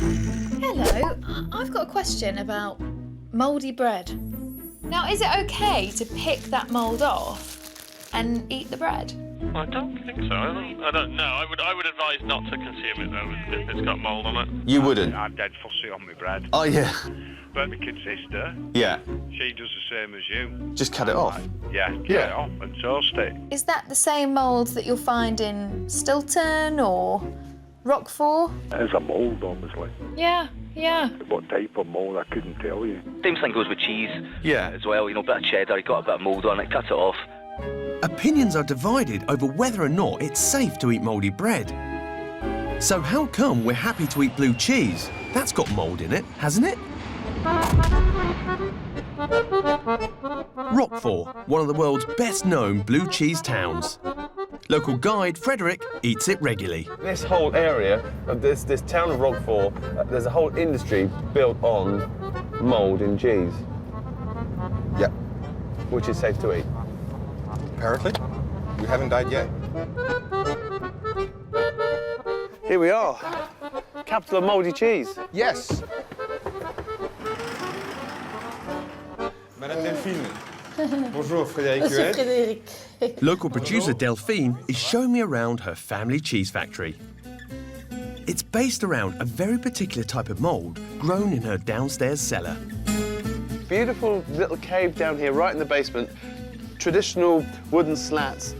Hello, I've got a question about mouldy bread. Now, is it okay to pick that mould off and eat the bread? I don't think so. I don't know. I would advise not to consume it though if it's got mould on it. You wouldn't? I'm dead fussy on my bread. Oh, yeah. But my kid sister, Yeah. she does the same as you. Just cut it off? Yeah, cut it off and toast it. Is that the same mould that you'll find in Stilton or Roquefort? There's a mould, obviously. Yeah. What type of mould, I couldn't tell you. Same thing goes with cheese. Yeah. As well, you know, a bit of cheddar, you got a bit of mould on it, cut it off. Opinions are divided over whether or not it's safe to eat mouldy bread. So how come we're happy to eat blue cheese? That's got mould in it, hasn't it? Roquefort, one of the world's best-known blue cheese towns. Local guide Frederick eats it regularly. This whole area of this town of Roquefort, there's a whole industry built on mould in cheese. Yeah. Which is safe to eat. Apparently. We haven't died yet. Here we are. Capital of mouldy cheese. Yes. Madame Delphine. Bonjour, Frédéric. Local producer Delphine is showing me around her family cheese factory. It's based around a very particular type of mould grown in her downstairs cellar. Beautiful little cave down here, right in the basement. Traditional wooden slats.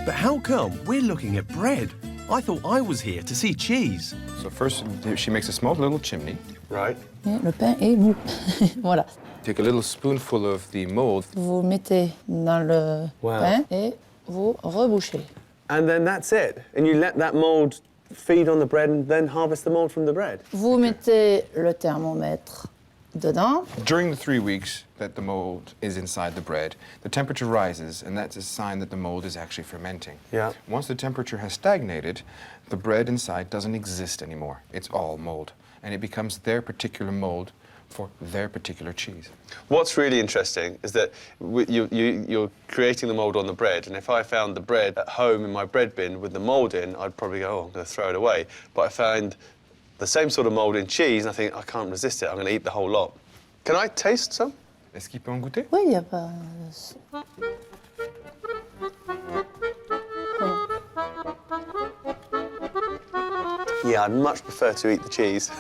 But how come we're looking at bread? I thought I was here to see cheese. So first, she makes a small little chimney. Right. Le pain est mou. Voilà. Take a little spoonful of the mold. Vous mettez dans le pain et vous rebouchez. And then that's it. And you let that mould feed on the bread and then harvest the mould from the bread. Vous mettez le thermomètre dedans. During the 3 weeks that the mold is inside the bread, the temperature rises, and that's a sign that the mold is actually fermenting. Yeah. Once the temperature has stagnated, the bread inside doesn't exist anymore. It's all mold, and it becomes their particular mold for their particular cheese. What's really interesting is that you're creating the mould on the bread, and if I found the bread at home in my bread bin with the mould in, I'd probably go, oh, I'm going to throw it away. But I found the same sort of mould in cheese, and I think, I can't resist it, I'm going to eat the whole lot. Can I taste some? Est-ce qu'il peut en goûter? Oui, il n'y a pas... Yeah, I'd much prefer to eat the cheese.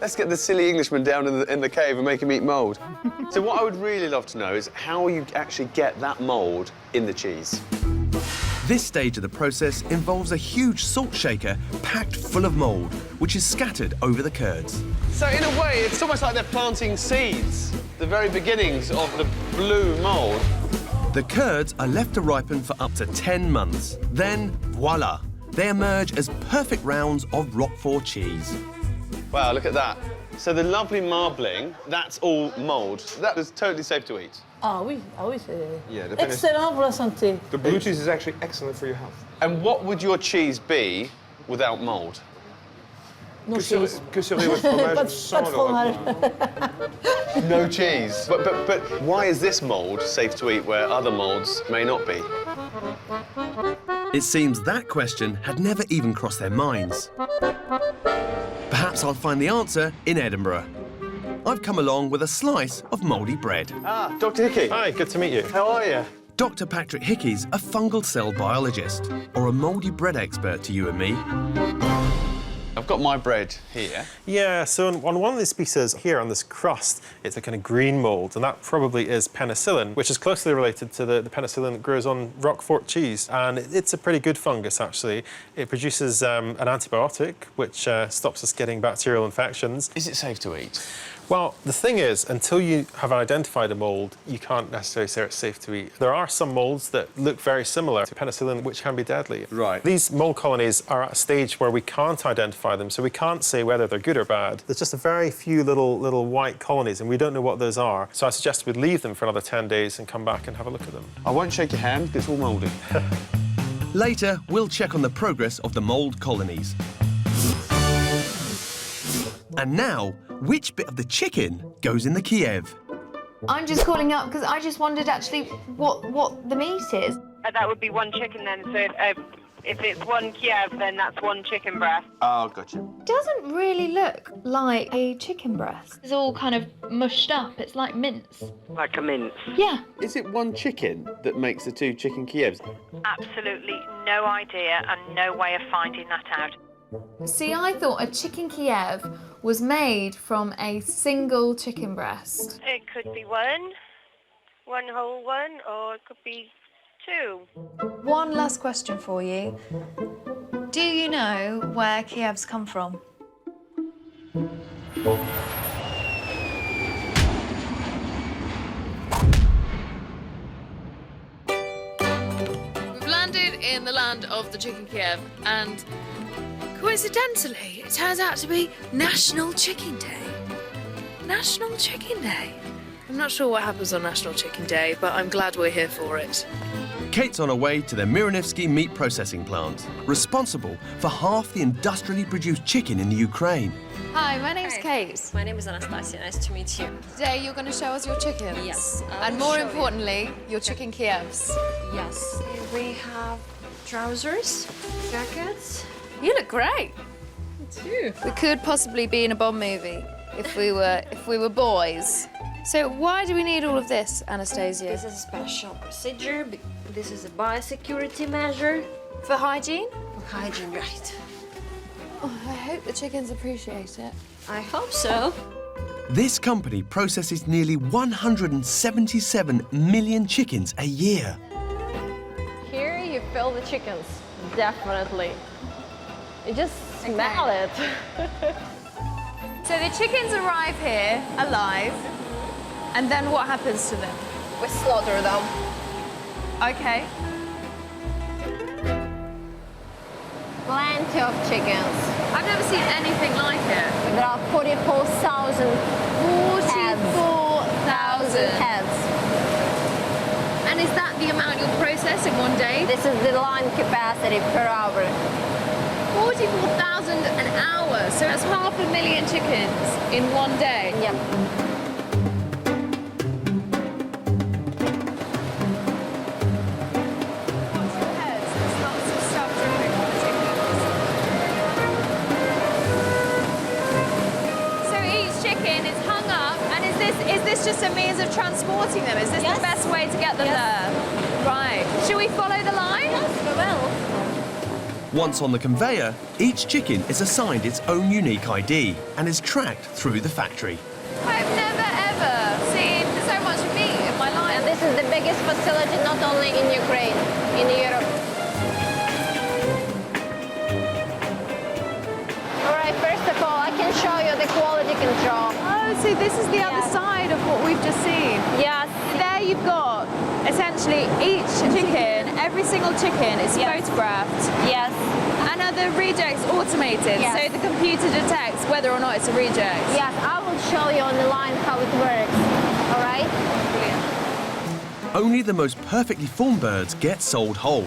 Let's get the silly Englishman down in the cave and make him eat mould. So what I would really love to know is how you actually get that mould in the cheese. This stage of the process involves a huge salt shaker packed full of mould, which is scattered over the curds. So in a way, it's almost like they're planting seeds, the very beginnings of the blue mould. The curds are left to ripen for up to 10 months. Then, voila, they emerge as perfect rounds of Roquefort cheese. Wow, look at that. So the lovely marbling, that's all mould. That is totally safe to eat. Ah oui, c'est Yeah, excellent pour la santé. The blue cheese is actually excellent for your health. And what would your cheese be without mould? No cheese. Que serait votre fromage Pas de sans le fromage. No cheese. But why is this mould safe to eat where other moulds may not be? It seems that question had never even crossed their minds. Perhaps I'll find the answer in Edinburgh. I've come along with a slice of mouldy bread. Ah, Dr. Hickey. Hi, good to meet you. How are you? Dr. Patrick Hickey's a fungal cell biologist, or a mouldy bread expert to you and me. I've got my bread here. Yeah, so on one of these pieces here on this crust, it's a kind of green mould, and that probably is penicillin, which is closely related to the penicillin that grows on Roquefort cheese. And it's a pretty good fungus, actually. It produces an antibiotic, which stops us getting bacterial infections. Is it safe to eat? Well, the thing is, until you have identified a mould, you can't necessarily say it's safe to eat. There are some moulds that look very similar to penicillin, which can be deadly. Right. These mould colonies are at a stage where we can't identify them, so we can't say whether they're good or bad. There's just a very few little white colonies, and we don't know what those are. So I suggest we leave them for another 10 days and come back and have a look at them. I won't shake your hand, it's all mouldy. Later, we'll check on the progress of the mould colonies. And now, which bit of the chicken goes in the Kiev? I'm just calling up because I just wondered actually what the meat is. That would be one chicken then, so If it's 1 Kiev, then that's 1 chicken breast. Oh, gotcha. Doesn't really look like a chicken breast. It's all kind of mushed up. It's like mince. Like a mince. Yeah. Is it 1 chicken that makes the 2 chicken Kievs? Absolutely no idea and no way of finding that out. See, I thought a chicken Kiev was made from a single chicken breast. It could be one whole one, or it could be 2. One last question for you. Do you know where Kievs come from? We've landed in the land of the chicken Kiev, and coincidentally, it turns out to be National Chicken Day. National Chicken Day. I'm not sure what happens on National Chicken Day, but I'm glad we're here for it. Kate's on her way to the Mironivsky meat processing plant, responsible for half the industrially produced chicken in the Ukraine. Hi, my name's Kate. My name is Anastasia. Nice to meet you. Today you're going to show us your chickens. Yes. And more importantly, your chicken Kievs. Yes. We have trousers, jackets. You look great. Me too. We could possibly be in a Bond movie if we were boys. So why do we need all of this, Anastasia? This is a special procedure. This is a biosecurity measure. For hygiene? For hygiene, right. Oh, I hope the chickens appreciate it. I hope so. This company processes nearly 177 million chickens a year. Here you feel the chickens, definitely. You just smell it. So the chickens arrive here alive, and then what happens to them? We slaughter them. Okay. Plenty of chickens. I've never seen anything like it. There are 44,000 heads. And is that the amount you'll process in one day? This is the line capacity per hour. 44,000 an hour, so that's 500,000 chickens in one day. Yep. Is this just a means of transporting them? Is this the best way to get them there? Right. Should we follow the line? Yes, we will. Once on the conveyor, each chicken is assigned its own unique ID and is tracked through the factory. I've never ever seen so much meat in my life. And this is the biggest facility not only in Ukraine, in Europe. All right, first of all, I can show you the quality control. Oh, so this is the other side of what we've just seen. Yes. There you've got essentially each chicken, every single chicken is photographed. Yes. And are the rejects automated? Yes. So the computer detects whether or not it's a reject? Yes, I will show you on the line how it works. All right? Brilliant. Only the most perfectly formed birds get sold whole.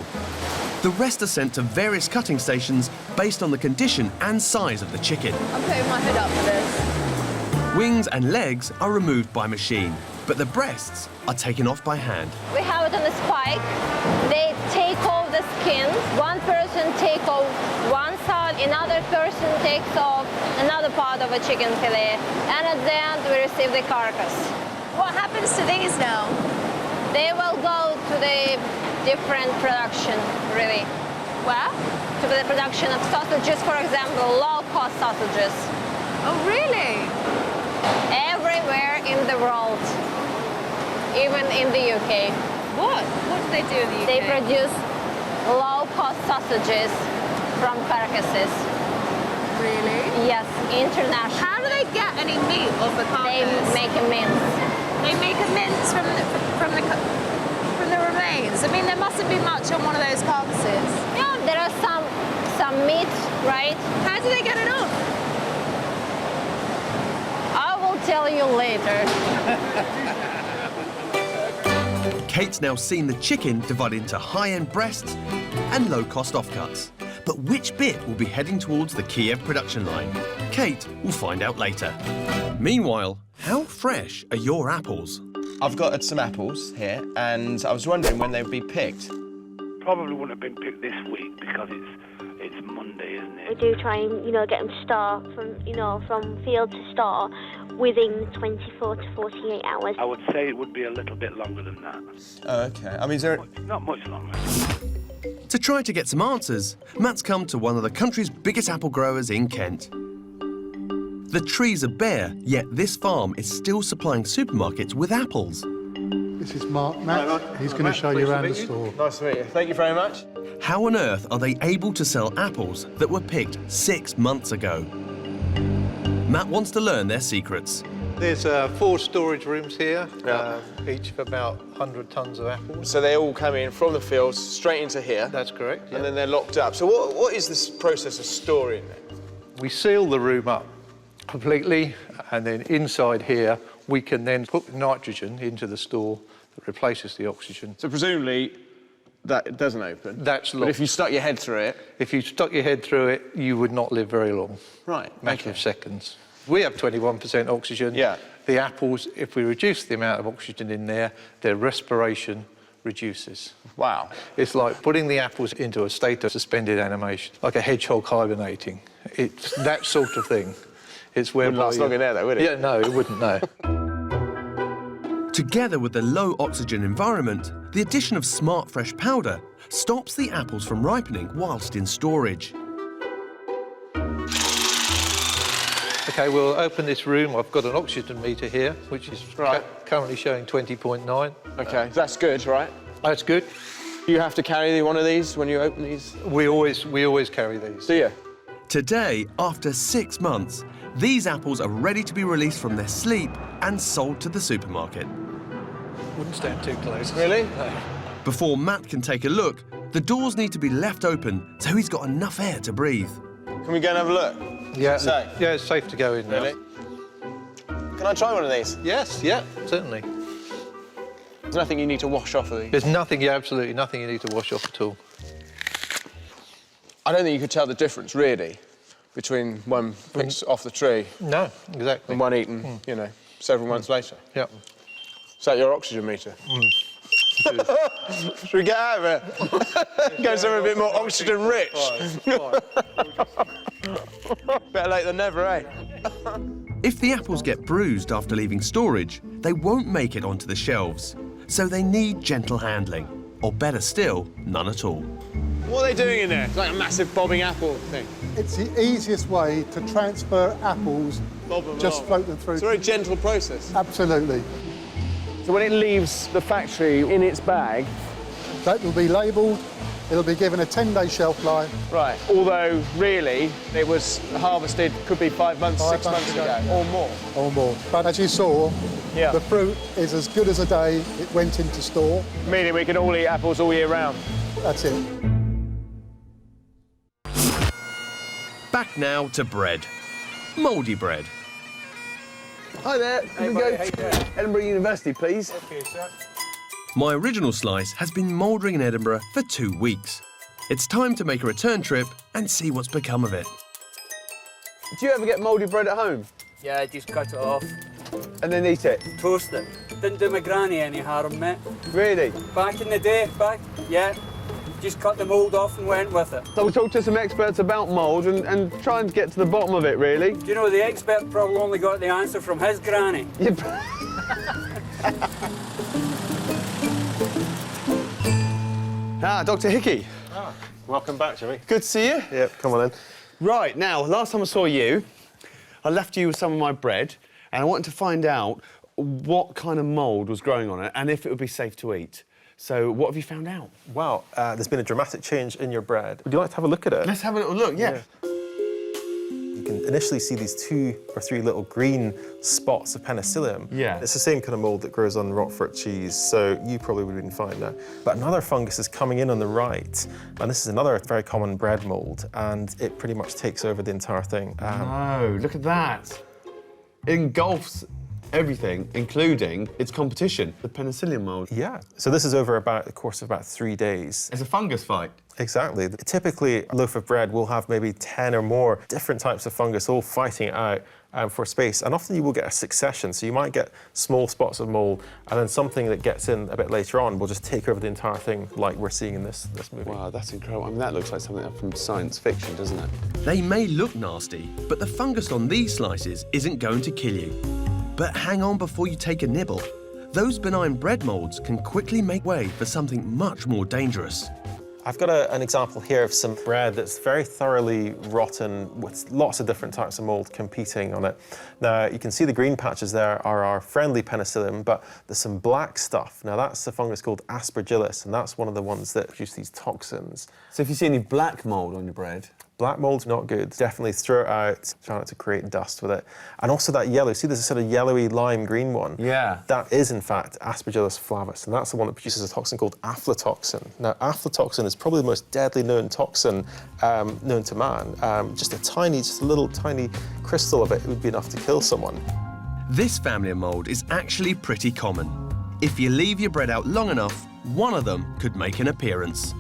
The rest are sent to various cutting stations based on the condition and size of the chicken. I'm putting my hood up for this. Wings and legs are removed by machine, but the breasts are taken off by hand. We have it on a spike. They take off the skin. One person takes off one side, another person takes off another part of a chicken fillet, and at the end we receive the carcass. What happens to these now? They will go to the different production, really. Where? To the production of sausages, for example, low-cost sausages. Oh, really? Everywhere in the world, even in the UK. What? What do they do in the UK? They produce low-cost sausages from carcasses. Really? Yes, international. How do they get any meat off a carcass? They make a mince. They make a mince from the remains. I mean, there mustn't be much on one of those carcasses. Yeah, there are some meat, right? How do they get it off? I will tell you later. Kate's now seen the chicken divided into high-end breasts and low-cost offcuts. But which bit will be heading towards the Kiev production line? Kate will find out later. Meanwhile, how fresh are your apples? I've got some apples here, and I was wondering when they would be picked. Probably wouldn't have been picked this week because it's Monday, isn't We it? do try and, get them to start from field to store within 24 to 48 hours. I would say it would be a little bit longer than that. Oh, OK. I mean, is there... Not much longer. To try to get some answers, Matt's come to one of the country's biggest apple growers in Kent. The trees are bare, yet this farm is still supplying supermarkets with apples. This is Matt. He's going to show you around the store. Nice to meet you. Thank you very much. How on earth are they able to sell apples that were picked 6 months ago? Matt wants to learn their secrets. There's 4 storage rooms here, each of about 100 tonnes of apples. So they all come in from the fields straight into here? That's correct, yeah. And then they're locked up. So what is this process of storing then? We seal the room up completely, and then inside here, we can then put nitrogen into the store that replaces the oxygen. So presumably, that doesn't open? That's locked. But if you stuck your head through it? If you stuck your head through it, you would not live very long. Right, Matter of seconds. We have 21% oxygen. Yeah. The apples, if we reduce the amount of oxygen in there, their respiration reduces. Wow. It's like putting the apples into a state of suspended animation, like a hedgehog hibernating. It's that sort of thing. It's where... Wouldn't last long in there, though, would it? Yeah, no, it wouldn't, no. Together with the low oxygen environment, the addition of smart fresh powder stops the apples from ripening whilst in storage. OK, we'll open this room. I've got an oxygen meter here, which is currently showing 20.9. OK, that's good, right? That's good. Do you have to carry one of these when you open these? We always carry these. Do you? Today, after 6 months, these apples are ready to be released from their sleep and sold to the supermarket. Wouldn't stand too close. Really? No. Before Matt can take a look, the doors need to be left open so he's got enough air to breathe. Can we go and have a look? Yeah, So? yeah, it's safe to go in now. Really? Can I try one of these? Yes, yeah, certainly. There's nothing you need to wash off of these? There's nothing, absolutely nothing you need to wash off at all. I don't think you could tell the difference, really, between one picked off the tree... No, exactly. ...and one eaten, several months later. Yeah. Is that your oxygen meter? Should we get out of it? Go somewhere a bit more oxygen-rich. Better late than never, eh? If the apples get bruised after leaving storage, they won't make it onto the shelves. So they need gentle handling, or better still, none at all. What are they doing in there? It's like a massive bobbing apple thing. It's the easiest way to transfer apples, just float them through. It's a very gentle process. Absolutely. So when it leaves the factory in its bag... That will be labelled, it'll be given a 10-day shelf life. Right, although really it was harvested, could be 5 months, 6 months ago, or more. Or more. But as you saw, the fruit is as good as a day it went into store. Meaning we can all eat apples all year round. That's it. Back now to bread. Mouldy bread. Hi there. Can we go to Edinburgh University, please? OK, sir. My original slice has been mouldering in Edinburgh for 2 weeks. It's time to make a return trip and see what's become of it. Do you ever get mouldy bread at home? Yeah, I just cut it off. And then eat it? Toast it. Didn't do my granny any harm, mate. Really? Back in the day, yeah. Just cut the mould off and went with it. So we'll talk to some experts about mould and try and get to the bottom of it, really. Do you know, the expert probably only got the answer from his granny. Dr. Hickey. Welcome back, Jimmy. Good to see you. Yep, come on in. Right, now, last time I saw you, I left you with some of my bread, and I wanted to find out what kind of mould was growing on it and if it would be safe to eat. So what have you found out? Well, there's been a dramatic change in your bread. Would you like to have a look at it? Let's have a little look, yeah. You can initially see these 2 or 3 little green spots of penicillium. Yeah. It's the same kind of mould that grows on Roquefort cheese, so you probably would have been fine there. But another fungus is coming in on the right, and this is another very common bread mould, and it pretty much takes over the entire thing. No, look at that. It engulfs everything, including its competition, the penicillium mold. Yeah. So this is over about the course of about 3 days. It's a fungus fight. Exactly. Typically, a loaf of bread will have maybe 10 or more different types of fungus all fighting it out for space. And often you will get a succession. So you might get small spots of mold, and then something that gets in a bit later on will just take over the entire thing, like we're seeing in this movie. Wow, that's incredible. I mean, that looks like something from science fiction, doesn't it? They may look nasty, but the fungus on these slices isn't going to kill you. But hang on before you take a nibble. Those benign bread molds can quickly make way for something much more dangerous. I've got an example here of some bread that's very thoroughly rotten with lots of different types of mold competing on it. Now, you can see the green patches there are our friendly penicillium, but there's some black stuff. Now, that's a fungus called Aspergillus, and that's one of the ones that produce these toxins. So if you see any black mold on your bread, black mold's not good. Definitely throw it out, try not to create dust with it. And also that yellow, see there's a sort of yellowy lime green one? Yeah. That is in fact Aspergillus flavus, and that's the one that produces a toxin called aflatoxin. Now aflatoxin is probably the most deadly known toxin known to man. Just a little tiny crystal of it would be enough to kill someone. This family of mold is actually pretty common. If you leave your bread out long enough, one of them could make an appearance.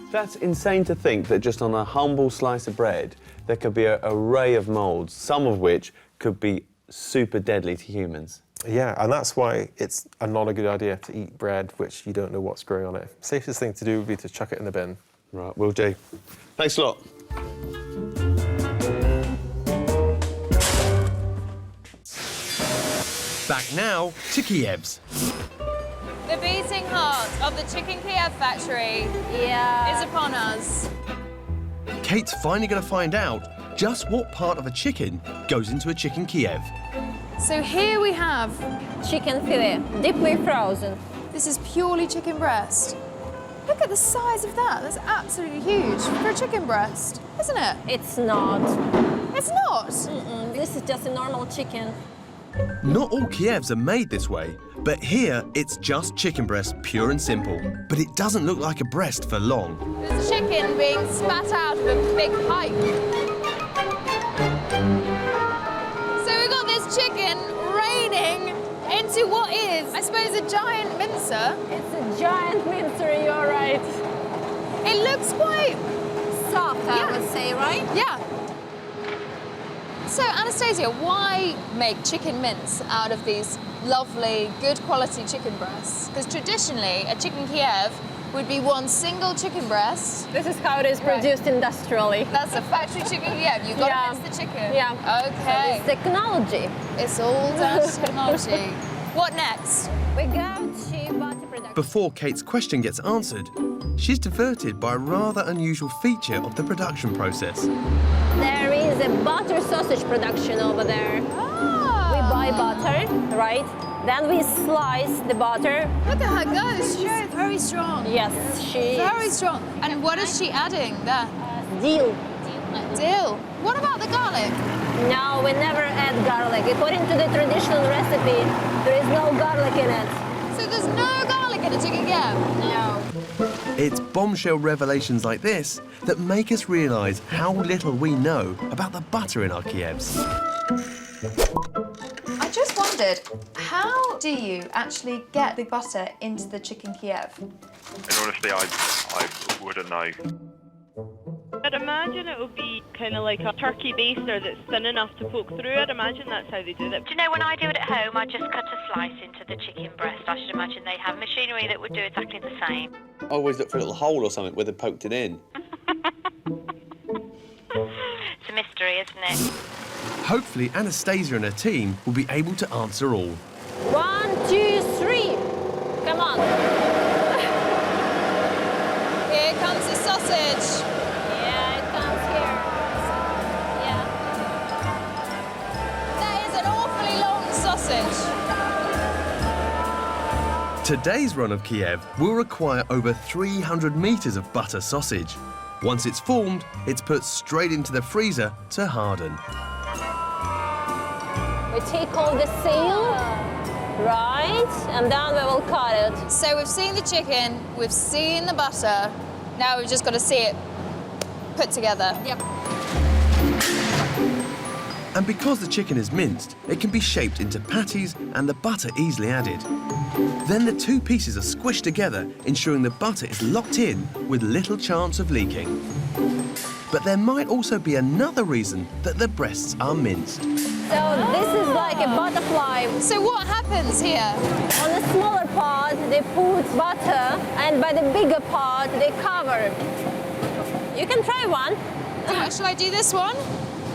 That's insane to think that just on a humble slice of bread, there could be an array of molds, some of which could be super deadly to humans. Yeah, and that's why it's not a good idea to eat bread which you don't know what's growing on it. Safest thing to do would be to chuck it in the bin. Right, will do. Thanks a lot. Back now to Kievs. The beating heart of the chicken Kiev factory is upon us. Kate's finally going to find out just what part of a chicken goes into a chicken Kiev. So here we have chicken fillet, deeply frozen. This is purely chicken breast. Look at the size of that. That's absolutely huge for a chicken breast, isn't it? It's not. It's not? This is just a normal chicken. Not all Kievs are made this way, but here it's just chicken breast, pure and simple. But it doesn't look like a breast for long. There's chicken being spat out of a big pipe. So we've got this chicken raining into what is, I suppose, a giant mincer. It's a giant mincer, you're right. It looks quite soft, I would say, right? Yeah. So, Anastasia, why make chicken mince out of these lovely, good quality chicken breasts? Because traditionally, a chicken Kiev would be one single chicken breast. This is how it is produced industrially. That's a factory chicken Kiev. You've got to mince the chicken. Yeah. Okay. So it's technology. It's all down to technology. What next? We go to butter production. Before Kate's question gets answered, she's diverted by a rather unusual feature of the production process. There is a butter sausage production over there. Ah. We buy butter, right? Then we slice the butter. Look at her go. She's very strong. Yes, she is. Very strong. And what is she adding there? Dill. Dill. What about the garlic? No, we never add garlic. According to the traditional recipe, there is no garlic in it. So there's no garlic in a chicken Kiev? No. It's bombshell revelations like this that make us realise how little we know about the butter in our Kievs. I just wondered, how do you actually get the butter into the chicken Kiev? And honestly, I wouldn't know. I'd imagine it would be kind of like a turkey baster that's thin enough to poke through. I'd imagine that's how they do it. Do you know, when I do it at home, I just cut a slice into the chicken breast. I should imagine they have machinery that would do exactly the same. I always look for a little hole or something where they poked it in. It's a mystery, isn't it? Hopefully Anastasia and her team will be able to answer all. 1, 2, 3. Come on. Here comes the sausage. Yeah, it comes here. Yeah. That is an awfully long sausage. Today's run of Kiev will require over 300 metres of butter sausage. Once it's formed, it's put straight into the freezer to harden. We take off the seal, right, and then we will cut it. So we've seen the chicken, we've seen the butter, now we've just got to see it put together. Yep. And because the chicken is minced, it can be shaped into patties and the butter easily added. Then the two pieces are squished together, ensuring the butter is locked in with little chance of leaking. But there might also be another reason that the breasts are minced. So this is like a butterfly. So what happens here? On the smaller part, they put butter, and by the bigger part, they cover. You can try one. Shall I do this one?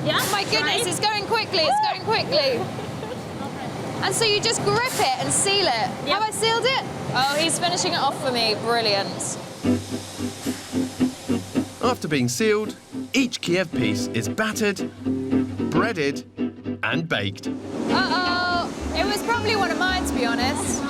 Yeah. Oh my goodness, it's going quickly, it's going quickly. And so you just grip it and seal it. Yep. Have I sealed it? Oh, he's finishing it off for me. Brilliant. After being sealed, each Kiev piece is battered, breaded, and baked. Uh-oh. It was probably one of mine, to be honest.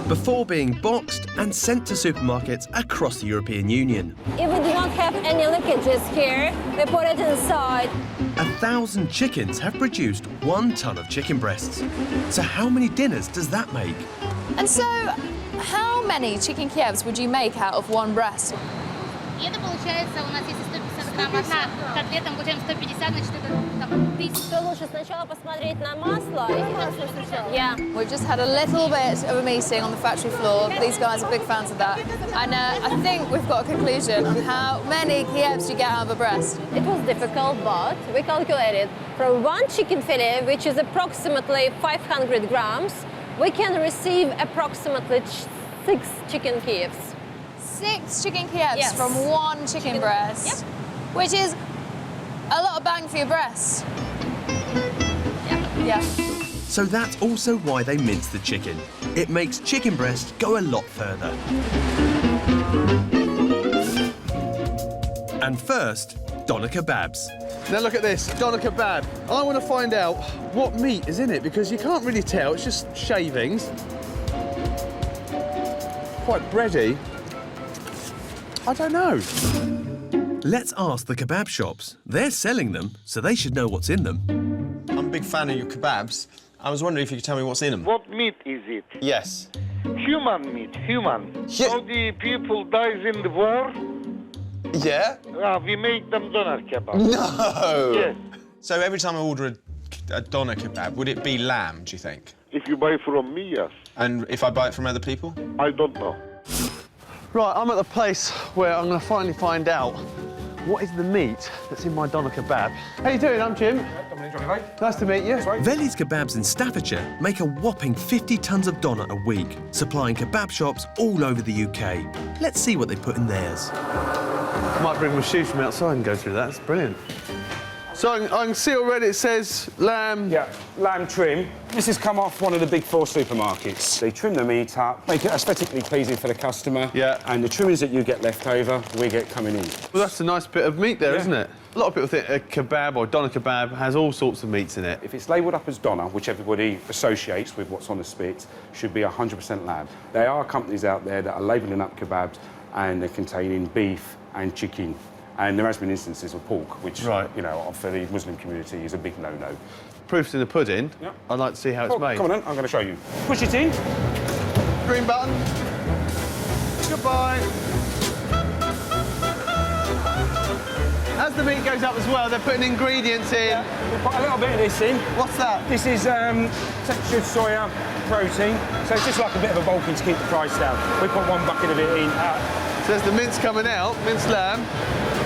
Before being boxed and sent to supermarkets across the European Union. If we do not have any leakages here, we put it inside. 1,000 chickens have produced 1 ton of chicken breasts. So how many dinners does that make? And so, how many chicken Kievs would you make out of one breast? Это получается, у нас если 150 грамм одна котлета, мы получаем 150, значит это 1000. То лучше сначала посмотреть на масло. Yeah, we've just had a little bit of a meeting on the factory floor. These guys are big fans of that. And I think we've got a conclusion on how many Kievs you get out of a breast. It was difficult, but we calculated from one chicken fillet, which is approximately 500 grams, we can receive approximately 6 chicken Kievs. 6 chicken Kievs Yes. from one chicken breast, Yep. which is a lot of bang for your breast. Yeah. So that's also why they mince the chicken. It makes chicken breast go a lot further. And first, doner kebabs. Now look at this, doner kebab. I want to find out what meat is in it because you can't really tell, it's just shavings. Quite bready. I don't know. Let's ask the kebab shops. They're selling them, so they should know what's in them. I'm a big fan of your kebabs. I was wondering if you could tell me what's in them. What meat is it? Yes. Human meat, human. So the people dies in the war. Yeah? We make them doner kebab. No! Yes. So every time I order a doner kebab, would it be lamb, do you think? If you buy from me, yes. And if I buy it from other people? I don't know. Right, I'm at the place where I'm going to finally find out what is the meat that's in my doner kebab. How you doing? I'm Jim. Nice to meet you. Veli's Kebabs in Staffordshire make a whopping 50 tons of doner a week, supplying kebab shops all over the UK. Let's see what they put in theirs. I might bring my shoes from outside and go through that. That's brilliant. So I can see already it says lamb. Yeah, lamb trim. This has come off one of the big 4 supermarkets. They trim the meat up, make it aesthetically pleasing for the customer. Yeah. And the trimmings that you get left over, we get coming in. Well, that's a nice bit of meat there, isn't it? A lot of people think a kebab or doner kebab has all sorts of meats in it. If it's labelled up as doner, which everybody associates with what's on the spit, should be 100% lamb. There are companies out there that are labelling up kebabs and they're containing beef and chicken. And there has been instances of pork, which, you know, for the Muslim community is a big no-no. Proof's in the pudding. Yep. I'd like to see how it's made. Come on then, I'm going to show you. Push it in. Green button. Goodbye. As the meat goes up as well, they're putting ingredients in. Yeah, we'll put a little bit of this in. What's that? This is textured soya protein, so it's just like a bit of a bulking to keep the price down. We put 1 bucket of it in. So there's the mince coming out, minced lamb.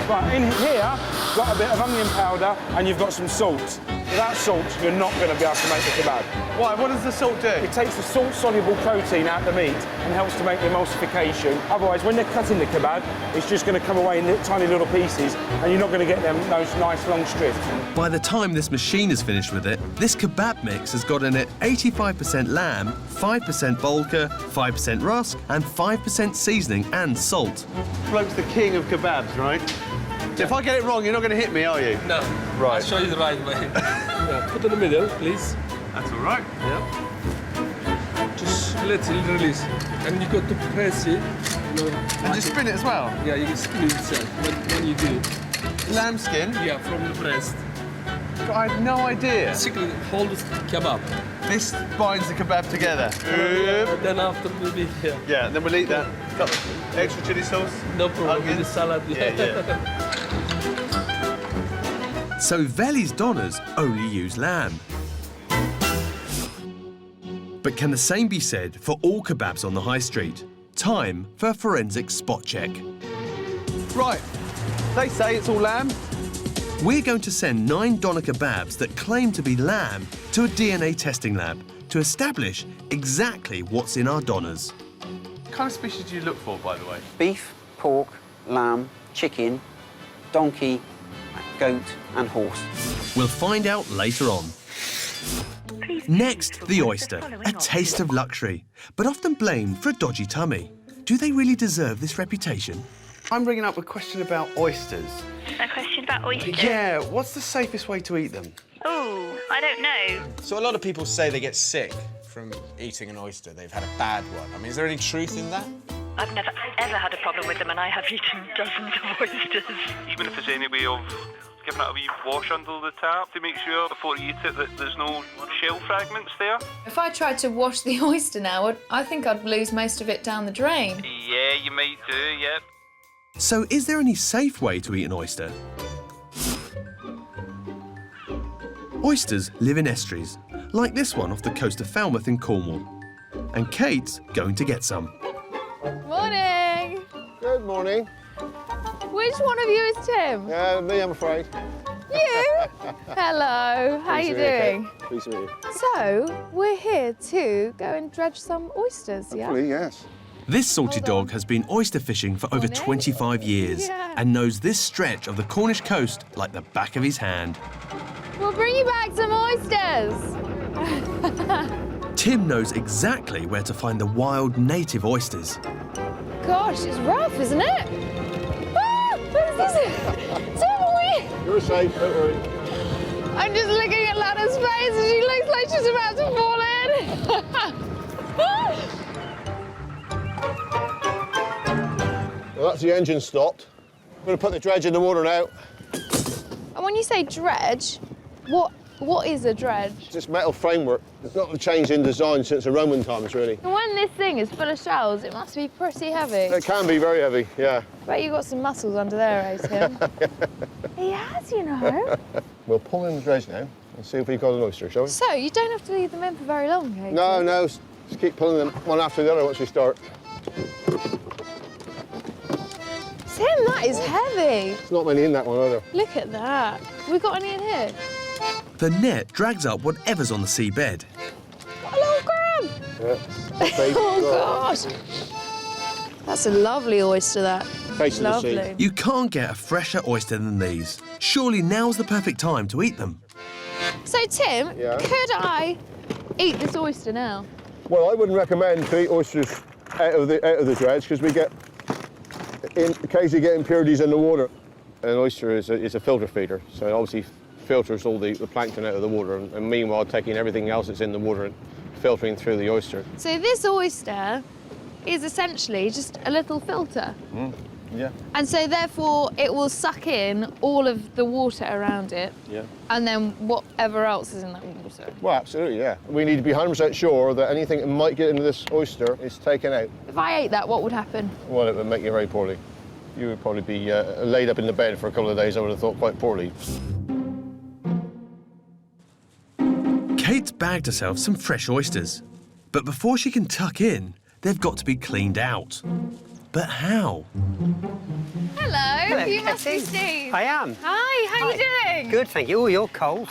Right, in here, got a bit of onion powder and you've got some salt. Without salt, you're not going to be able to make the kebab. Why? What does the salt do? It takes the salt-soluble protein out of the meat and helps to make the emulsification. Otherwise, when they're cutting the kebab, it's just going to come away in tiny little pieces and you're not going to get those nice long strips. By the time this machine is finished with it, this kebab mix has got in it 85% lamb, 5% Volker, 5% rusk, and 5% seasoning and salt. Bloke's the king of kebabs, right? If I get it wrong, you're not going to hit me, are you? No. Right. I'll show you the right way. Yeah, put in the middle, please. That's all right. Yeah. Just let it release. And you got to press it. You know, and just spin it as well? Yeah, you can spin it yourself when you do. Lamb skin? Yeah, from the breast. I had no idea. Basically, hold the kebab. This binds the kebab together. Then after we'll be here. Yeah, and then we'll eat that. Got extra chili sauce? No problem, with the salad. Yeah. So Veli's donors only use lamb. But can the same be said for all kebabs on the high street? Time for a forensic spot check. Right, they say it's all lamb. We're going to send 9 doner kebabs that claim to be lamb to a DNA testing lab to establish exactly what's in our donors. What kind of species do you look for, by the way? Beef, pork, lamb, chicken, donkey, goat and horse. We'll find out later on. Next, the oyster, a taste of luxury, but often blamed for a dodgy tummy. Do they really deserve this reputation? I'm bringing up a question about oysters. A question about oysters? Yeah, what's the safest way to eat them? Oh, I don't know. So a lot of people say they get sick from eating an oyster. They've had a bad one. I mean, is there any truth in that? I've never, ever had a problem with them, and I have eaten dozens of oysters. Even if there's any way of giving it a wee wash under the tap to make sure before you eat it that there's no shell fragments there. If I tried to wash the oyster now, I think I'd lose most of it down the drain. Yeah, you might do, yep. So is there any safe way to eat an oyster? Oysters live in estuaries, like this one off the coast of Falmouth in Cornwall. And Kate's going to get some. Morning. Good morning. Which one of you is Tim? Me, I'm afraid. You? Hello. How are you doing? Pleased to meet you. So, we're here to go and dredge some oysters, yeah? Hopefully, yes. This salty dog has been oyster fishing for over 25 years and knows this stretch of the Cornish coast like the back of his hand. We'll bring you back some oysters. Tim knows exactly where to find the wild native oysters. Gosh, it's rough, isn't it? Ah, what is this? Tim, You're safe, don't worry. I'm just looking at Lana's face and she looks like she's about to fall in. Well, that's the engine stopped. I'm going to put the dredge in the water now. And when you say dredge, what is a dredge? It's this metal framework. It's not changed in design since the Roman times, really. And when this thing is full of shells, it must be pretty heavy. It can be very heavy, yeah. Bet you've got some muscles under there, eh, Tim? He has, you know. We'll pull in the dredge now and see if we've got an oyster, shall we? So, you don't have to leave them in for very long, eh? No, no, just keep pulling them one after the other once we start. Tim, that is heavy. There's not many in that one either. Look at that. Have we got any in here? The net drags up whatever's on the seabed. What a little crab! Yeah. Oh, gosh. That's a lovely oyster, that. Face of the sea. Lovely. You can't get a fresher oyster than these. Surely now's the perfect time to eat them. So, Tim, could I eat this oyster now? Well, I wouldn't recommend to eat oysters out of the dredge because we get occasionally get impurities in the water. An oyster is a filter feeder, so it obviously filters all the plankton out of the water, and meanwhile taking everything else that's in the water and filtering through the oyster. So this oyster is essentially just a little filter. Yeah. And so therefore it will suck in all of the water around it. Yeah. And then whatever else is in that water. Well, absolutely, yeah. We need to be 100% sure that anything that might get into this oyster is taken out. If I ate that, what would happen? Well, it would make you very poorly. You would probably be laid up in the bed for a couple of days, I would have thought, quite poorly. Kate's bagged herself some fresh oysters. But before she can tuck in, they've got to be cleaned out. But how? Hello, you must be Steve. I am. Hi, how are you doing? Good, thank you. Oh, you're cold.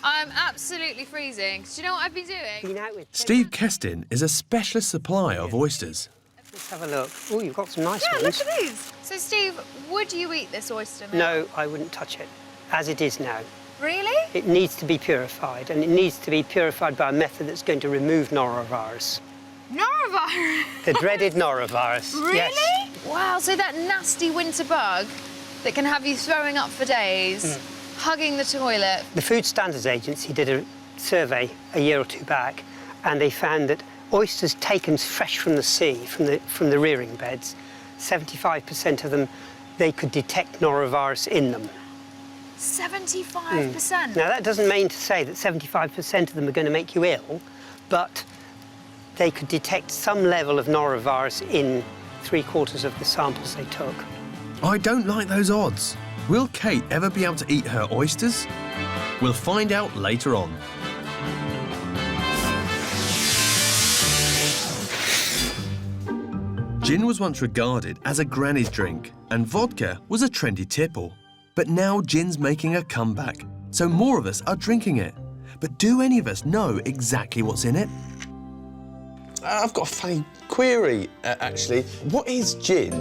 I'm absolutely freezing. Do you know what I've been doing? Steve Kestin is a specialist supplier of oysters. Let's have a look. Oh, you've got some nice Yeah, ones. look at these. So, Steve, would you eat this oyster now? No, I wouldn't touch it, as it is now. Really? It needs to be purified, and it needs to be purified by a method that's going to remove Norovirus. Norovirus? The dreaded Norovirus. Really? Yes. Wow, so that nasty winter bug that can have you throwing up for days, hugging the toilet. The Food Standards Agency did a survey a year or two back, and they found that oysters taken fresh from the sea, from the rearing beds, 75% of them, they could detect Norovirus in them. 75%? Now, that doesn't mean to say that 75% of them are going to make you ill, but they could detect some level of Norovirus in 3/4 of the samples they took. I don't like those odds. Will Kate ever be able to eat her oysters? We'll find out later on. Gin was once regarded as a granny's drink, and vodka was a trendy tipple. But now gin's making a comeback, so more of us are drinking it. But do any of us know exactly what's in it? I've got a funny query, actually. What is gin?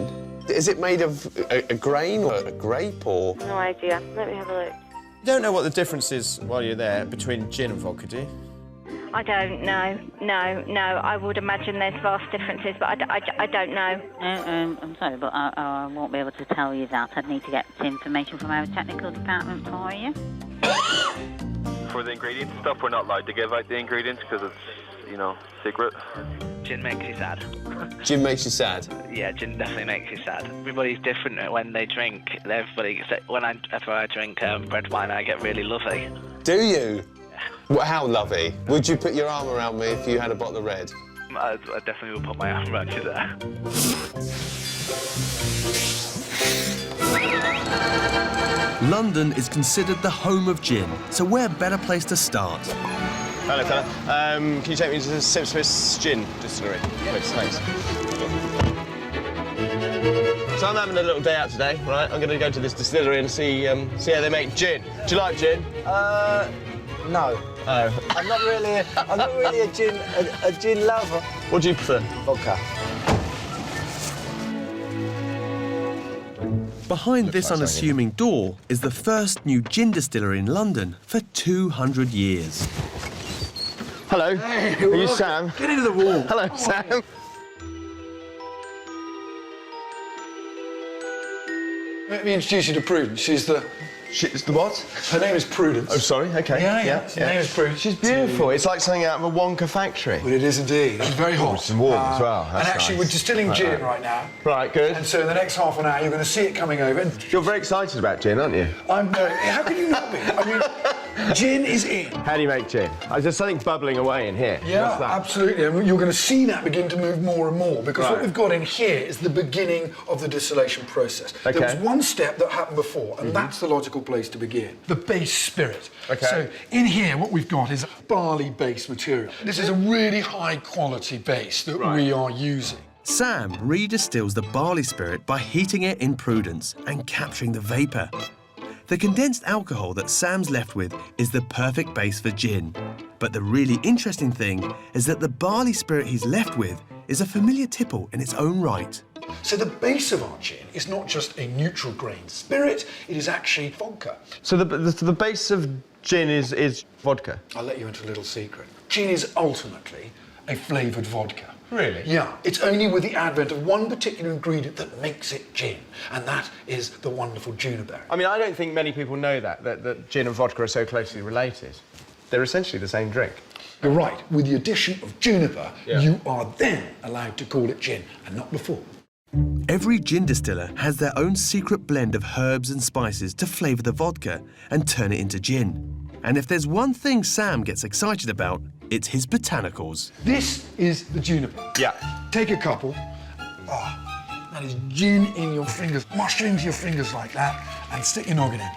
Is it made of a grain or a grape or...? No idea. Let me have a look. You don't know what the difference is while you're there between gin and vodka, do you? I don't know. No. I would imagine there's vast differences, but I don't know. I'm sorry, but I won't be able to tell you that. I'd need to get information from our technical department for you. For the ingredients and stuff, we're not allowed to give out the ingredients because it's, you know, secret. Gin makes you sad. Gin makes you sad? Yeah, gin definitely makes you sad. Everybody's different when they drink. After I drink red wine, I get really lovey. Do you? Well, how lovey? Would you put your arm around me if you had a bottle of red? I definitely will put my arm around you there. London is considered the home of gin, so where better place to start? Hello, fella. Can you take me to the Smith's Gin Distillery? Please, thanks. So I'm having a little day out today, right? I'm going to go to this distillery and see how they make gin. Do you like gin? No. Oh. I'm not really a gin lover. What do you prefer? Vodka. Behind this unassuming door is the first new gin distillery in London for 200 years. Hello. Hey, are you Sam? Get into the wall. Hello, Sam. Let me introduce you to Prudence. She's the what? Her name is Prudence. Oh, sorry. Okay. Yeah. Her name is Prudence. She's beautiful. It's like something out of a Wonka factory. Well, it is indeed. It's very hot. It's warm as well. And actually, we're distilling gin right now. Right, good. And so in the next half an hour, you're going to see it coming over. You're very excited about gin, aren't you? I'm very... How can you not be? I mean, gin is in. How do you make gin? There's something bubbling away in here. Yeah, absolutely. And you're going to see that begin to move more and more because what we've got in here is the beginning of the distillation process. Okay. There was one step that happened before, and that's the logical place to begin. The base spirit. Okay. So in here, what we've got is barley-based material. This is a really high-quality base that we are using. Sam redistills the barley spirit by heating it in Prudence and capturing the vapour. The condensed alcohol that Sam's left with is the perfect base for gin. But the really interesting thing is that the barley spirit he's left with is a familiar tipple in its own right. So the base of our gin is not just a neutral grain spirit, it is actually vodka. So the base of gin is vodka? I'll let you into a little secret. Gin is ultimately a flavoured vodka. Really? Yeah. It's only with the advent of one particular ingredient that makes it gin, and that is the wonderful juniper. I mean, I don't think many people know that gin and vodka are so closely related. They're essentially the same drink. You're right. With the addition of juniper, you are then allowed to call it gin, and not before. Every gin distiller has their own secret blend of herbs and spices to flavour the vodka and turn it into gin. And if there's one thing Sam gets excited about, it's his botanicals. This is the juniper. Yeah. Take a couple. Oh, that is gin in your fingers. Mush it into your fingers like that and stick your noggin in.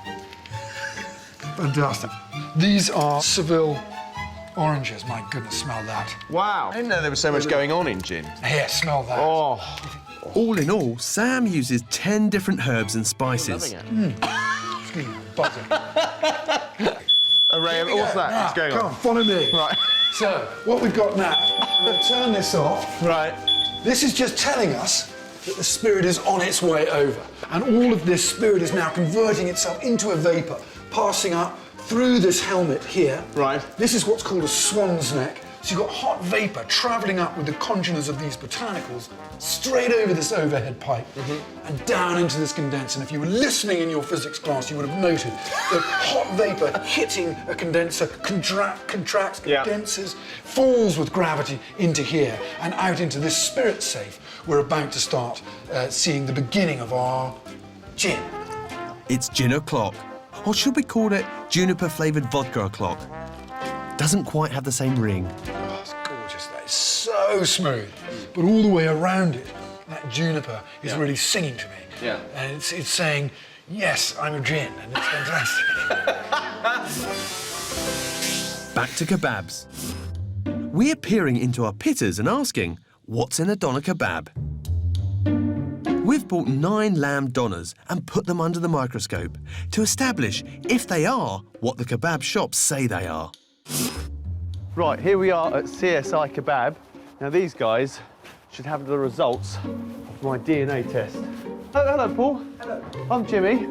Fantastic. These are Seville oranges. My goodness, smell that. Wow. I didn't know there was so much going on in gin. Here, smell that. Oh. All in all, Sam uses 10 different herbs and spices. Excuse me, buzzing. Array of what's that? Now, What's going come on, follow me. Right. So, what we've got now, I'm going to turn this off. Right. This is just telling us that the spirit is on its way over. And all of this spirit is now converting itself into a vapour, passing up through this helmet here. Right. This is what's called a swan's neck. So you've got hot vapour travelling up with the congeners of these botanicals straight over this overhead pipe and down into this condenser. And if you were listening in your physics class, you would have noted that hot vapour hitting a condenser contracts, condenses, falls with gravity into here and out into this spirit safe. We're about to start seeing the beginning of our gin. It's gin o'clock, or should we call it juniper-flavoured vodka o'clock? Doesn't quite have the same ring. Oh, it's gorgeous. That is so smooth. But all the way around it, that juniper is really singing to me. Yeah. And it's saying, yes, I'm a gin, and it's fantastic. Back to kebabs. We're peering into our pitters and asking, what's in a doner kebab? We've bought 9 lamb doners and put them under the microscope to establish if they are what the kebab shops say they are. Right, here we are at CSI Kebab. Now these guys should have the results of my DNA test. Oh, hello, Paul. Hello. I'm Jimmy.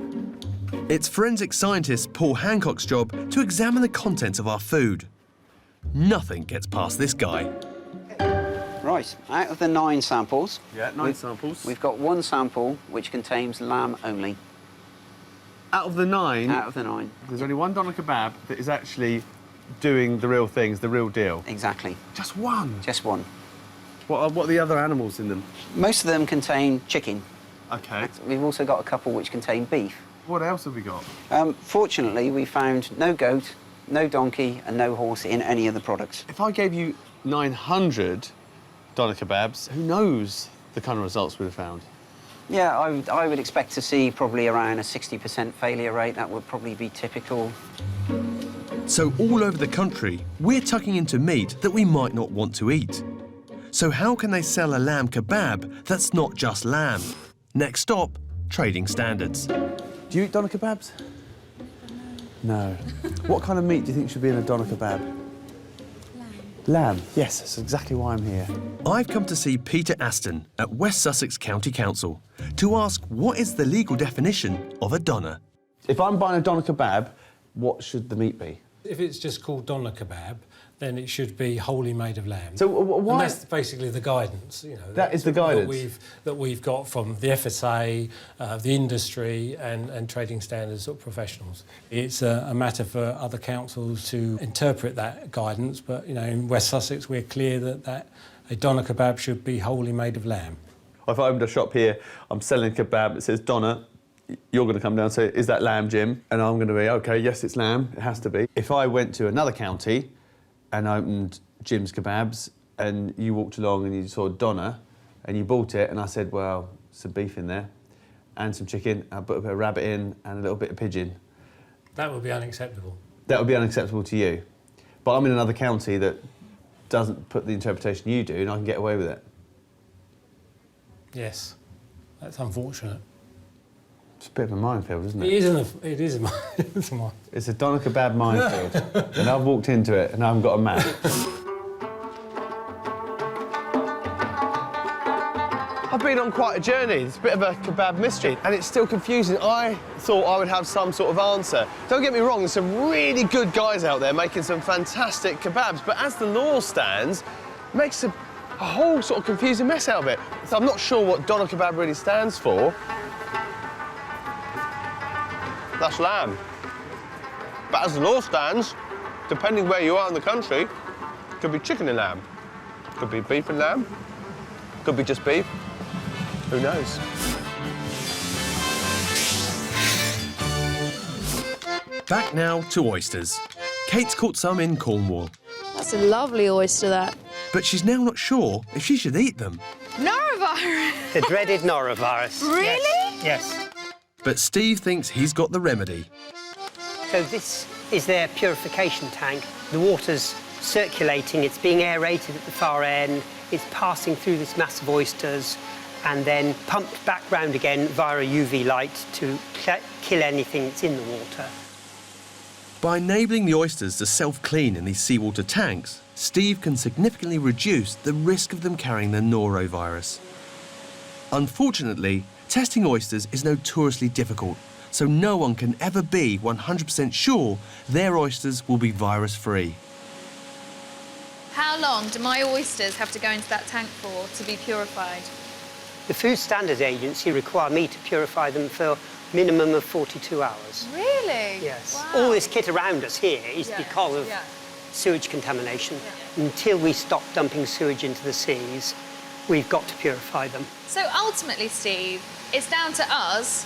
It's forensic scientist Paul Hancock's job to examine the contents of our food. Nothing gets past this guy. Right, out of the 9 samples... Yeah, 9 samples. We've got 1 sample which contains lamb only. Out of the 9? Out of the 9. There's only 1 doner kebab that is actually doing the real things, the real deal. Exactly. Just 1? Just 1. What are the other animals in them? Most of them contain chicken. OK. We've also got a couple which contain beef. What else have we got? Fortunately, we found no goat, no donkey and no horse in any of the products. If I gave you 900 doner kebabs, who knows the kind of results we'd have found? Yeah, I would expect to see probably around a 60% failure rate. That would probably be typical. So all over the country, we're tucking into meat that we might not want to eat. So how can they sell a lamb kebab that's not just lamb? Next stop, trading standards. Do you eat doner kebabs? No. What kind of meat do you think should be in a doner kebab? Lamb. Yes, that's exactly why I'm here. I've come to see Peter Aston at West Sussex County Council to ask what is the legal definition of a doner. If I'm buying a doner kebab, what should the meat be? If it's just called doner kebab, then it should be wholly made of lamb. So why? And that's basically the guidance. You know, that is the guidance that we've got from the FSA, the industry, and trading standards sort of professionals. It's a matter for other councils to interpret that guidance. But you know, in West Sussex, we're clear that a doner kebab should be wholly made of lamb. If I opened a shop here, I'm selling a kebab that says doner. You're going to come down and say, is that lamb, Jim? And I'm going to be, OK, yes, it's lamb. It has to be. If I went to another county and opened Jim's Kebabs and you walked along and you saw doner and you bought it and I said, well, some beef in there and some chicken, I put a bit of rabbit in and a little bit of pigeon. That would be unacceptable. That would be unacceptable to you. But I'm in another county that doesn't put the interpretation you do and I can get away with it. Yes, that's unfortunate. It's a bit of a minefield, isn't it? It is a minefield. It's a doner kebab minefield. And I've walked into it and I haven't got a map. I've been on quite a journey. It's a bit of a kebab mystery and it's still confusing. I thought I would have some sort of answer. Don't get me wrong, there's some really good guys out there making some fantastic kebabs, but as the law stands, it makes a whole sort of confusing mess out of it. So I'm not sure what doner kebab really stands for. That's lamb. But as the law stands, depending where you are in the country, it could be chicken and lamb. Could be beef and lamb. Could be just beef. Who knows? Back now to oysters. Kate's caught some in Cornwall. That's a lovely oyster, that. But she's now not sure if she should eat them. Norovirus! The dreaded norovirus. Really? Yes. But Steve thinks he's got the remedy. So this is their purification tank. The water's circulating, it's being aerated at the far end, it's passing through this mass of oysters and then pumped back round again via a UV light to kill anything that's in the water. By enabling the oysters to self-clean in these seawater tanks, Steve can significantly reduce the risk of them carrying the norovirus. Unfortunately, testing oysters is notoriously difficult, so no one can ever be 100% sure their oysters will be virus-free. How long do my oysters have to go into that tank for to be purified? The Food Standards Agency require me to purify them for a minimum of 42 hours. Really? Yes. Wow. All this kit around us here is because of sewage contamination. Until we stop dumping sewage into the seas, we've got to purify them. So ultimately, Steve, it's down to us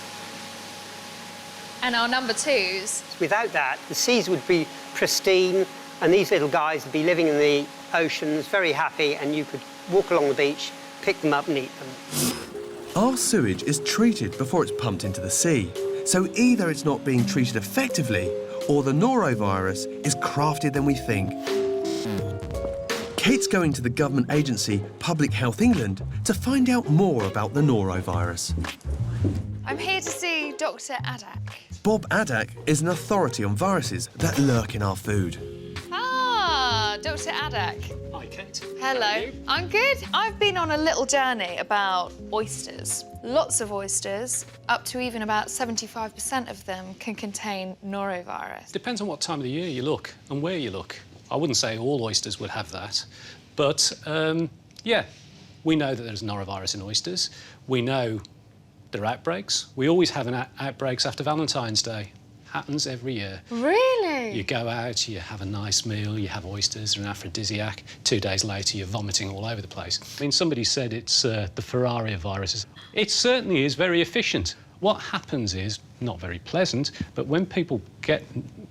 and our number twos. Without that, the seas would be pristine and these little guys would be living in the oceans, very happy, and you could walk along the beach, pick them up and eat them. Our sewage is treated before it's pumped into the sea, So either it's not being treated effectively, or the norovirus is craftier than we think. Kate's going to the government agency Public Health England to find out more about the norovirus. I'm here to see Dr. Adak. Bob Adak is an authority on viruses that lurk in our food. Ah, Dr. Adak. Hi, Kate. Hello. I'm good. I've been on a little journey about oysters. Lots of oysters, up to even about 75% of them can contain norovirus. Depends on what time of the year you look and where you look. I wouldn't say all oysters would have that, but yeah, we know that there's norovirus in oysters. We know there are outbreaks. We always have outbreaks after Valentine's Day. Happens every year. Really? You go out, you have a nice meal, you have oysters, they're an aphrodisiac. 2 days later, you're vomiting all over the place. I mean, somebody said it's the Ferrari of viruses. It certainly is very efficient. What happens is, not very pleasant, but when people get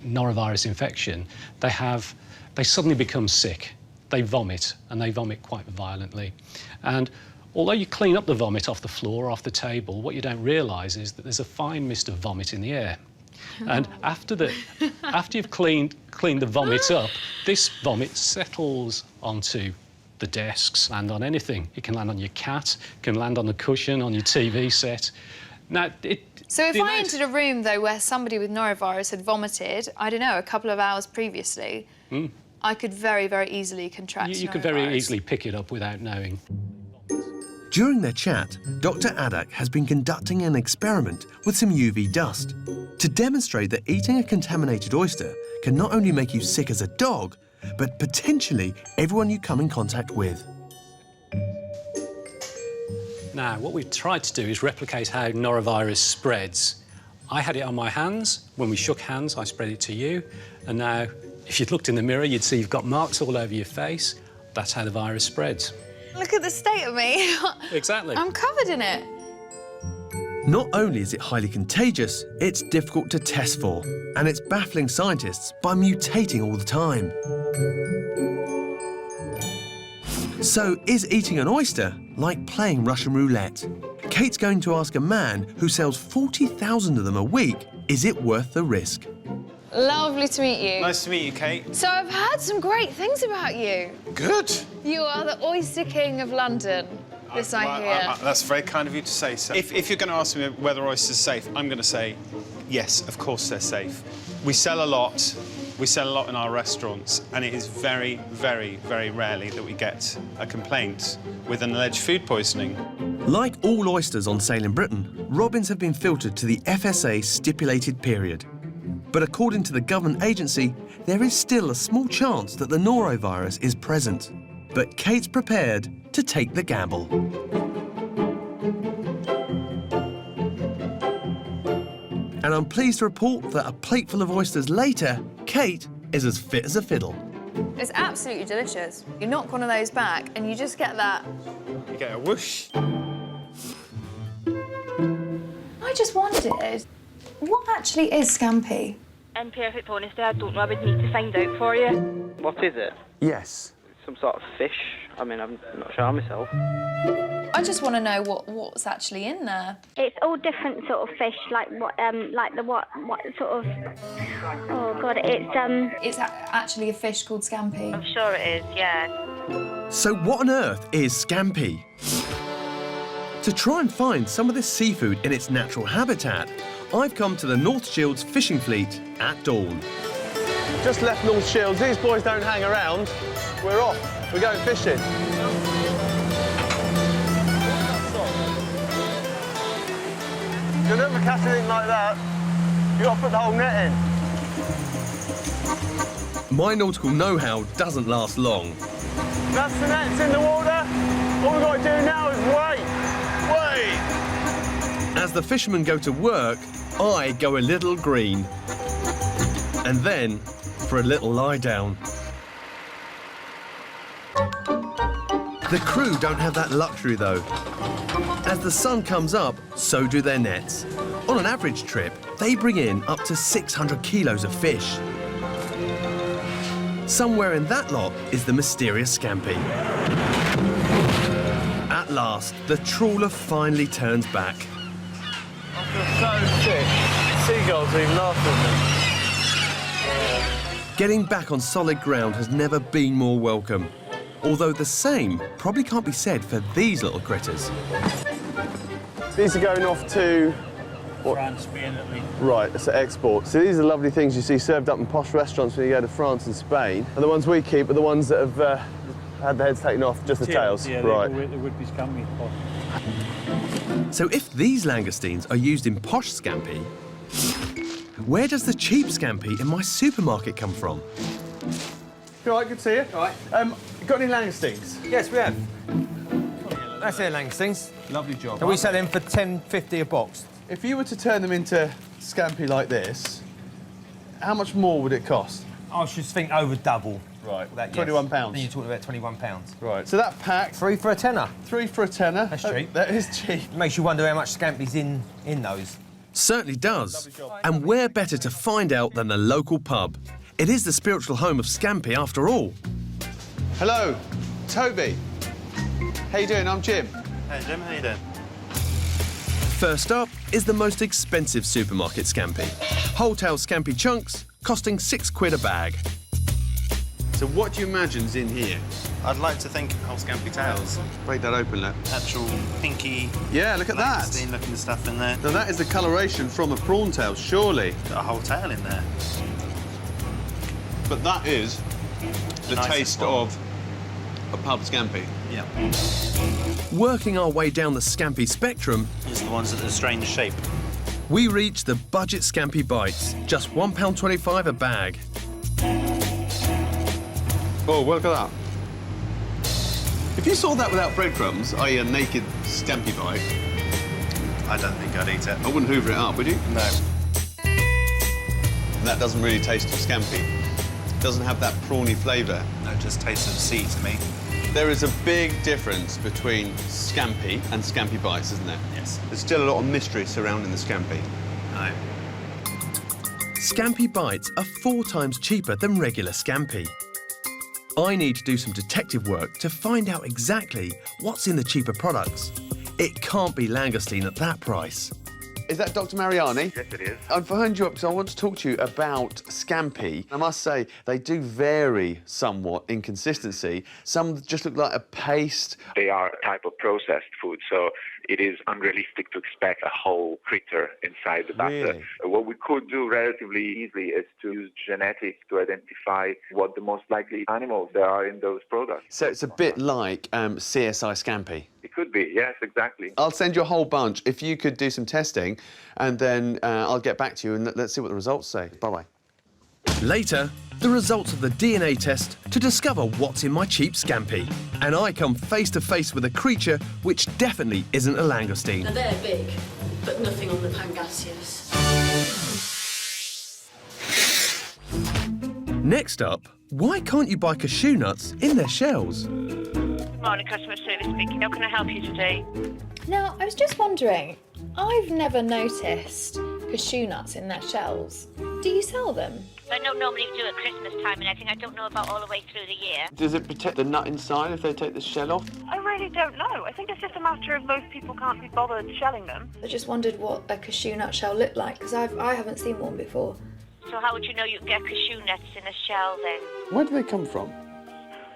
norovirus infection, they suddenly become sick. They vomit, and they vomit quite violently. And although you clean up the vomit off the floor, off the table, what you don't realise is that there's a fine mist of vomit in the air. And after you've cleaned the vomit up, this vomit settles onto the desks, land on anything. It can land on your cat, it can land on the cushion, on your TV set. Now, So if I entered a room, though, where somebody with norovirus had vomited, I don't know, a couple of hours previously, I could very, very easily contract you could very easily pick it up without knowing. During their chat, Dr. Adak has been conducting an experiment with some UV dust to demonstrate that eating a contaminated oyster can not only make you sick as a dog, but potentially everyone you come in contact with. Now, what we've tried to do is replicate how norovirus spreads. I had it on my hands. When we shook hands, I spread it to you. And now, if you'd looked in the mirror, you'd see you've got marks all over your face. That's how the virus spreads. Look at the state of me. Exactly. I'm covered in it. Not only is it highly contagious, it's difficult to test for, and it's baffling scientists by mutating all the time. So, is eating an oyster like playing Russian roulette? Kate's going to ask a man who sells 40,000 of them a week, is it worth the risk? Lovely to meet you. Nice to meet you, Kate. So I've heard some great things about you. Good. You are the Oyster King of London, this I hear. That's very kind of you to say so. If you're going to ask me whether oysters are safe, I'm going to say yes, of course they're safe. We sell a lot. We sell a lot in our restaurants, and it is very, very, very rarely that we get a complaint with an alleged food poisoning. Like all oysters on sale in Britain, robins have been filtered to the FSA stipulated period. But according to the government agency, there is still a small chance that the norovirus is present. But Kate's prepared to take the gamble. And I'm pleased to report that a plateful of oysters later, Kate is as fit as a fiddle. It's absolutely delicious. You knock one of those back and you just get that... You get a whoosh. I just wondered, what actually is scampi? In perfect honesty, I don't know. I would need to find out for you. What is it? Yes. Some sort of fish. I mean, I'm not sure myself. I just want to know what's actually in there. It's all different sort of fish, like what sort of. Oh God, It's actually a fish called scampi. I'm sure it is, yeah. So what on earth is scampi? To try and find some of this seafood in its natural habitat, I've come to the North Shields fishing fleet at dawn. Just left North Shields. These boys don't hang around. We're off. We're going fishing. You'll never catch anything like that. You've got to put the whole net in. My nautical know-how doesn't last long. That's the nets in the water. All we've got to do now is wait. Wait. As the fishermen go to work, I go a little green. And then, for a little lie down. The crew don't have that luxury, though. As the sun comes up, so do their nets. On an average trip, they bring in up to 600 kilos of fish. Somewhere in that lot is the mysterious scampi. At last, the trawler finally turns back. I feel so sick. seagulls are even laughing at me. Getting back on solid ground has never been more welcome. Although the same probably can't be said for these little critters. These are going off to... France, mainly. Right, it's export. So these are lovely things you see served up in posh restaurants when you go to France and Spain. And the ones we keep are the ones that have had the heads taken off, just the tails. Yeah, right. They would be scampi. So if these langoustines are used in posh scampi, where does the cheap scampi in my supermarket come from? You all right, good to see you. All right. Got any langoustines? Yes, we have. That's their langoustines. Lovely job. And we sell them for $10.50 a box. If you were to turn them into scampi like this, how much more would it cost? I should think over double. Right. That, yes. £21. Then you're talking about £21. Right. So that pack... 3 for a tenner. 3 for a tenner. That's cheap. That is cheap. It makes you wonder how much scampi's in those. Certainly does. And where better to find out than the local pub? It is the spiritual home of scampi after all. Hello, Toby. How you doing? I'm Jim. Hey Jim, how you doing? First up is the most expensive supermarket scampi. Wholetail scampi chunks costing £6 a bag. So what do you imagine's in here? I'd like to think whole scampi tails. Break that open, look. Actual pinky... Yeah, look at that. looking stuff in there. Now that is the coloration from a prawn tail, surely. Got a whole tail in there. But that is the taste of a pub scampi. Yeah. Working our way down the scampi spectrum, It's the ones that are strange shape. we reach the budget scampi bites, just £1.25 a bag. Oh, well, look at that. If you saw that without breadcrumbs, i.e. a naked scampi bite... I don't think I'd eat it. I wouldn't hoover it up, would you? No. That doesn't really taste of scampi. It doesn't have that prawny flavour. No, it just tastes of sea to me. There is a big difference between scampi and scampi bites, isn't there? Yes. There's still a lot of mystery surrounding the scampi. No. Scampi bites are 4 times cheaper than regular scampi. I need to do some detective work to find out exactly what's in the cheaper products. It can't be langoustine at that price. Is that Dr. Mariani? Yes, it is. I've phoned you up because I want to talk to you about scampi. I must say, they do vary somewhat in consistency. Some just look like a paste. They are a type of processed food, so it is unrealistic to expect a whole critter inside the batter. Really? What we could do relatively easily is to use genetics to identify what the most likely animals there are in those products. So it's a bit like CSI scampi. It could be, yes, exactly. I'll send you a whole bunch if you could do some testing, and then I'll get back to you and let's see what the results say. Bye-bye. Later, the results of the DNA test to discover what's in my cheap scampi. And I come face to face with a creature which definitely isn't a langoustine. Now they're big, but nothing on the Pangasius. Next up, why can't you buy cashew nuts in their shells? Good morning, customer service speaking. How can I help you today? Now, I was just wondering, I've never noticed cashew nuts in their shells. Do you sell them? I don't normally do at Christmas time, and I don't know about all the way through the year. Does it protect the nut inside if they take the shell off? I really don't know. I think it's just a matter of most people can't be bothered shelling them. I just wondered what a cashew nut shell looked like, because I haven't seen one before. So how would you know you can get cashew nuts in a shell then? Where do they come from?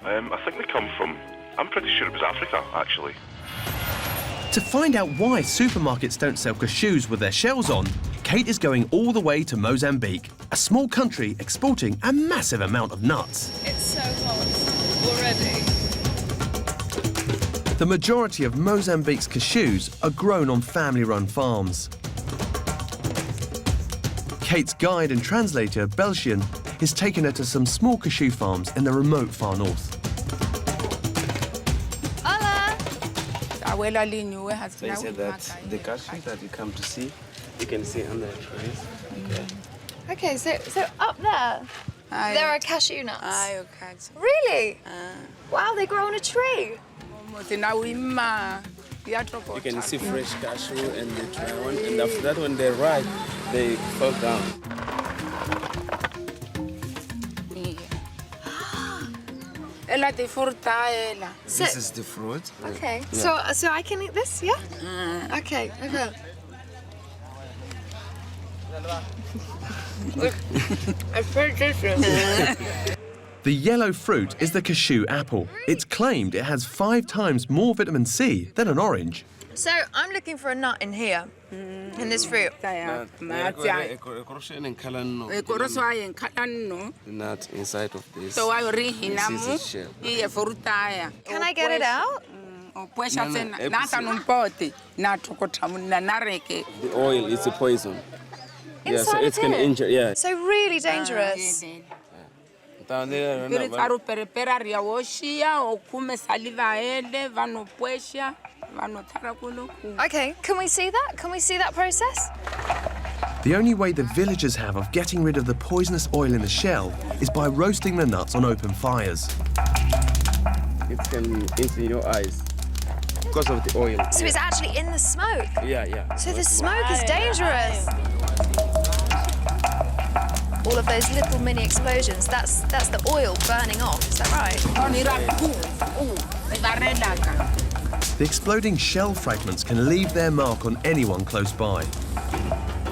I think they come from, I'm pretty sure it was Africa, actually. To find out why supermarkets don't sell cashews with their shells on, Kate is going all the way to Mozambique, a small country exporting a massive amount of nuts. It's so hot already. The majority of Mozambique's cashews are grown on family-run farms. Kate's guide and translator, Belgian, is taking her to some small cashew farms in the remote far north. They said that the cashews that you come to see, you can see under the trees. Okay, so up there, there are cashew nuts. Really? Wow, they grow on a tree. You can see fresh cashew and the dry one, and after that, when they're ripe, they fall down. This is the fruit. Okay, Yeah. so I can eat this, yeah? Okay. It's very tasty. The yellow fruit is the cashew apple. It's claimed it has 5 times more vitamin C than an orange. So I'm looking for a nut in here, in this fruit. The nut inside of this. This is its shell. Can I get it out? The oil is a poison. Yeah, so Inside it of can it? injure. Yeah. So really dangerous. Okay, can we see that? Can we see that process? The only way the villagers have of getting rid of the poisonous oil in the shell is by roasting the nuts on open fires. It can injure your eyes because of the oil. So it's actually in the smoke? Yeah, yeah. So the smoke is dangerous. All of those little mini explosions, that's the oil burning off, is that right? The exploding shell fragments can leave their mark on anyone close by.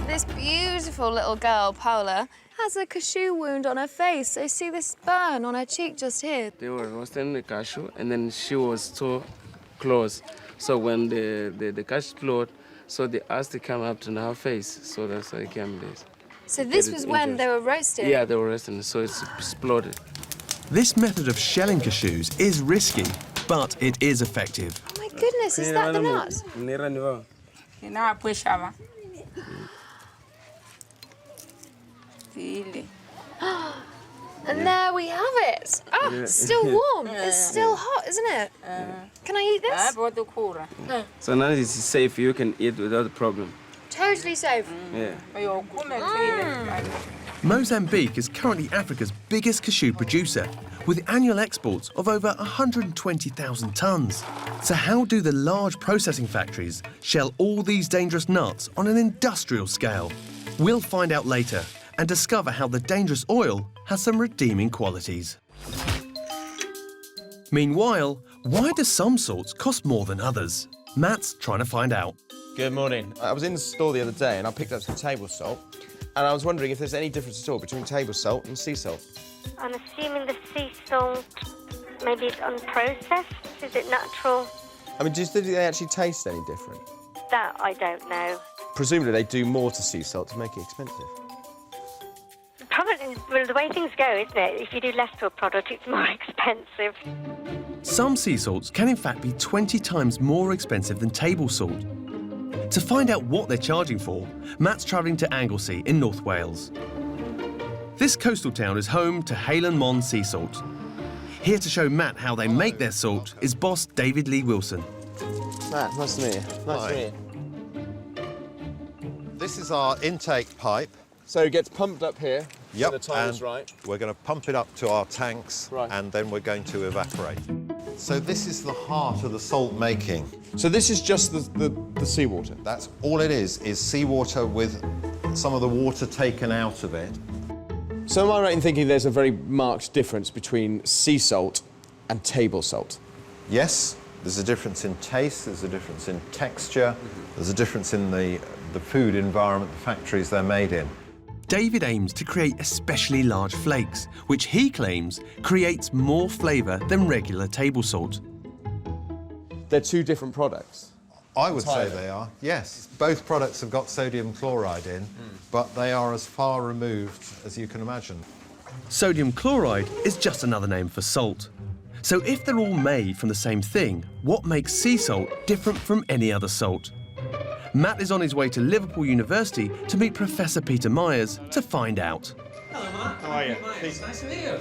This beautiful little girl, Paula, has a cashew wound on her face. So see this burn on her cheek just here. They were roasting the cashew, and then she was so close. So when the cashew exploded, so they asked to come up to her face. So that's why it came this. So this was when they were roasted? Yeah, they were roasting, so it's exploded. This method of shelling cashews is risky, but it is effective. Oh my goodness, is that the nut? And there we have it. Oh, it's still warm. It's still hot, isn't it? Can I eat this? So now it's safe, you can eat without a problem. Totally safe. Yeah. Mozambique is currently Africa's biggest cashew producer, with annual exports of over 120,000 tonnes. So how do the large processing factories shell all these dangerous nuts on an industrial scale? We'll find out later and discover how the dangerous oil has some redeeming qualities. Meanwhile, why do some salts cost more than others? Matt's trying to find out. Good morning. I was in the store the other day and I picked up some table salt, and I was wondering if there's any difference at all between table salt and sea salt. I'm assuming the sea salt, maybe it's unprocessed. Is it natural? I mean, do they actually taste any different? That I don't know. Presumably they do more to sea salt to make it expensive. Probably, well, the way things go, isn't it? If you do less to a product, it's more expensive. Some sea salts can in fact be 20 times more expensive than table salt. To find out what they're charging for, Matt's travelling to Anglesey in North Wales. This coastal town is home to Helen Lawal sea salt. Here to show Matt how they make their salt is boss David Lee Wilson. Matt, nice to meet you. Nice to meet you. This is our intake pipe. So it gets pumped up here, Yep, so the time is and right. We're going to pump it up to our tanks, and then we're going to evaporate. So this is the heart of the salt making. So this is just the seawater? That's all it is seawater with some of the water taken out of it. So am I right in thinking there's a very marked difference between sea salt and table salt? Yes, there's a difference in taste, there's a difference in texture, there's a difference in the food environment, the factories they're made in. David aims to create especially large flakes, which he claims creates more flavour than regular table salt. They're two different products? I would say they are, yes. Both products have got sodium chloride in, but they are as far removed as you can imagine. Sodium chloride is just another name for salt. So if they're all made from the same thing, what makes sea salt different from any other salt? Matt is on his way to Liverpool University to meet Professor Peter Myers to find out. Hello, Matt. How are you? Nice to meet you.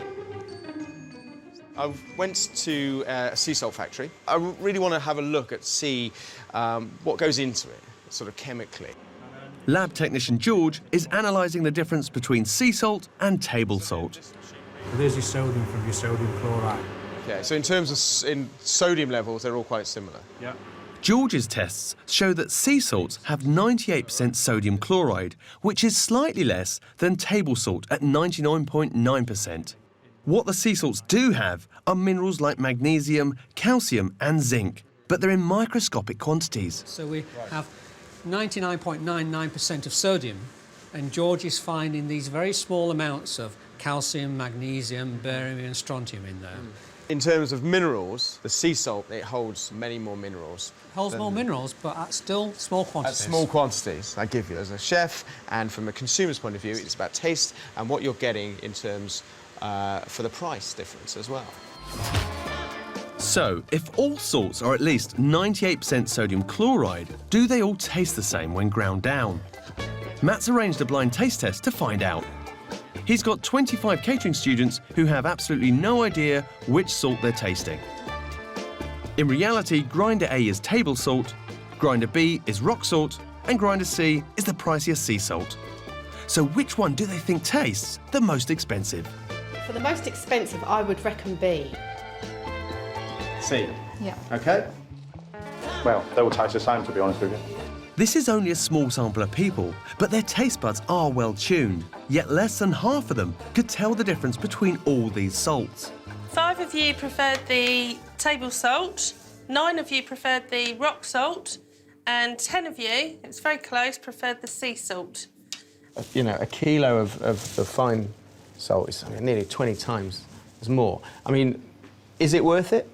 I went to a sea salt factory. I really want to have a look at see what goes into it, sort of chemically. Lab technician George is analysing the difference between sea salt and table salt. There's your sodium from your sodium chloride. Okay, so in terms of in sodium levels, they're all quite similar. Yeah. George's tests show that sea salts have 98% sodium chloride, which is slightly less than table salt at 99.9%. What the sea salts do have are minerals like magnesium, calcium and zinc, but they're in microscopic quantities. So we have 99.99% of sodium And George is finding these very small amounts of calcium, magnesium, barium and strontium in there. In terms of minerals, the sea salt, it holds many more minerals. Holds more minerals, but at still small quantities. At small quantities, I give you as a chef, and from a consumer's point of view, it's about taste and what you're getting in terms for the price difference as well. So, if all salts are at least 98% sodium chloride, do they all taste the same when ground down? Matt's arranged a blind taste test to find out. He's got 25 catering students who have absolutely no idea which salt they're tasting. In reality, grinder A is table salt, grinder B is rock salt, and grinder C is the pricier sea salt. So which one do they think tastes the most expensive? For the most expensive, I would reckon B. C. Yeah. Okay. Well, they all taste the same, to be honest with you. This is only a small sample of people, but their taste buds are well tuned, yet less than half of them could tell the difference between all these salts. 5 of you preferred the table salt, 9 of you preferred the rock salt, and 10 of you, it was very close, preferred the sea salt. You know, a kilo of the fine salt is nearly 20 times as more. I mean, is it worth it?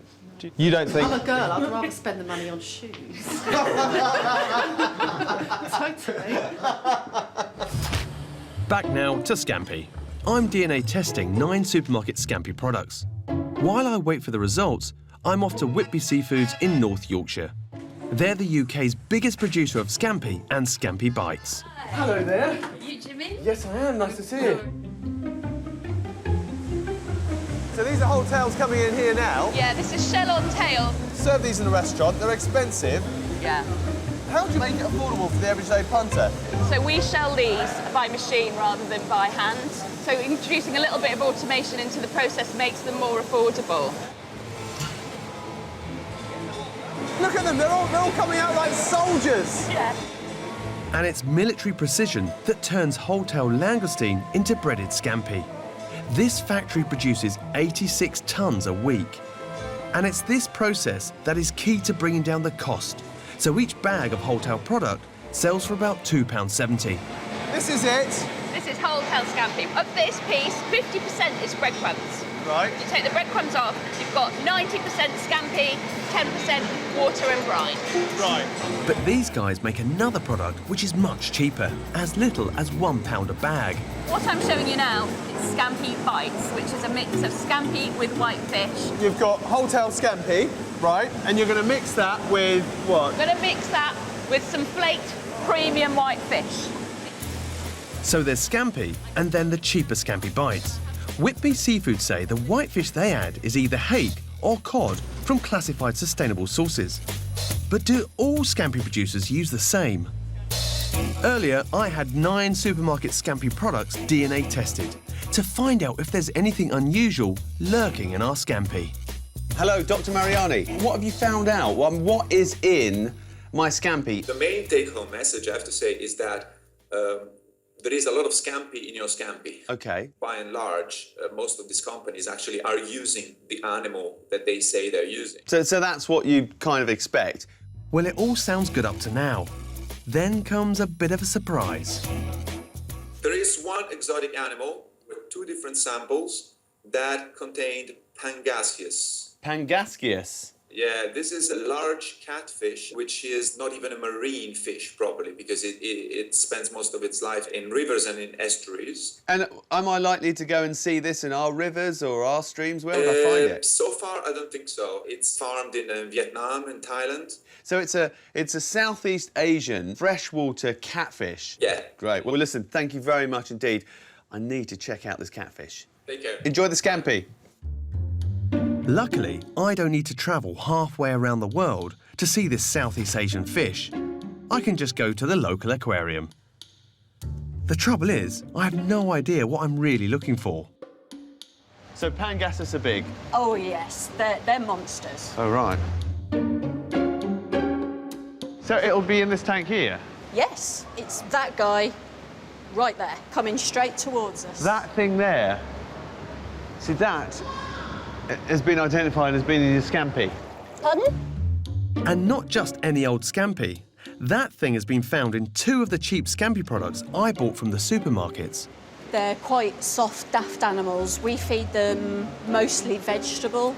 You don't think... I'm a girl, I'd rather spend the money on shoes. Totally. Back now to Scampi. I'm DNA testing 9 supermarket Scampi products. While I wait for the results, I'm off to Whitby Seafoods in North Yorkshire. They're the UK's biggest producer of Scampi and Scampi Bites. Hello there. You Jimmy? Yes, I am. Nice to see you. So these are whole tails coming in here now. Yeah, this is shell on tail. Serve these in a restaurant. They're expensive. Yeah. How do you make it affordable for the everyday punter? So we shell these by machine rather than by hand. So introducing a little bit of automation into the process makes them more affordable. Look at them, they're all coming out like soldiers. Yeah. And it's military precision that turns whole-tail langoustine into breaded Scampi. This factory produces 86 tonnes a week. And it's this process that is key to bringing down the cost. So each bag of whole-tail product sells for about £2.70. This is it. This is whole-tail Scampi. Of this piece, 50% is breadcrumbs. Right. You take the breadcrumbs off, you've got 90% Scampi, 10% water and brine. Right. But these guys make another product which is much cheaper, as little as £1 a bag. What I'm showing you now is Scampi Bites, which is a mix of Scampi with white fish. You've got whole-tail Scampi, right, and you're going to mix that with what? I'm going to mix that with some flaked premium white fish. So there's Scampi, and then the cheaper Scampi Bites. Whitby Seafood say the white fish they add is either hake or cod from classified sustainable sources. But do all Scampi producers use the same? Earlier, I had 9 supermarket Scampi products DNA tested to find out if there's anything unusual lurking in our Scampi. Hello, Dr. Mariani. What have you found out? What is in my Scampi? The main take-home message, I have to say, is that there is a lot of Scampi in your Scampi. Okay. By and large, most of these companies actually are using the animal that they say they're using. So that's what you kind of expect? Well, it all sounds good up to now. Then comes a bit of a surprise. There is one exotic animal with 2 different samples that contained Pangasius. Pangasius? Yeah, this is a large catfish, which is not even a marine fish properly, because it spends most of its life in rivers and in estuaries. And am I likely to go and see this in our rivers or our streams? Where would I find it? So far, I don't think so. It's farmed in Vietnam and Thailand. So it's a Southeast Asian freshwater catfish? Yeah. Great. Well, listen, thank you very much indeed. I need to check out this catfish. Take care. Enjoy the Scampi. Luckily, I don't need to travel halfway around the world to see this Southeast Asian fish. I can just go to the local aquarium. The trouble is, I have no idea what I'm really looking for. So Pangasius are big? Oh, yes. They're monsters. Oh, right. So it'll be in this tank here? Yes, it's that guy right there, coming straight towards us. That thing there? See, that has been identified as being in your Scampi. Pardon? And not just any old Scampi. That thing has been found in 2 of the cheap Scampi products I bought from the supermarkets. They're quite soft, daft animals. We feed them mostly vegetable,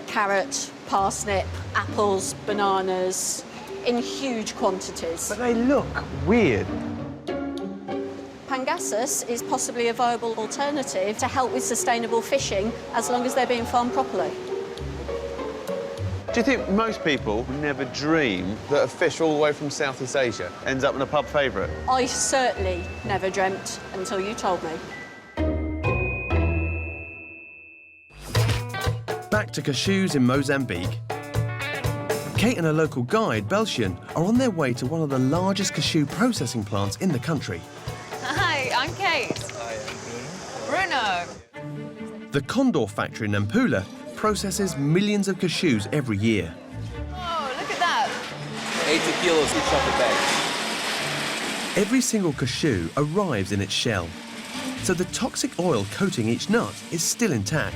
carrot, parsnip, apples, bananas, in huge quantities. But they look weird. Pangasus is possibly a viable alternative to help with sustainable fishing as long as they're being farmed properly. Do you think most people never dream that a fish all the way from Southeast Asia ends up in a pub favourite? I certainly never dreamt until you told me. Back to cashews in Mozambique. Kate and her local guide, Belsian, are on their way to one of the largest cashew processing plants in the country. Hi, I'm Kate. Hi, I'm Bruno. The Condor factory in Nampula processes millions of cashews every year. Oh, look at that. 80 kilos each of the bags. Every single cashew arrives in its shell, so the toxic oil coating each nut is still intact.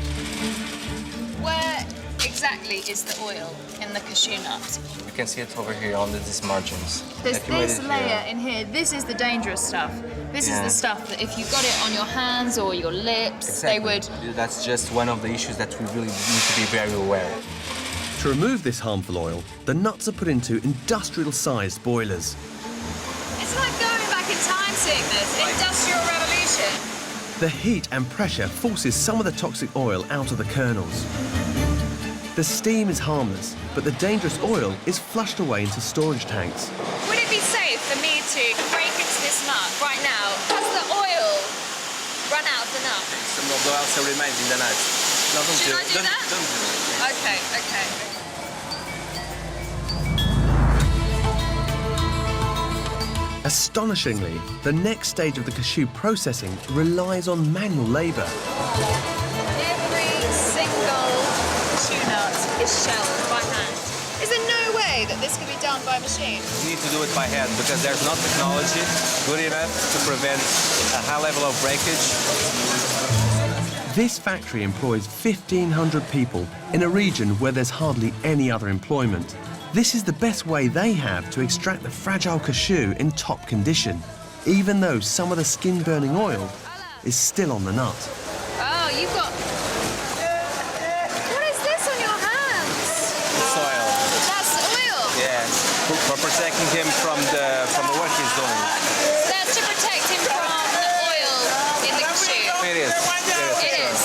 Where exactly is the oil in the cashew nut? You can see it over here on these margins. There's this Accumulated layer here. in here. This is the dangerous stuff. This is the stuff that if you got it on your hands or your lips, they would... That's just one of the issues that we really need to be very aware of. To remove this harmful oil, the nuts are put into industrial-sized boilers. It's like going back in time, seeing this. Industrial revolution. The heat and pressure forces some of the toxic oil out of the kernels. The steam is harmless, but the dangerous oil is flushed away into storage tanks. Would it be safe for me to break into this nut right now? Has the oil run out of the nut? Some of the oil still remains in the nut. No, don't Should I do that? Don't do it. Okay, okay. Astonishingly, the next stage of the cashew processing relies on manual labour. Every single cashew nut is shelled by hand. Is there no way that this can be done by machine? You need to do it by hand because there's not technology good enough to prevent a high level of breakage. This factory employs 1,500 people in a region where there's hardly any other employment. This is the best way they have to extract the fragile cashew in top condition, even though some of the skin-burning oil is still on the nut. Oh, you've got... What is this on your hands? Soil. That's oil? Yes. For protecting him from the work he's doing. That's to protect him from the oil in the cashew? It is. It is.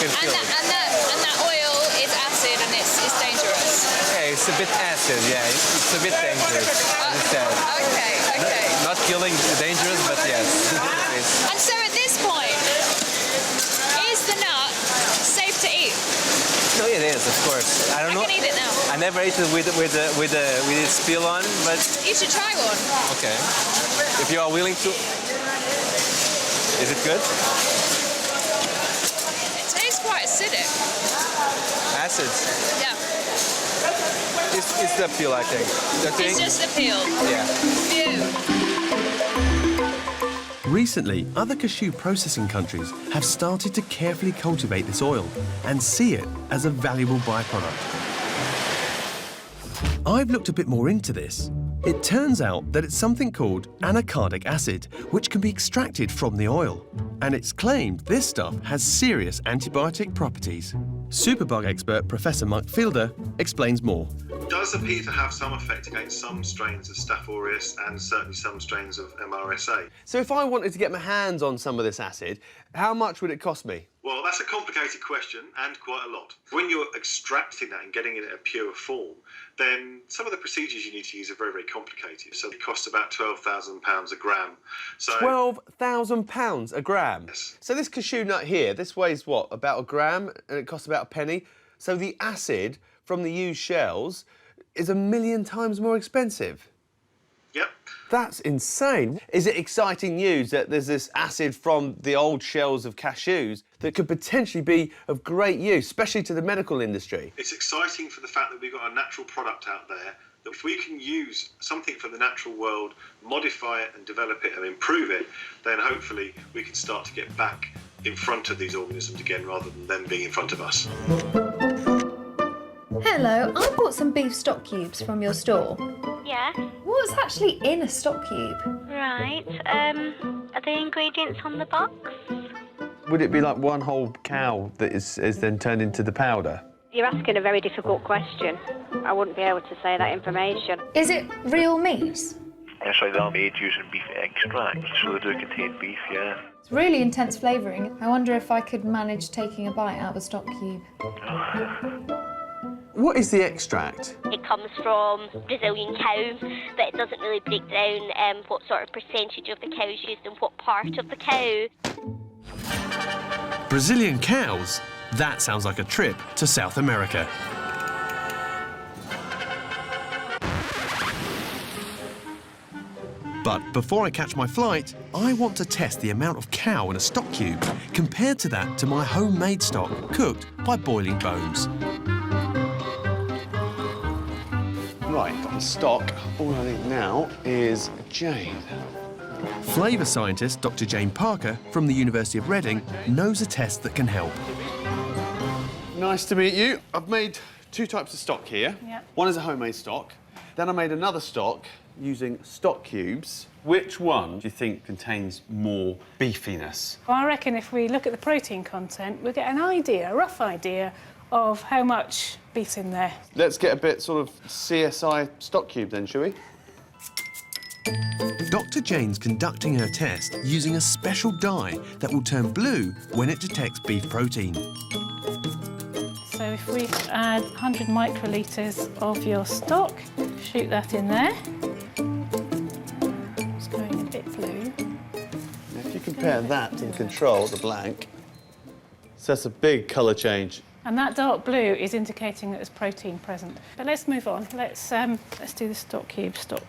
You can feel it. And that oil is acid and it's dangerous? Yeah, it's a bit acid, yeah. It's a bit dangerous, as you said. Okay, okay. Not killing, dangerous, but yes. And so at this point, is the nut safe to eat? No, it is, of course. I don't know. I can eat it now. I never ate it with its peel on, but... You should try one. Okay. If you are willing to... Is it good? It tastes quite acidic. Acids? Yeah. It's the peel, I think. It's just the peel? Yeah. Phew. Recently, other cashew processing countries have started to carefully cultivate this oil and see it as a valuable byproduct. I've looked a bit more into this. It turns out that it's something called anacardic acid, which can be extracted from the oil. And it's claimed this stuff has serious antibiotic properties. Superbug expert Professor Mike Fielder explains more. It does appear to have some effect against some strains of Staph aureus and certainly some strains of MRSA. So if I wanted to get my hands on some of this acid, how much would it cost me? Well, that's a complicated question and quite a lot. When you're extracting that and getting it in a pure form, then some of the procedures you need to use are very, very complicated. So it costs about £12,000 a gram. So £12,000 a gram? Yes. So this cashew nut here, this weighs what, about a gram, and it costs about a penny? So the acid from the used shells is 1,000,000 times more expensive? Yep. That's insane. Is it exciting news that there's this acid from the old shells of cashews that could potentially be of great use, especially to the medical industry? It's exciting for the fact that we've got a natural product out there, that if we can use something from the natural world, modify it and develop it and improve it, then hopefully we can start to get back in front of these organisms again rather than them being in front of us. Hello, I bought some beef stock cubes from your store. Yeah. What's actually in a stock cube? Right. Are the ingredients on the box? Would it be like one whole cow that is then turned into the powder? You're asking a very difficult question. I wouldn't be able to say that information. Is it real meat? Actually, they're made using beef extract, so they do contain beef, yeah. It's really intense flavouring. I wonder if I could manage taking a bite out of a stock cube. What is the extract? It comes from Brazilian cows, but it doesn't really break down what sort of percentage of the cow is used and what part of the cow. Brazilian cows? That sounds like a trip to South America. But before I catch my flight, I want to test the amount of cow in a stock cube compared to that to my homemade stock cooked by boiling bones. Right, got the stock. All I need now is Jane. Flavour scientist Dr. Jane Parker from the University of Reading knows a test that can help. Nice to meet you. I've made 2 types of stock here. Yep. One is a homemade stock. Then I made another stock using stock cubes. Which one do you think contains more beefiness? Well, I reckon if we look at the protein content, we'll get an idea, a rough idea, of how much beef's in there. Let's get a bit sort of CSI stock cube then, shall we? Dr. Jane's conducting her test using a special dye that will turn blue when it detects beef protein. So if we add 100 microlitres of your stock, shoot that in there. It's going a bit blue. If you compare that to the control, the blank, so that's a big colour change. And that dark blue is indicating that there's protein present. But let's move on. Let's do the stock cube stock.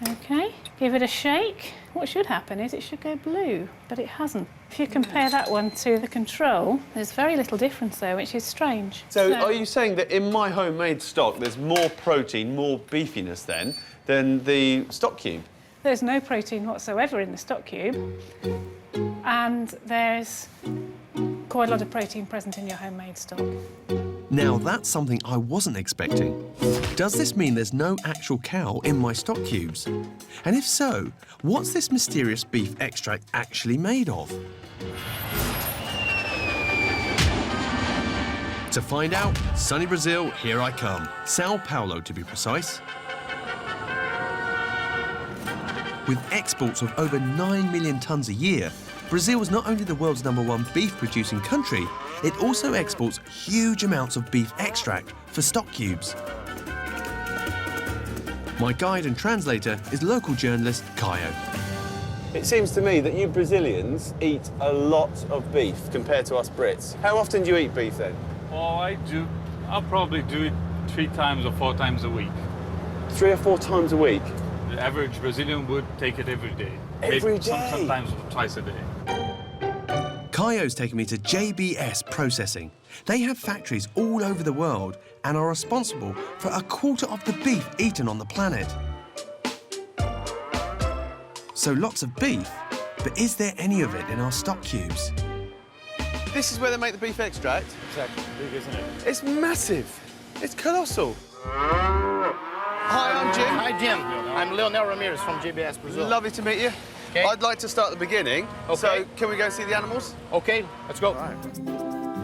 OK, give it a shake. What should happen is it should go blue, but it hasn't. If you compare that one to the control, there's very little difference there, which is strange. So are you saying that in my homemade stock there's more protein, more beefiness then, than the stock cube? There's no protein whatsoever in the stock cube, and there's quite a lot of protein present in your homemade stock. Now, that's something I wasn't expecting. Does this mean there's no actual cow in my stock cubes? And if so, what's this mysterious beef extract actually made of? To find out, sunny Brazil, here I come. Sao Paulo, to be precise. With exports of over 9 million tonnes a year, Brazil is not only the world's #1 beef-producing country, it also exports huge amounts of beef extract for stock cubes. My guide and translator is local journalist Caio. It seems to me that you Brazilians eat a lot of beef compared to us Brits. How often do you eat beef then? Oh, I do. I'll probably do it 3 times or 4 times a week. 3 or 4 times a week? The average Brazilian would take it every day. Every day? Sometimes twice a day. Caio's taken me to JBS Processing. They have factories all over the world and are responsible for 1/4 of the beef eaten on the planet. So lots of beef, but is there any of it in our stock cubes? This is where they make the beef extract? Exactly. Big, isn't it? It's massive. It's colossal. Hi, I'm Jim. Hi, Jim. I'm Leonel Ramirez from JBS Brazil. Lovely to meet you. Okay. I'd like to start at the beginning. Okay. So, can we go see the animals? Okay, let's go.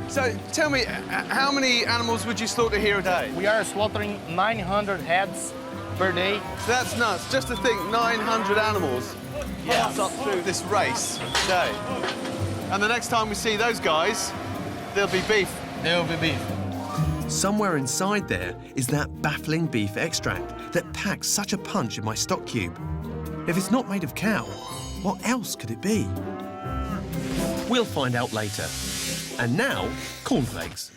So, tell me, how many animals would you slaughter here a day? We are slaughtering 900 heads per day. That's nuts. Just to think, 900 animals pass up through this race a day. And the next time we see those guys, there'll be beef. There'll be beef. Somewhere inside there is that baffling beef extract that packs such a punch in my stock cube. If it's not made of cow, what else could it be? We'll find out later. And now, cornflakes.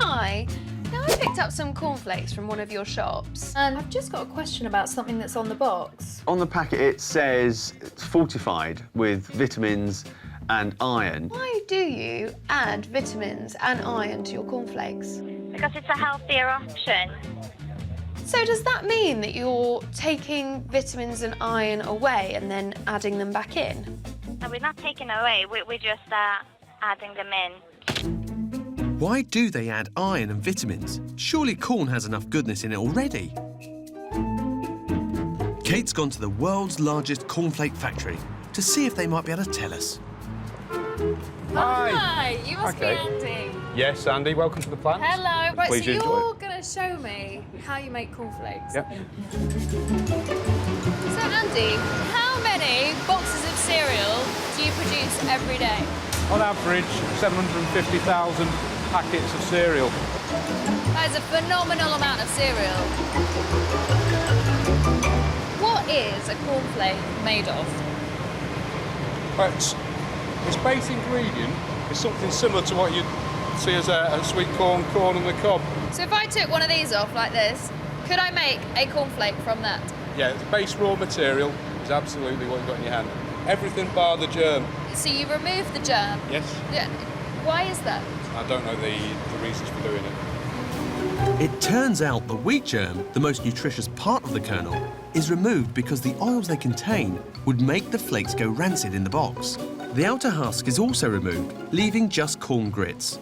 Hi. Now, I picked up some cornflakes from one of your shops, and I've just got a question about something that's on the box. On the packet, it says it's fortified with vitamins and iron. Why do you add vitamins and iron to your cornflakes? Because it's a healthier option. So does that mean that you're taking vitamins and iron away and then adding them back in? No, we're not taking away, we're just adding them in. Why do they add iron and vitamins? Surely corn has enough goodness in it already. Kate's gone to the world's largest cornflake factory to see if they might be able to tell us. Hi, you must be Andy. Yes, Andy, welcome to the plant. Hello. Right, Please so enjoy you're going to show me how you make cornflakes. Yep. So, Andy, how many boxes of cereal do you produce every day? On average, 750,000 packets of cereal. That is a phenomenal amount of cereal. What is a cornflake made of? But its base ingredient is something similar to what you'd see as a sweet corn on the cob. So if I took one of these off like this, could I make a cornflake from that? Yeah, the base raw material is absolutely what you've got in your hand. Everything bar the germ. So you remove the germ? Yes. Yeah. Why is that? I don't know the reasons for doing it. It turns out the wheat germ, the most nutritious part of the kernel, is removed because the oils they contain would make the flakes go rancid in the box. The outer husk is also removed, leaving just corn grits.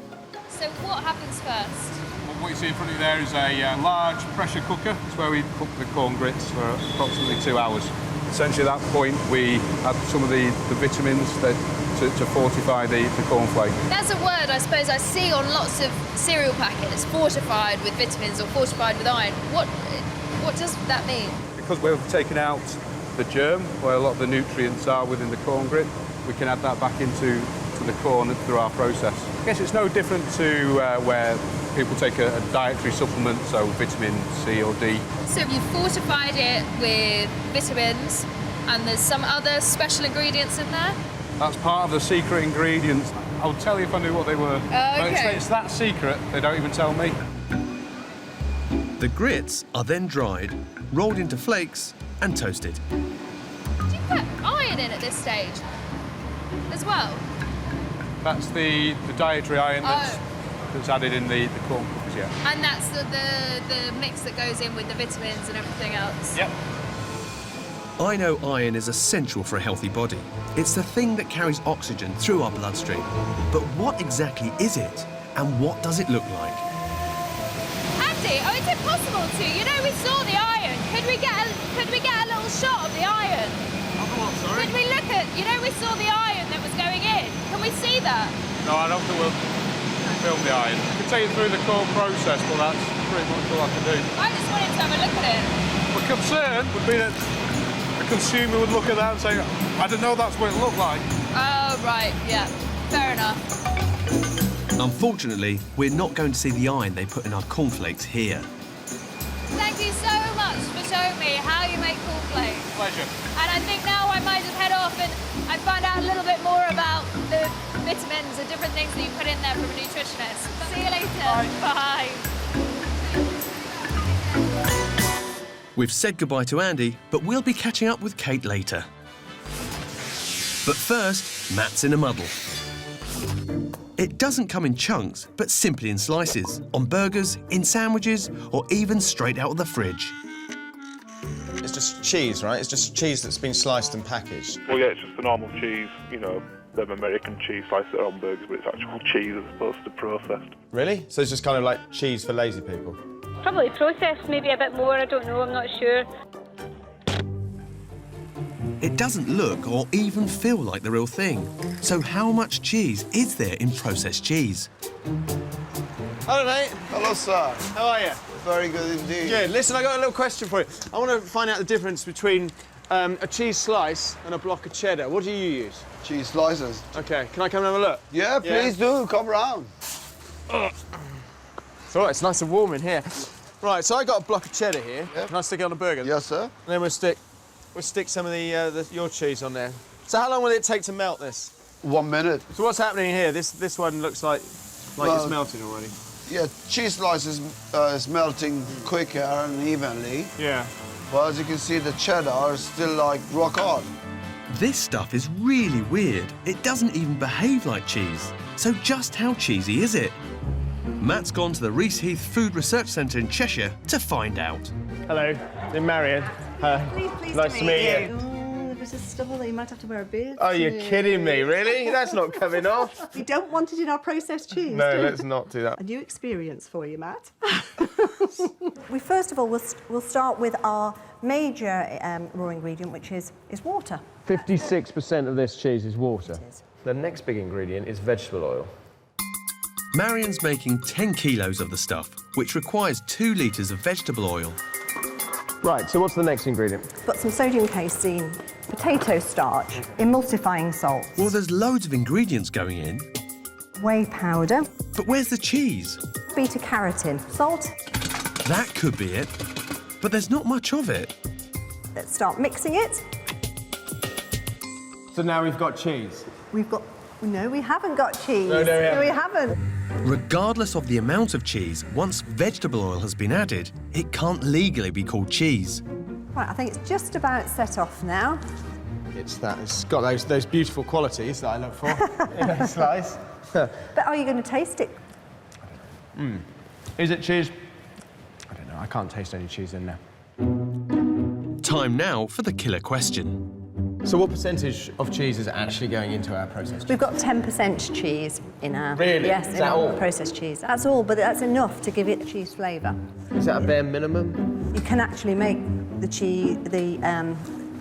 So what happens first? Well, what you see in front of you there is a large pressure cooker. It's where we cook the corn grits for approximately 2 hours. Essentially at that point we add some of the vitamins to fortify the cornflake. That's a word I suppose I see on lots of cereal packets, fortified with vitamins or fortified with iron. What does that mean? Because we've taken out the germ, where a lot of the nutrients are within the corn grit, we can add that back into the corn through our process. I guess it's no different to where people take a dietary supplement, so vitamin C or D. So you've fortified it with vitamins and there's some other special ingredients in there? That's part of the secret ingredients. I would tell you if I knew what they were. Okay. It's that secret, they don't even tell me. The grits are then dried, rolled into flakes and toasted. Do you put iron in at this stage as well? That's the dietary iron that's added in the corn cookers, yeah. And that's the mix that goes in with the vitamins and everything else? Yep. I know iron is essential for a healthy body. It's the thing that carries oxygen through our bloodstream. But what exactly is it? And what does it look like? Andy, is it possible to? You know, we saw the iron. Could we get a little shot of the iron? Of what, sorry? Could we look at, you know, we saw the iron that was going in. Can we see that? No, I don't think we'll film the iron. I can take you through the core process, but that's pretty much all I can do. I just wanted to have a look at it. My concern would be that a consumer would look at that and say, I didn't know that's what it looked like. Oh, right, yeah. Fair enough. Unfortunately, we're not going to see the iron they put in our cornflakes here. Thank you so much for showing me how you make cornflakes. Pleasure. And I think now I might just head off and find out a little bit more about the vitamins and different things that you put in there from a nutritionist. See you later. Bye. We've said goodbye to Andy, but we'll be catching up with Kate later. But first, Matt's in a muddle. It doesn't come in chunks, but simply in slices, on burgers, in sandwiches, or even straight out of the fridge. It's just cheese, right? It's just cheese that's been sliced and packaged. Well, yeah, it's just the normal cheese, you know, them American cheese sliced on burgers, but it's actual cheese as opposed to processed. Really? So it's just kind of like cheese for lazy people? Probably processed, maybe a bit more, I don't know, I'm not sure. It doesn't look or even feel like the real thing. So how much cheese is there in processed cheese? Hello, mate. Hello, sir. How are you? Very good indeed. Good. Listen, I got a little question for you. I want to find out the difference between a cheese slice and a block of cheddar. What do you use? Cheese slices. OK, can I come and have a look? Yeah, please do. Come round. It's all right, it's nice and warm in here. Right, so I got a block of cheddar here. Yep. Can I stick it on a burger? Yes, sir. And then we'll stick some of your cheese on there. So how long will it take to melt this? 1 minute. So what's happening here? This one looks like it's melting already. Yeah, cheese slices is melting quicker and evenly. Yeah. But as you can see, the cheddar is still like rock hard. This stuff is really weird. It doesn't even behave like cheese. So just how cheesy is it? Matt's gone to the Reese Heath Food Research Centre in Cheshire to find out. Hello, I'm Marion. Pleased nice to meet you. Oh, there's a festival, you might have to wear a beard. Oh, you're kidding me, really? That's not coming off. We don't want it in our processed cheese. No, do we? let's not do that. A new experience for you, Matt. We first of all we'll start with our major raw ingredient, which is water. 56% of this cheese is water. The next big ingredient is vegetable oil. Marion's making 10 kilos of the stuff, which requires 2 litres of vegetable oil. Right, so what's the next ingredient? Got some sodium casein, potato starch, emulsifying salt. Well, there's loads of ingredients going in. Whey powder. But where's the cheese? Beta-carotene. Salt. That could be it. But there's not much of it. Let's start mixing it. So now we've got cheese. We've got... No, we haven't got cheese. No, we haven't. Regardless of the amount of cheese, once vegetable oil has been added, it can't legally be called cheese. Right, I think it's just about set off now. It's got those beautiful qualities that I look for in a slice. But are you going to taste it? Is it cheese? I don't know, I can't taste any cheese in there. Time now for the killer question. So what percentage of cheese is actually going into our processed cheese? We've got 10% cheese in our... Really? Yes, Is in that our all? processed cheese. That's all, but that's enough to give it cheese flavour. Is that a bare minimum? You can actually make the cheese,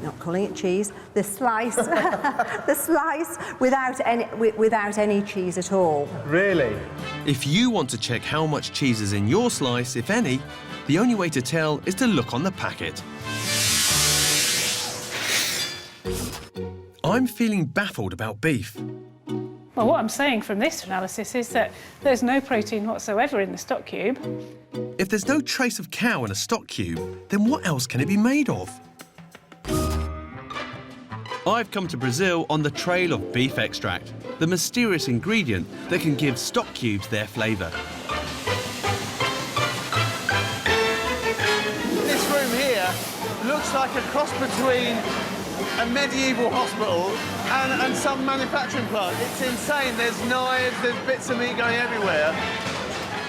not calling it cheese, the slice, the slice without any cheese at all. Really? If you want to check how much cheese is in your slice, if any, the only way to tell is to look on the packet. I'm feeling baffled about beef. Well, what I'm saying from this analysis is that there's no protein whatsoever in the stock cube. If there's no trace of cow in a stock cube, then what else can it be made of? I've come to Brazil on the trail of beef extract, the mysterious ingredient that can give stock cubes their flavour. This room here looks like a cross between a medieval hospital and some manufacturing plant. It's insane. There's knives, there's bits of meat going everywhere.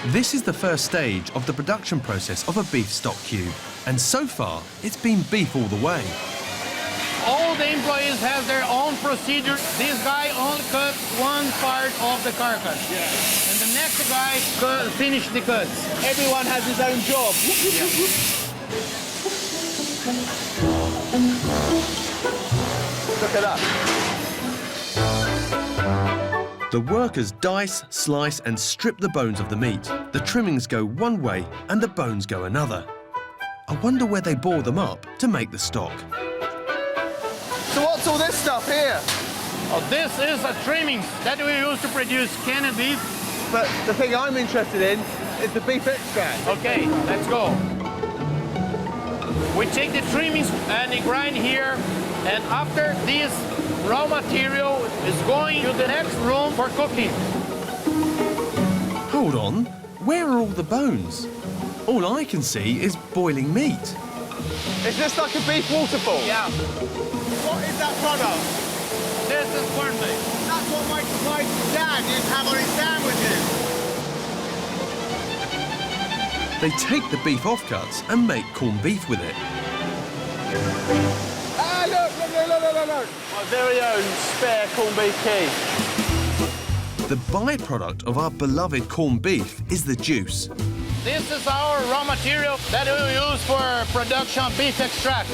This is the first stage of the production process of a beef stock cube, and so far, it's been beef all the way. All the employees have their own procedure. This guy only cuts one part of the carcass. Yeah. And the next guy finish the cuts. Everyone has his own job. Look at that. The workers dice, slice and strip the bones of the meat. The trimmings go one way and the bones go another. I wonder where they bore them up to make the stock. So what's all this stuff here? Oh, this is a trimming that we use to produce canned beef. But the thing I'm interested in is the beef extract. Okay, let's go. We take the trimmings and we grind here, and after this raw material is going to the next room for cooking. Hold on, where are all the bones? All I can see is boiling meat. Is this like a beef waterfall? Yeah. What is that product? This is cornflake. That's what my dad used to have on his sandwiches. They take the beef offcuts and make corned beef with it. Ah, look. My very own spare corned beef key. The byproduct of our beloved corned beef is the juice. This is our raw material that we use for production of beef extract.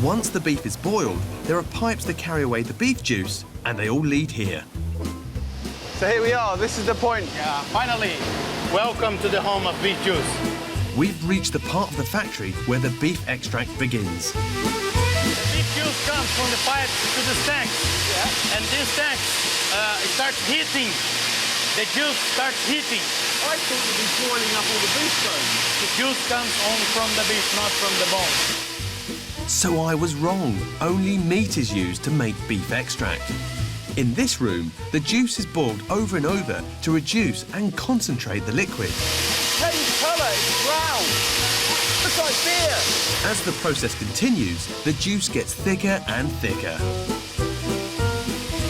Once the beef is boiled, there are pipes that carry away the beef juice, and they all lead here. So here we are, this is the point. Yeah, finally, welcome to the home of beef juice. We've reached the part of the factory where the beef extract begins. Beef juice comes from the pipe to the tank. Yeah. And this tank starts heating. The juice starts heating. I thought you'd be boiling up all the beef bones. The juice comes only from the beef, not from the bone. So I was wrong. Only meat is used to make beef extract. In this room, the juice is boiled over and over to reduce and concentrate the liquid. Change colour, it's brown. Looks like beer. As the process continues, the juice gets thicker and thicker.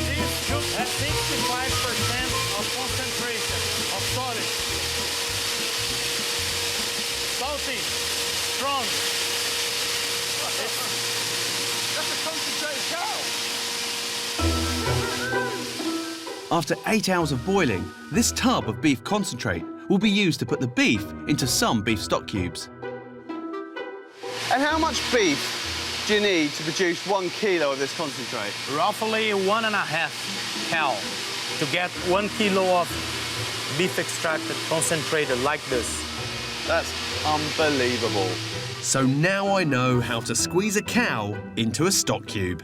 This juice has 65% of concentration of solid. Salty, strong. That's a concentrated After 8 hours of boiling, this tub of beef concentrate will be used to put the beef into some beef stock cubes. And how much beef do you need to produce 1 kilo of this concentrate? Roughly 1.5 cow to get 1 kilo of beef extracted concentrated like this. That's unbelievable. So now I know how to squeeze a cow into a stock cube.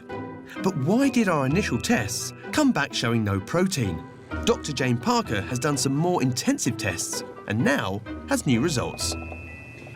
But why did our initial tests come back showing no protein? Dr. Jane Parker has done some more intensive tests and now has new results.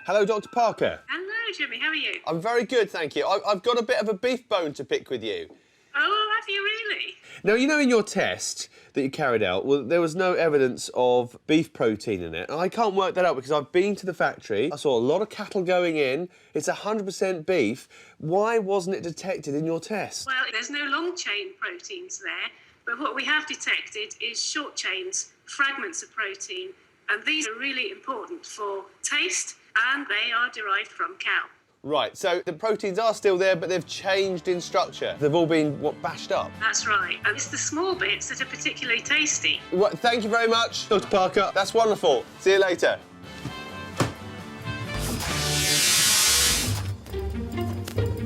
Hello, Dr. Parker. Hello, Jimmy. How are you? I'm very good, thank you. I've got a bit of a beef bone to pick with you. Oh, have you really? Now, you know in your test that you carried out, well, there was no evidence of beef protein in it. And I can't work that out because I've been to the factory. I saw a lot of cattle going in. It's 100% beef. Why wasn't it detected in your test? Well, there's no long-chain proteins there, but what we have detected is short chains, fragments of protein, and these are really important for taste, and they are derived from cow. Right, so the proteins are still there, but they've changed in structure. They've all been, bashed up? That's right, and it's the small bits that are particularly tasty. Well, thank you very much, Dr. Parker. That's wonderful. See you later.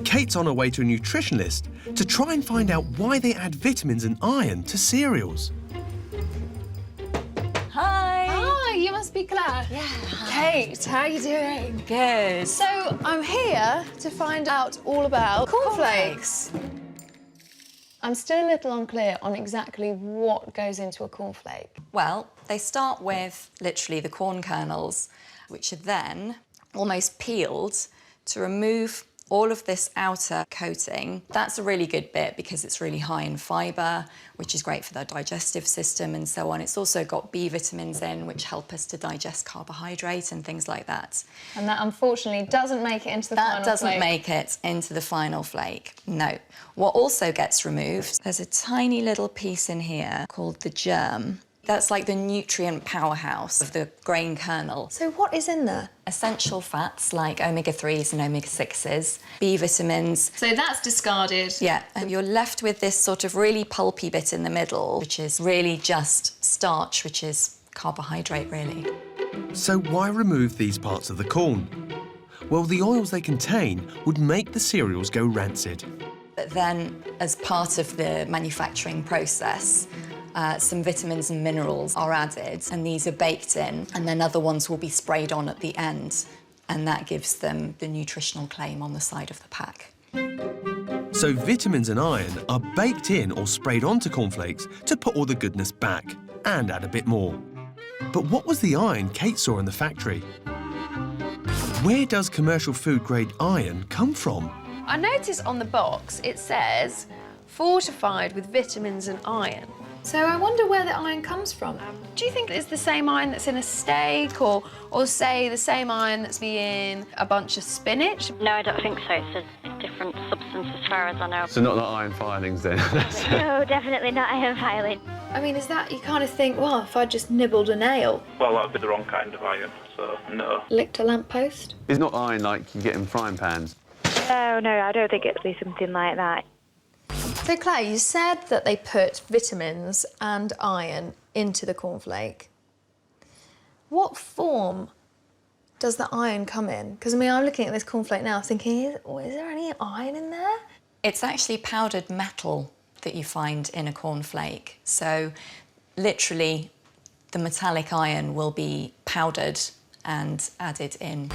Kate's on her way to a nutritionist to try and find out why they add vitamins and iron to cereals. Hi. Hi, you must be Claire. Yeah. Kate, how are you doing? Good. So I'm here to find out all about cornflakes. I'm still a little unclear on exactly what goes into a cornflake. Well, they start with literally the corn kernels, which are then almost peeled to remove all of this outer coating. That's a really good bit because it's really high in fibre, which is great for the digestive system and so on. It's also got B vitamins in, which help us to digest carbohydrate and things like that. And that unfortunately doesn't make it into the final flake. That doesn't make it into the final flake, no. What also gets removed, there's a tiny little piece in here called the germ. That's like the nutrient powerhouse of the grain kernel. So what is in there? Essential fats like omega-3s and omega-6s, B vitamins. So that's discarded? Yeah, and you're left with this sort of really pulpy bit in the middle, which is really just starch, which is carbohydrate, really. So why remove these parts of the corn? Well, the oils they contain would make the cereals go rancid. But then, as part of the manufacturing process, some vitamins and minerals are added, and these are baked in, and then other ones will be sprayed on at the end, and that gives them the nutritional claim on the side of the pack. So vitamins and iron are baked in or sprayed onto cornflakes to put all the goodness back and add a bit more. But what was the iron Kate saw in the factory? Where does commercial food-grade iron come from? I noticed on the box it says fortified with vitamins and iron. So I wonder where the iron comes from. Do you think it's the same iron that's in a steak or say the same iron that's in a bunch of spinach? No, I don't think so. It's a different substance as far as I know. So not iron filings then? No, definitely not iron filing. I mean, is that, you kind of think, well, if I just nibbled a nail. Well, that would be the wrong kind of iron, so no. Licked a lamppost? It's not iron like you get in frying pans. No, I don't think it'd be something like that. So, Claire, you said that they put vitamins and iron into the cornflake. What form does the iron come in? Because, I mean, I'm looking at this cornflake now thinking, is there any iron in there? It's actually powdered metal that you find in a cornflake. So, literally, the metallic iron will be powdered and added in.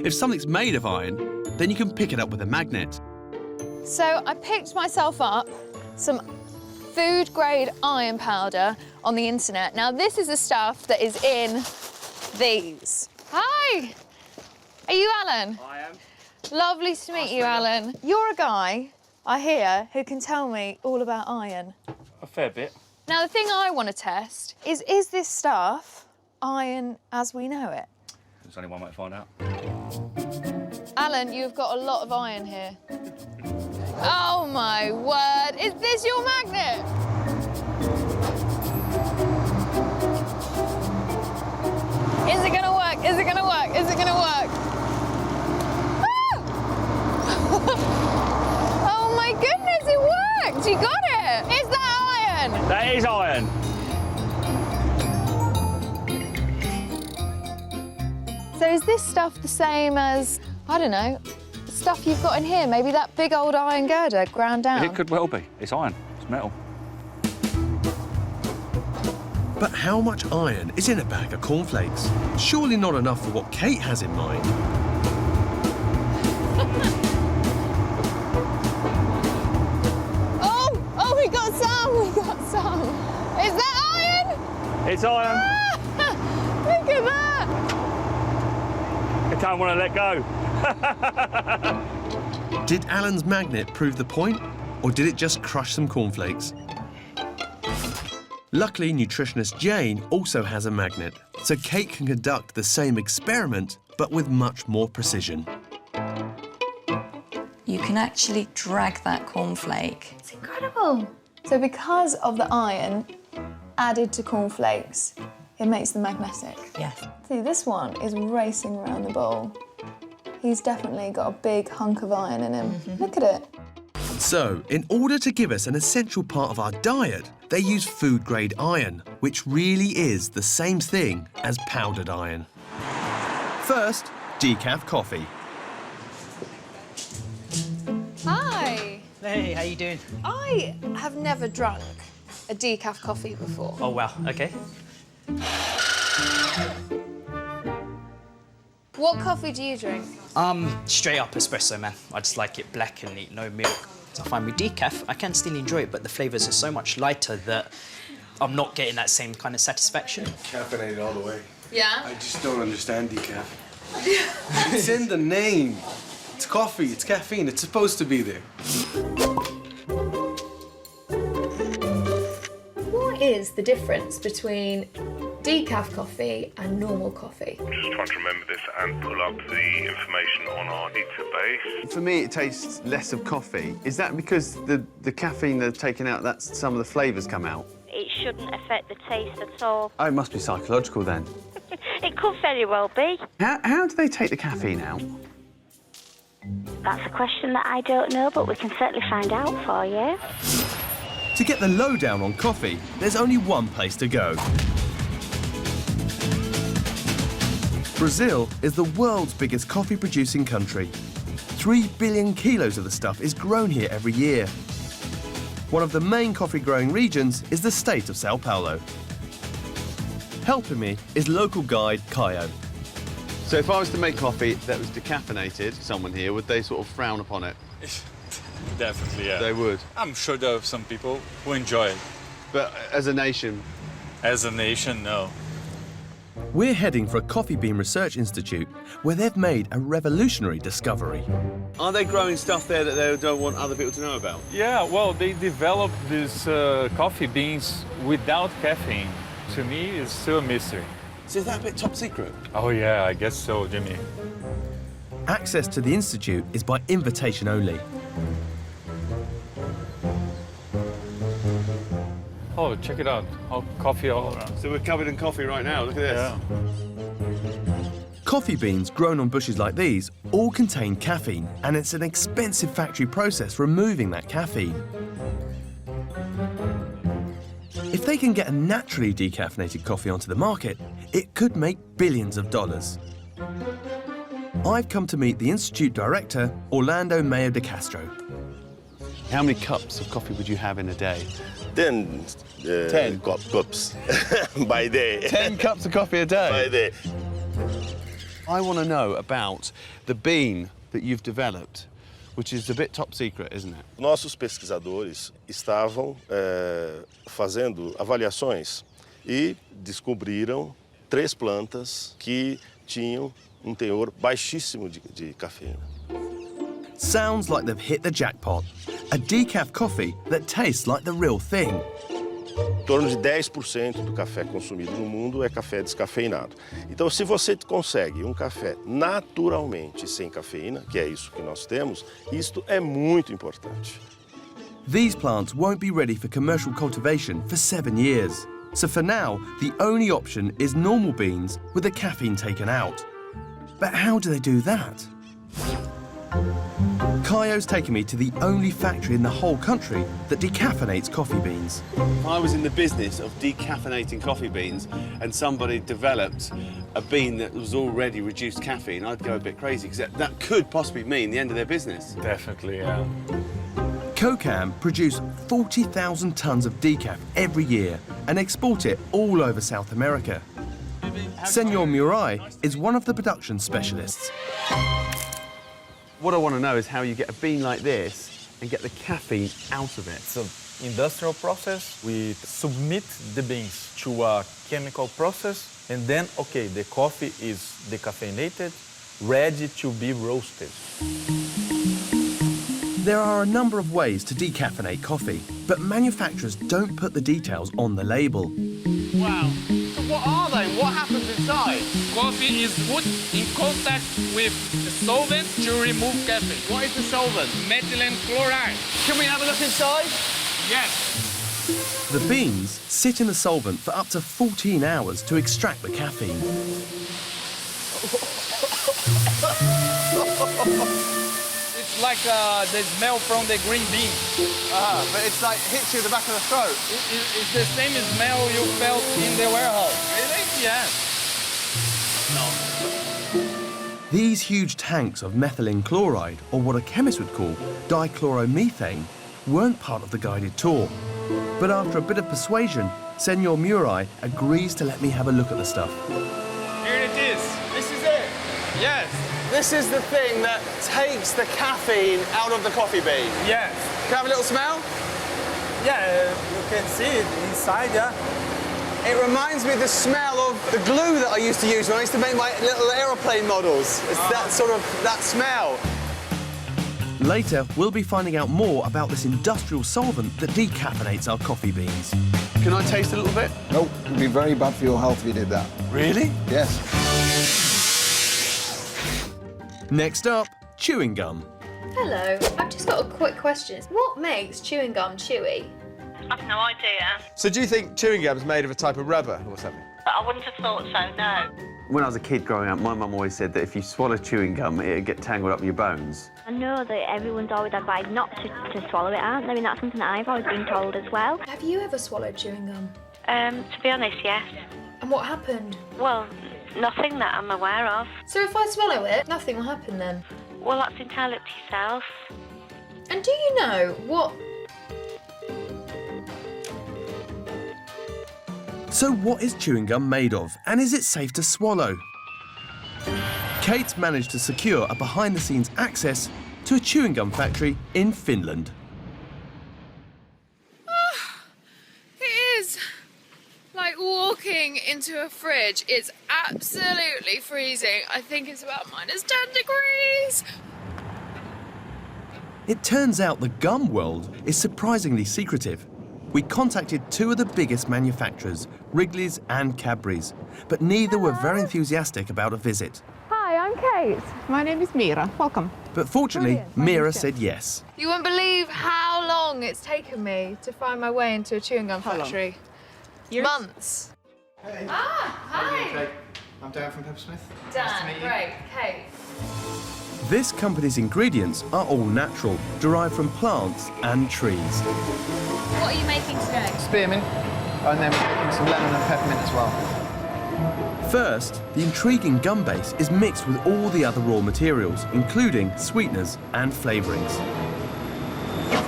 If something's made of iron, then you can pick it up with a magnet. So I picked myself up some food-grade iron powder on the internet. Now, this is the stuff that is in these. Hi! Are you Alan? I am. Lovely to meet you, Alan. You're a guy, I hear, who can tell me all about iron. A fair bit. Now, the thing I want to test is this stuff iron as we know it? There's only one way to find out. Alan, you've got a lot of iron here. Oh, my word. Is this your magnet? Is it going to work? Is it going to work? Is it going to work? iron. So is this stuff the same as, I don't know, the stuff you've got in here? Maybe that big old iron girder ground down? It could well be. It's iron. It's metal. But how much iron is in a bag of cornflakes? Surely not enough for what Kate has in mind. Oh, we got some. Is that iron? It's iron. Look at that. I don't want to let go. Did Alan's magnet prove the point, or did it just crush some cornflakes? Luckily, nutritionist Jane also has a magnet, so Kate can conduct the same experiment, but with much more precision. You can actually drag that cornflake. It's incredible. So because of the iron added to cornflakes, it makes them magnetic. Yes. See, this one is racing around the bowl. He's definitely got a big hunk of iron in him. Look at it. So, in order to give us an essential part of our diet, they use food-grade iron, which really is the same thing as powdered iron. First, decaf coffee. Hi. Hey, how you doing? I have never drunk a decaf coffee before. Oh, wow, okay. What coffee do you drink? Straight up espresso, man. I just like it black and neat, no milk. I find with decaf, I can still enjoy it, but the flavours are so much lighter that I'm not getting that same kind of satisfaction. Caffeinated all the way. Yeah? I just don't understand decaf. It's in the name. It's coffee, it's caffeine, it's supposed to be there. What is the difference between decaf coffee and normal coffee? I'm just trying to remember this and pull up the information on our database. For me, it tastes less of coffee. Is that because the caffeine they've taken out, that's some of the flavours come out? It shouldn't affect the taste at all. Oh, it must be psychological then. It could very well be. How do they take the caffeine out? That's a question that I don't know, but we can certainly find out for you. To get the lowdown on coffee, there's only one place to go. Brazil is the world's biggest coffee-producing country. 3 billion kilos of the stuff is grown here every year. One of the main coffee-growing regions is the state of Sao Paulo. Helping me is local guide Caio. So if I was to make coffee that was decaffeinated, someone here, would they sort of frown upon it? Definitely, yeah. They would? I'm sure there are some people who enjoy it. But as a nation? As a nation, no. We're heading for a coffee bean research institute where they've made a revolutionary discovery. Are they growing stuff there that they don't want other people to know about? Yeah, well, they developed these coffee beans without caffeine. To me, it's still a mystery. So is that a bit top secret? Oh, yeah, I guess so, Jimmy. Access to the institute is by invitation only. Oh, check it out. Oh, coffee all around. So we're covered in coffee right now. Look at this. Yeah. Coffee beans grown on bushes like these all contain caffeine, and it's an expensive factory process removing that caffeine. If they can get a naturally decaffeinated coffee onto the market, it could make billions of dollars. I've come to meet the Institute Director, Orlando Mayo de Castro. How many cups of coffee would you have in a day? 10 cups by day. 10 cups of coffee a day? By day. I want to know about the bean that you've developed, which is a bit top secret, isn't it? Nossos pesquisadores estavam fazendo avaliações e descobriram 3 plantas que tinham teor baixíssimo de cafeína. Sounds like they've hit the jackpot. A decaf coffee that tastes like the real thing. Em torno de 10% do café consumido no mundo é café descafeinado. Então, se você consegue café naturalmente sem cafeína, que é isso que nós temos, isto é muito importante. These plants won't be ready for commercial cultivation for 7 years. So for now, the only option is normal beans with the caffeine taken out. But how do they do that? Tayo's taken me to the only factory in the whole country that decaffeinates coffee beans. If I was in the business of decaffeinating coffee beans and somebody developed a bean that was already reduced caffeine, I'd go a bit crazy, because that could possibly mean the end of their business. Definitely, yeah. Cocam produce 40,000 tonnes of decaf every year and export it all over South America. Senor Murai is one of the production specialists. What I want to know is how you get a bean like this and get the caffeine out of it. It's an industrial process. We submit the beans to a chemical process, and then, okay, the coffee is decaffeinated, ready to be roasted. There are a number of ways to decaffeinate coffee, but manufacturers don't put the details on the label. Wow. So what are they? What happens inside? Coffee is put in contact with a solvent to remove caffeine. What is the solvent? Methylene chloride. Can we have a look inside? Yes. The beans sit in the solvent for up to 14 hours to extract the caffeine. It's like the smell from the green bean. But it's like hits you in the back of the throat. It's the same smell you felt in the warehouse. Really? Yes. These huge tanks of methylene chloride, or what a chemist would call dichloromethane, weren't part of the guided tour. But after a bit of persuasion, Senor Murai agrees to let me have a look at the stuff. Here it is. This is it? Yes. This is the thing that takes the caffeine out of the coffee bean. Yes. Can I have a little smell? Yeah, you can see it inside, yeah. It reminds me of the smell of the glue that I used to use when I used to make my little aeroplane models. It's that sort of, that smell. Later, we'll be finding out more about this industrial solvent that decaffeinates our coffee beans. Can I taste a little bit? No, it would be very bad for your health if you did that. Really? Yes. Next up, chewing gum. Hello, I've just got a quick question. What makes chewing gum chewy? I've no idea. So do you think chewing gum is made of a type of rubber or something? But I wouldn't have thought so, no. When I was a kid growing up, my mum always said that if you swallow chewing gum, it'd get tangled up in your bones. I know that everyone's always advised not to swallow it, aren't they? I mean, that's something that I've always been told as well. Have you ever swallowed chewing gum? To be honest, yes. And what happened? Well, nothing that I'm aware of. So if I swallow it, nothing will happen then? Well, that's entirely up to yourself. And do you know what... So what is chewing gum made of, and is it safe to swallow? Kate's managed to secure a behind-the-scenes access to a chewing gum factory in Finland. It is like walking into a fridge. It's absolutely freezing. I think it's about -10 degrees. It turns out the gum world is surprisingly secretive. We contacted two of the biggest manufacturers, Wrigley's and Cadbury's, but neither were very enthusiastic about a visit. Hi, I'm Kate. My name is Mira. Welcome. But fortunately, Mira said yes. You won't believe how long it's taken me to find my way into a chewing gum factory. Months. Hey. Ah, hi. I'm Dan from Peppersmith. Dan, nice to meet you. great. Kate. This company's ingredients are all natural, derived from plants and trees. What are you making today? Spearmint, and then we're making some lemon and peppermint as well. First, the intriguing gum base is mixed with all the other raw materials, including sweeteners and flavourings.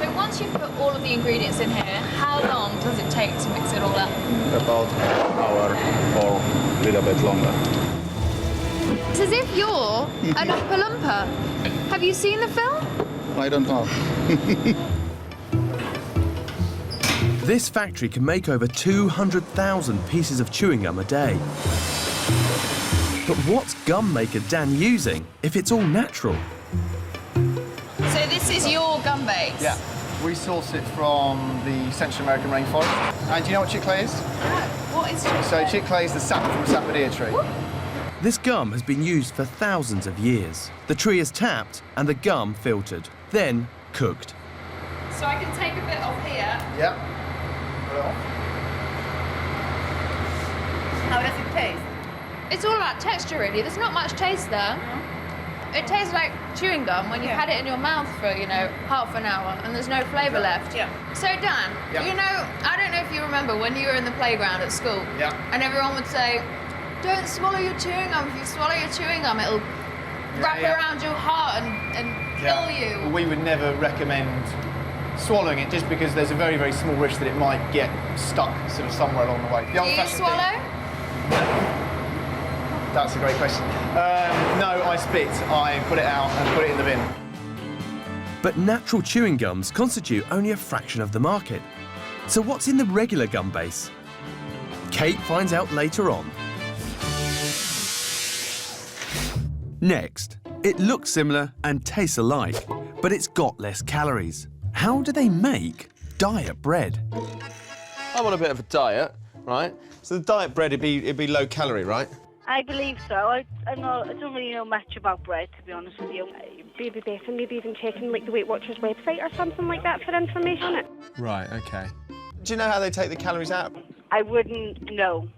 So once you put all of the ingredients in here, how long does it take to mix it all up? About an hour or a little bit longer. It's as if you're an Oompa Loompa. Have you seen the film? I don't know. This factory can make over 200,000 pieces of chewing gum a day. But what's gum maker Dan using if it's all natural? So this is your gum base? Yeah. We source it from the Central American rainforest. And do you know what chick clay is? What is chick So chick clay is the sap from a sapodilla tree. This gum has been used for thousands of years. The tree is tapped and the gum filtered, then cooked. So I can take a bit off here. Yep. How does it taste? It's all about texture, really. There's not much taste there. It tastes like chewing gum when you've had it in your mouth for, you know, half an hour and there's no flavour left. Yeah. So, Dan, you know, I don't know if you remember when you were in the playground at school and everyone would say, don't swallow your chewing gum. If you swallow your chewing gum, it'll wrap around your heart and kill you. We would never recommend swallowing it just because there's a very, very small risk that it might get stuck sort of somewhere along the way. Do you swallow? That's a great question. No, I spit. I put it out and put it in the bin. But natural chewing gums constitute only a fraction of the market. So what's in the regular gum base? Kate finds out later on. Next, it looks similar and tastes alike, but it's got less calories. How do they make diet bread? I'm on a bit of a diet, right? So the diet bread, it'd be low calorie, right? I believe so. I don't really know much about bread, to be honest with you. It'd be better maybe even checking like the Weight Watchers website or something like that for information on it. Right, OK. Do you know how they take the calories out? I wouldn't know.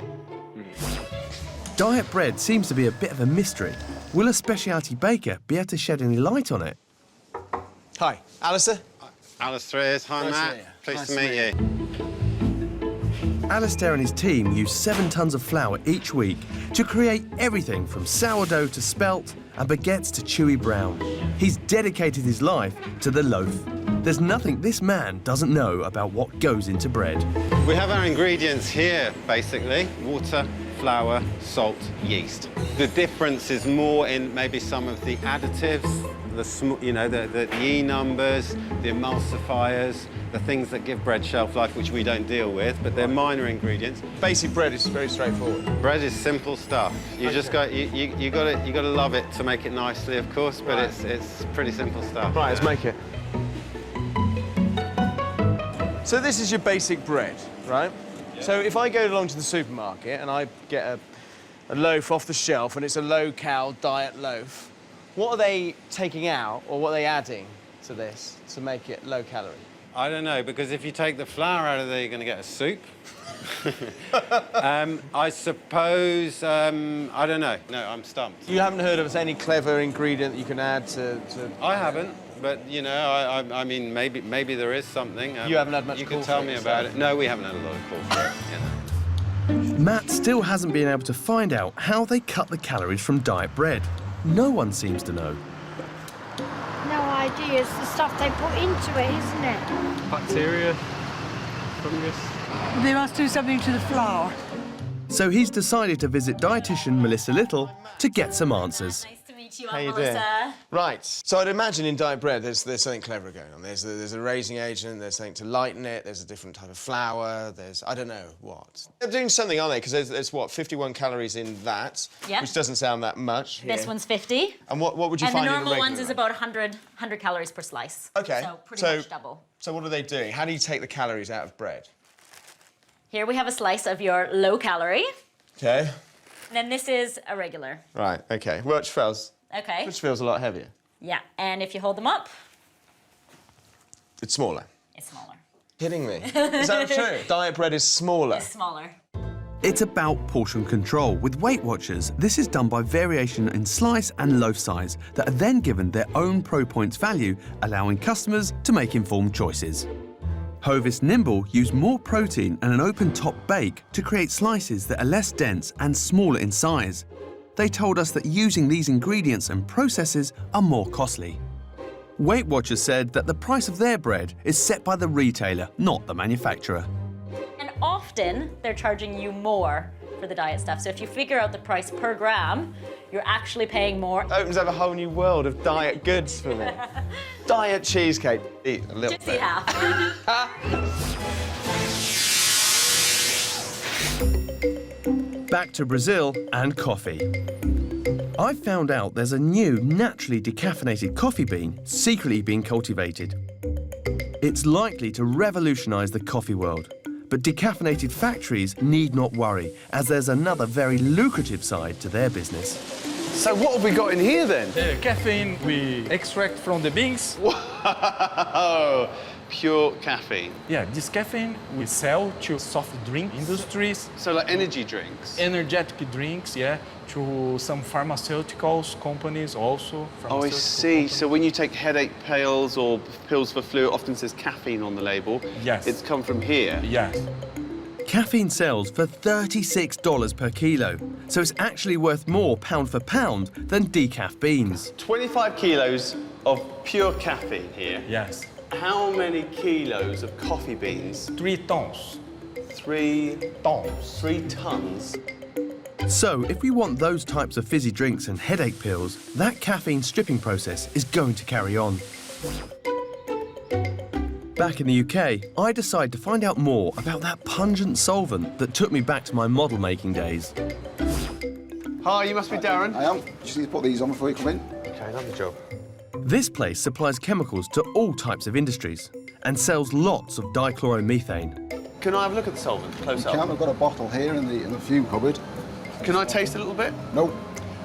Diet bread seems to be a bit of a mystery. Will a specialty baker be able to shed any light on it? Hi, Alistair. Alistair is. Hi, Nice Matt. to meet you. Pleased Nice to to meet meet you. Alistair and his team use 7 tons of flour each week to create everything from sourdough to spelt and baguettes to chewy brown. He's dedicated his life to the loaf. There's nothing this man doesn't know about what goes into bread. We have our ingredients here, basically. Water, flour, salt, yeast. The difference is more in maybe some of the additives, the E numbers, the emulsifiers, the things that give bread shelf life, which we don't deal with, but they're minor ingredients. Basic bread is very straightforward. Bread is simple stuff. You just got you got to love it to make it nicely, of course, but it's pretty simple stuff. Right, let's make it. So this is your basic bread, right? Yeah. So if I go along to the supermarket and I get a loaf off the shelf and it's a low-cal diet loaf, what are they taking out or what are they adding to this to make it low-calorie? I don't know, because if you take the flour out of there, you're going to get a soup. I suppose, I don't know. No, I'm stumped. You haven't heard of any clever ingredient that you can add to... I haven't, but, you know, I mean, maybe there is something. You haven't had much You call can tell for me it, about so. it. No, we haven't had a lot of call for it, you know. Matt still hasn't been able to find out how they cut the calories from diet bread. No one seems to know. No idea. It's the stuff they put into it, isn't it? Bacteria, fungus. They must do something to the flour. So he's decided to visit dietitian Melissa Little to get some answers. How you doing? Right. So I'd imagine in diet bread there's something clever going on. There's a raising agent, there's something to lighten it, there's a different type of flour, there's I don't know what. They're doing something, aren't they? Because there's what, 51 calories in that, which doesn't sound that much. This one's 50. And what would you find in the the normal regular ones is one? about 100 calories per slice. Okay. So pretty much double. So what are they doing? How do you take the calories out of bread? Here we have a slice of your low calorie. Okay. And then this is a regular. Right, okay. Which feels a lot heavier. Yeah, and if you hold them up, It's smaller. it's smaller. Kidding me? Is that true? Diet bread is smaller. It's smaller. It's about portion control. With Weight Watchers, this is done by variation in slice and loaf size that are then given their own Pro Points value, allowing customers to make informed choices. Hovis Nimble use more protein and an open-top bake to create slices that are less dense and smaller in size. They told us that using these ingredients and processes are more costly. Weight Watchers said that the price of their bread is set by the retailer, not the manufacturer. And often they're charging you more for the diet stuff. So if you figure out the price per gram, you're actually paying more. It opens up a whole new world of diet goods for me. Diet cheesecake. Eat a little Just bit. eat half. Back to Brazil and coffee. I found out there's a new naturally decaffeinated coffee bean secretly being cultivated. It's likely to revolutionise the coffee world, but decaffeinated factories need not worry, as there's another very lucrative side to their business. So what have we got in here then? Caffeine we extract from the beans. Whoa! pure caffeine? Yeah, this caffeine we sell to soft drink industries. So like energy drinks? Energetic drinks, yeah, to some pharmaceuticals companies also. Oh, I see. So when you take headache pills or pills for flu, it often says caffeine on the label. Yes. It's come from here? Yes. Caffeine sells for $36 per kilo, so it's actually worth more pound for pound than decaf beans. 25 kilos of pure caffeine here. Yes. How many kilos of coffee beans? 3 tons. 3 tons. 3 tons. So if we want those types of fizzy drinks and headache pills, that caffeine stripping process is going to carry on. Back in the UK, I decided to find out more about that pungent solvent that took me back to my model making days. Hi, you must be Darren. I am. Just need to put these on before you come in. Okay, lovely job. This place supplies chemicals to all types of industries and sells lots of dichloromethane. Can I have a look at the solvent close up? I've got a bottle here in the fume cupboard. Can I taste a little bit? No.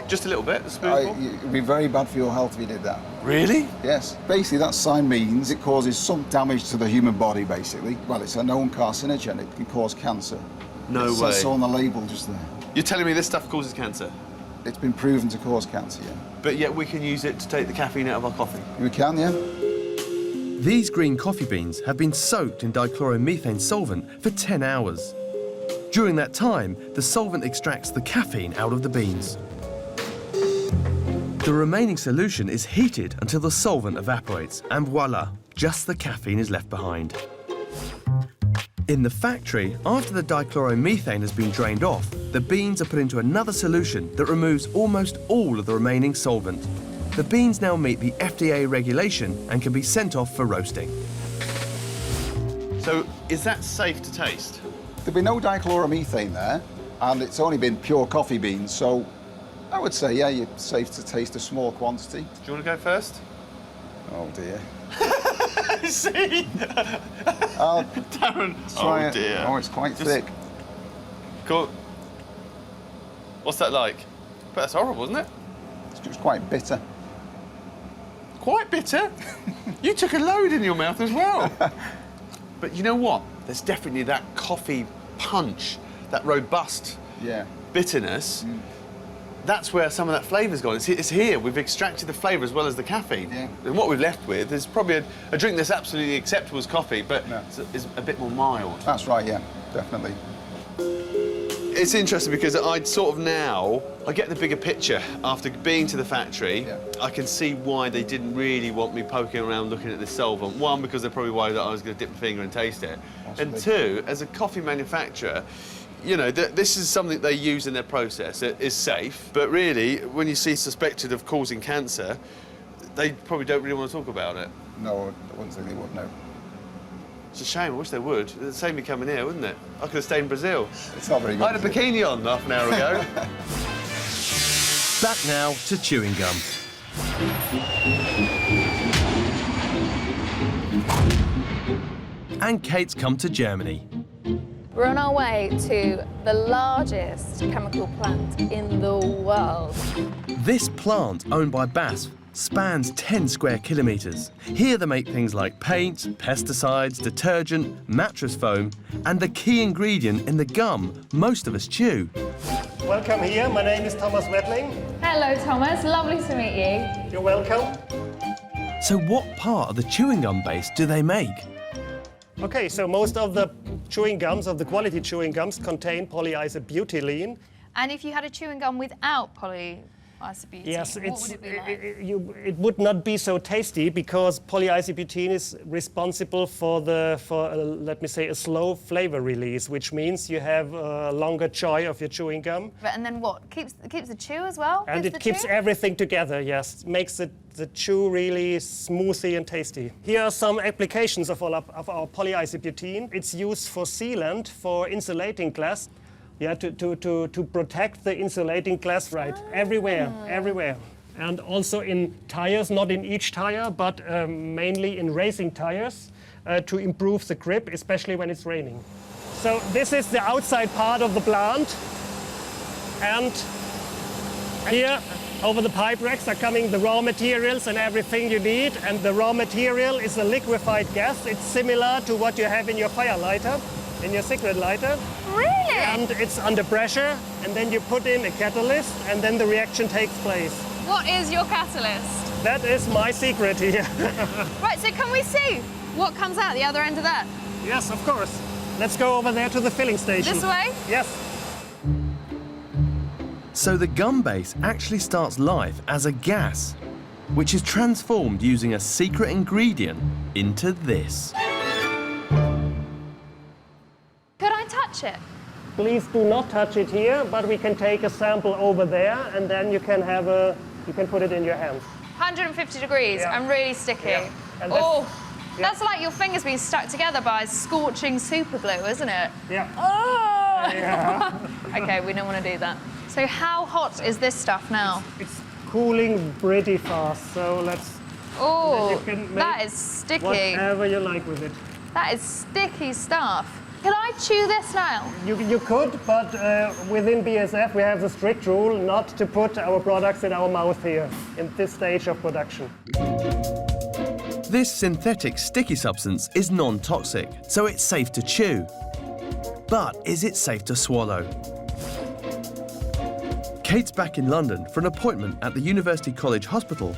Just a little bit, a spoonful? It would be very bad for your health if you did that. Really? Yes. Basically, that sign means it causes some damage to the human body, basically. Well, it's a known carcinogen. It can cause cancer. No It way. says so on the label just there. You're telling me this stuff causes cancer? It's been proven to cause cancer, yeah. But yet we can use it to take the caffeine out of our coffee? We can, yeah. These green coffee beans have been soaked in dichloromethane solvent for 10 hours. During that time, the solvent extracts the caffeine out of the beans. The remaining solution is heated until the solvent evaporates, and voila, just the caffeine is left behind. In the factory, after the dichloromethane has been drained off, the beans are put into another solution that removes almost all of the remaining solvent. The beans now meet the FDA regulation and can be sent off for roasting. So, is that safe to taste? There'll be no dichloromethane there, and it's only been pure coffee beans, so I would say, yeah, you're safe to taste a small quantity. Do you want to go first? Oh, dear. See? Darren, Try oh it. dear. Oh, it's quite thick. Cool. What's that like? But that's horrible, isn't it? It's quite bitter. Quite bitter? You took a load in your mouth as well. But you know what? There's definitely that coffee punch, that robust bitterness. That's where some of that flavour's gone. It's here. We've extracted the flavour as well as the caffeine. Yeah. And what we've left with is probably a drink that's absolutely acceptable as coffee, but is a bit more mild. That's right, yeah, definitely. It's interesting because I get the bigger picture. After being to the factory, I can see why they didn't really want me poking around looking at this solvent. One, because they're probably worried that I was going to dip my finger and taste it. Possibly. And two, as a coffee manufacturer, you know, this is something they use in their process. It is safe, but really, when you see suspected of causing cancer, they probably don't really want to talk about it. No, I wouldn't think they would, no. It's a shame. I wish they would. It'd save me coming here, wouldn't it? I could have stayed in Brazil. It's not very good. I had a bikini on half an hour ago. Back now to chewing gum. And Kate's come to Germany. We're on our way to the largest chemical plant in the world. This plant, owned by BASF, spans 10 square kilometres. Here they make things like paint, pesticides, detergent, mattress foam, and the key ingredient in the gum most of us chew. Welcome here. My name is Thomas Wettling. Hello, Thomas. Lovely to meet you. You're welcome. So what part of the chewing gum base do they make? Okay, so most of the chewing gums, of the quality chewing gums, contain polyisobutylene. And if you had a chewing gum without polyisobutylene, Yes, what would it be like? it would not be so tasty because polyisobutylene is responsible for let me say, a slow flavor release, which means you have a longer choy of your chewing gum. And then what? Keeps the chew as well? And it keeps everything together, yes. Makes the chew really smoothie and tasty. Here are some applications of our polyisobutylene. It's used for sealant, for insulating glass. Yeah, to protect the insulating glass, right? Everywhere. And also in tires, not in each tire, but mainly in racing tires, to improve the grip, especially when it's raining. So this is the outside part of the plant. And here Over the pipe racks are coming the raw materials and everything you need, and the raw material is a liquefied gas. It's similar to what you have in your fire lighter, in your cigarette lighter. Really? And it's under pressure, and then you put in a catalyst, and then the reaction takes place. What is your catalyst? That is my secret here. Right, so can we see what comes out the other end of that? Yes, of course. Let's go over there to the filling station. This way? Yes. So the gum base actually starts life as a gas, which is transformed using a secret ingredient into this. Could I touch it? Please do not touch it here, but we can take a sample over there, and then you can put it in your hands. 150 degrees and really sticky. Yeah. And that's like your fingers being stuck together by scorching super glue, isn't it? Yeah. Oh! Yeah. Okay, we don't want to do that. So how hot is this stuff now? It's cooling pretty fast, so let's... Oh, that is sticky. Whatever you like with it. That is sticky stuff. Can I chew this now? You could, but within BASF we have the strict rule not to put our products in our mouth here, in this stage of production. This synthetic sticky substance is non-toxic, so it's safe to chew. But is it safe to swallow? Kate's back in London for an appointment at the University College Hospital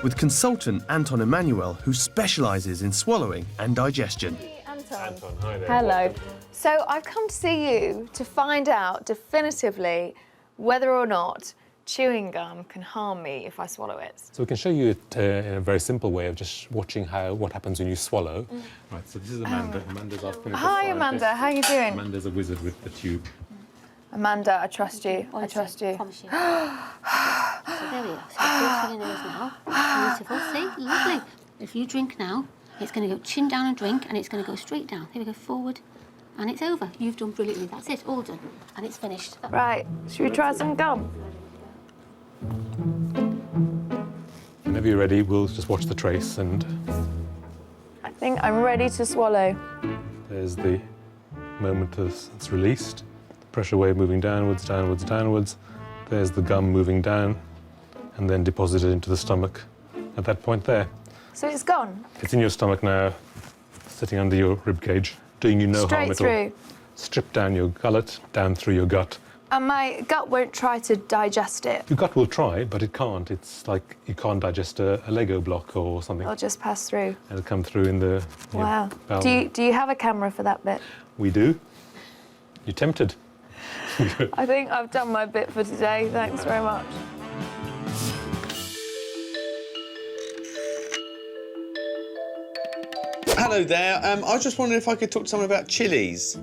with consultant Anton Emmanuel, who specialises in swallowing and digestion. Anton, hi there. Hello. Welcome. So I've come to see you to find out definitively whether or not chewing gum can harm me if I swallow it. So we can show you it in a very simple way of just watching what happens when you swallow. Right, so this is Amanda. Amanda's our clinical Hi, scientist. Amanda. How are you doing? Amanda's a wizard with the tube. Amanda, I trust you. I trust you. So there we are. So it's your nose now. Beautiful. See? Lovely. If you drink now, it's going to go chin down and drink, and it's going to go straight down. Here we go, forward, and it's over. You've done brilliantly. That's it, all done. And it's finished. Right, should we try some gum? Whenever you're ready, we'll just watch the trace, and I think I'm ready to swallow. there's the moment as it's released. Pressure wave moving downwards, downwards, downwards. There's the gum moving down, and then deposited into the stomach at that point there. So it's gone? It's in your stomach now, sitting under your rib cage, doing you no harm at all. Straight through? Strip down your gullet, down through your gut. And my gut won't try to digest it? Your gut will try, but it can't. It's like you can't digest a Lego block or something. It'll just pass through? It'll come through in the Wow. bowel. Do you have a camera for that bit? We do. You're tempted. I think I've done my bit for today. Thanks very much. Hello there. I was just wondering if I could talk to someone about chilies.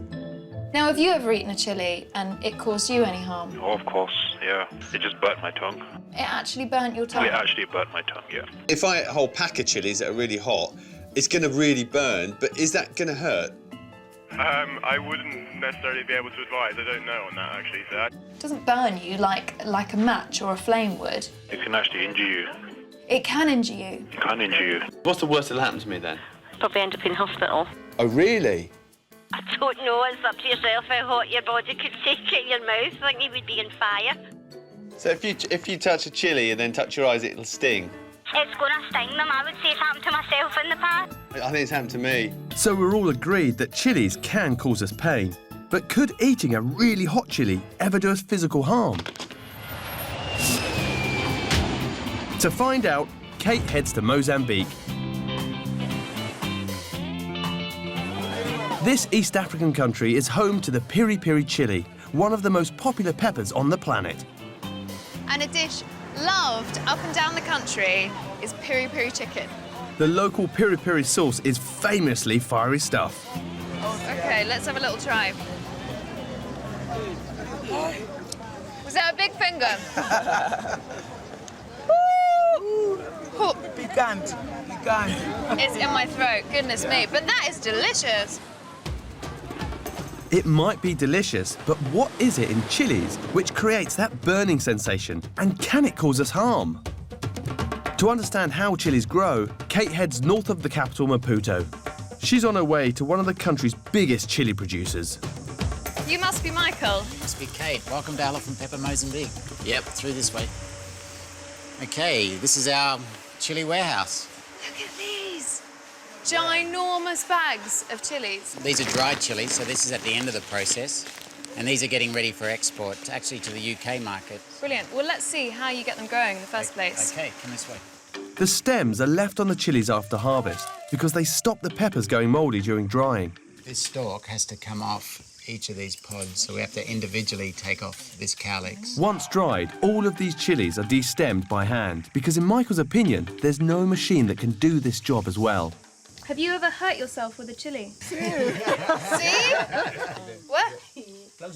Now, have you ever eaten a chilli and it caused you any harm? Oh, of course, yeah. It just burnt my tongue. It actually burnt your tongue? It actually burnt my tongue, yeah. If I eat a whole pack of chilies that are really hot, it's going to really burn, but is that going to hurt? I wouldn't necessarily be able to advise. I don't know on that, actually. So It doesn't burn you like a match or a flame would. it can actually injure you. It can injure you. It can injure you. What's the worst that'll happen to me then? Probably end up in hospital. Oh, really? I don't know. It's up to yourself how hot your body could take it in your mouth. I think you would be on fire. So if you touch a chili and then touch your eyes, it'll sting? It's going to sting them. I would say it's happened to myself in the past. I think it's happened to me. So we're all agreed that chilies can cause us pain. But could eating a really hot chili ever do us physical harm? To find out, Kate heads to Mozambique. This East African country is home to the piri piri chili, one of the most popular peppers on the planet. And a dish loved up and down the country is piri piri chicken. The local piri piri sauce is famously fiery stuff. Okay, let's have a little try. Was that a big finger? Woo! Picant. It's in my throat, goodness me. But that is delicious. It might be delicious, but what is it in chilies which creates that burning sensation? And can it cause us harm? To understand how chilies grow, Kate heads north of the capital, Maputo. She's on her way to one of the country's biggest chili producers. You must be Michael. Must be Kate. Welcome to Elephant Pepper Mozambique. Yep, through this way. Okay, this is our chilli warehouse. Look at these ginormous bags of chilies. These are dried chilies, so this is at the end of the process. And these are getting ready for export, actually to the UK market. Brilliant. Well, let's see how you get them going in the first place. Okay, come this way. The stems are left on the chilies after harvest because they stop the peppers going mouldy during drying. This stalk has to come off each of these pods, so we have to individually take off this cowlicks. Once dried, all of these chilies are destemmed by hand because, in Michael's opinion, there's no machine that can do this job as well. Have you ever hurt yourself with a chili? See? What? I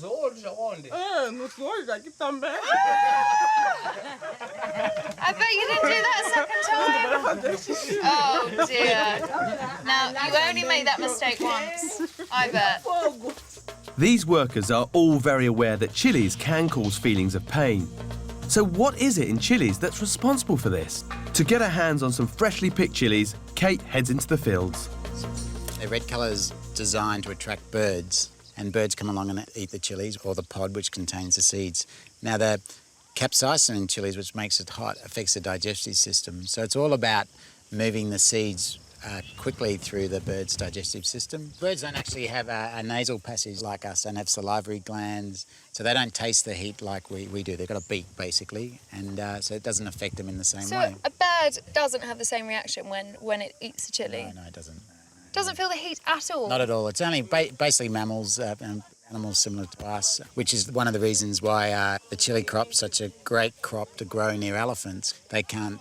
bet you didn't do that a second time. Oh dear. Now, you only make that mistake once, I bet. These workers are all very aware that chilies can cause feelings of pain. So what is it in chilies that's responsible for this? To get her hands on some freshly picked chilies, Kate heads into the fields. The red colour is designed to attract birds, and birds come along and eat the chilies, or the pod, which contains the seeds. Now, the capsaicin in chilies, which makes it hot, affects the digestive system. So it's all about moving the seeds quickly through the bird's digestive system. Birds don't actually have a nasal passage like us, don't have salivary glands, so they don't taste the heat like we do. They've got a beak, basically, and so it doesn't affect them in the same way. So a bird doesn't have the same reaction when it eats the chili? No, it doesn't. Doesn't feel the heat at all? Not at all. It's only basically mammals, animals similar to us, which is one of the reasons why the chili crop's such a great crop to grow near elephants. They can't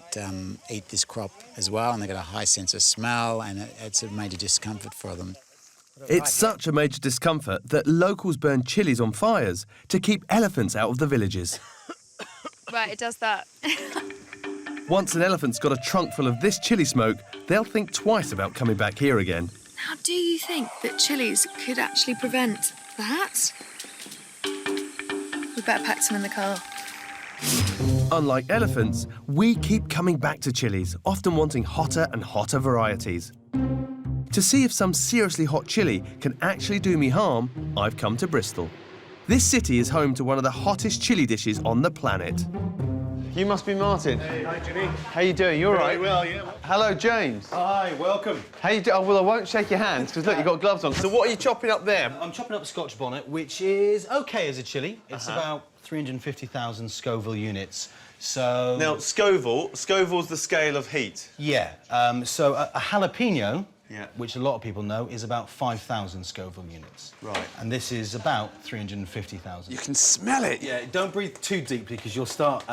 eat this crop as well, and they've got a high sense of smell, and it's a major discomfort for them. It's such a major discomfort that locals burn chilies on fires to keep elephants out of the villages. Right, it does that. Once an elephant's got a trunk full of this chili smoke, they'll think twice about coming back here again. Now, do you think that chilies could actually prevent that? We better pack some in the car. Unlike elephants, we keep coming back to chilies, often wanting hotter and hotter varieties. To see if some seriously hot chili can actually do me harm, I've come to Bristol. This city is home to one of the hottest chili dishes on the planet. You must be Martin. Hey, hi, Ginny. How you doing? You all right? Very well, yeah. Hello, James. Hi, welcome. How you doing? Oh, well, I won't shake your hands because look, you've got gloves on. So what are you chopping up there? I'm chopping up Scotch bonnet, which is okay as a chili. It's about 350,000 Scoville units. So now, Scoville's the scale of heat. Yeah. So a jalapeno, which a lot of people know, is about 5,000 Scoville units. Right. And this is about 350,000. You can smell it. Yeah. Don't breathe too deeply because you'll start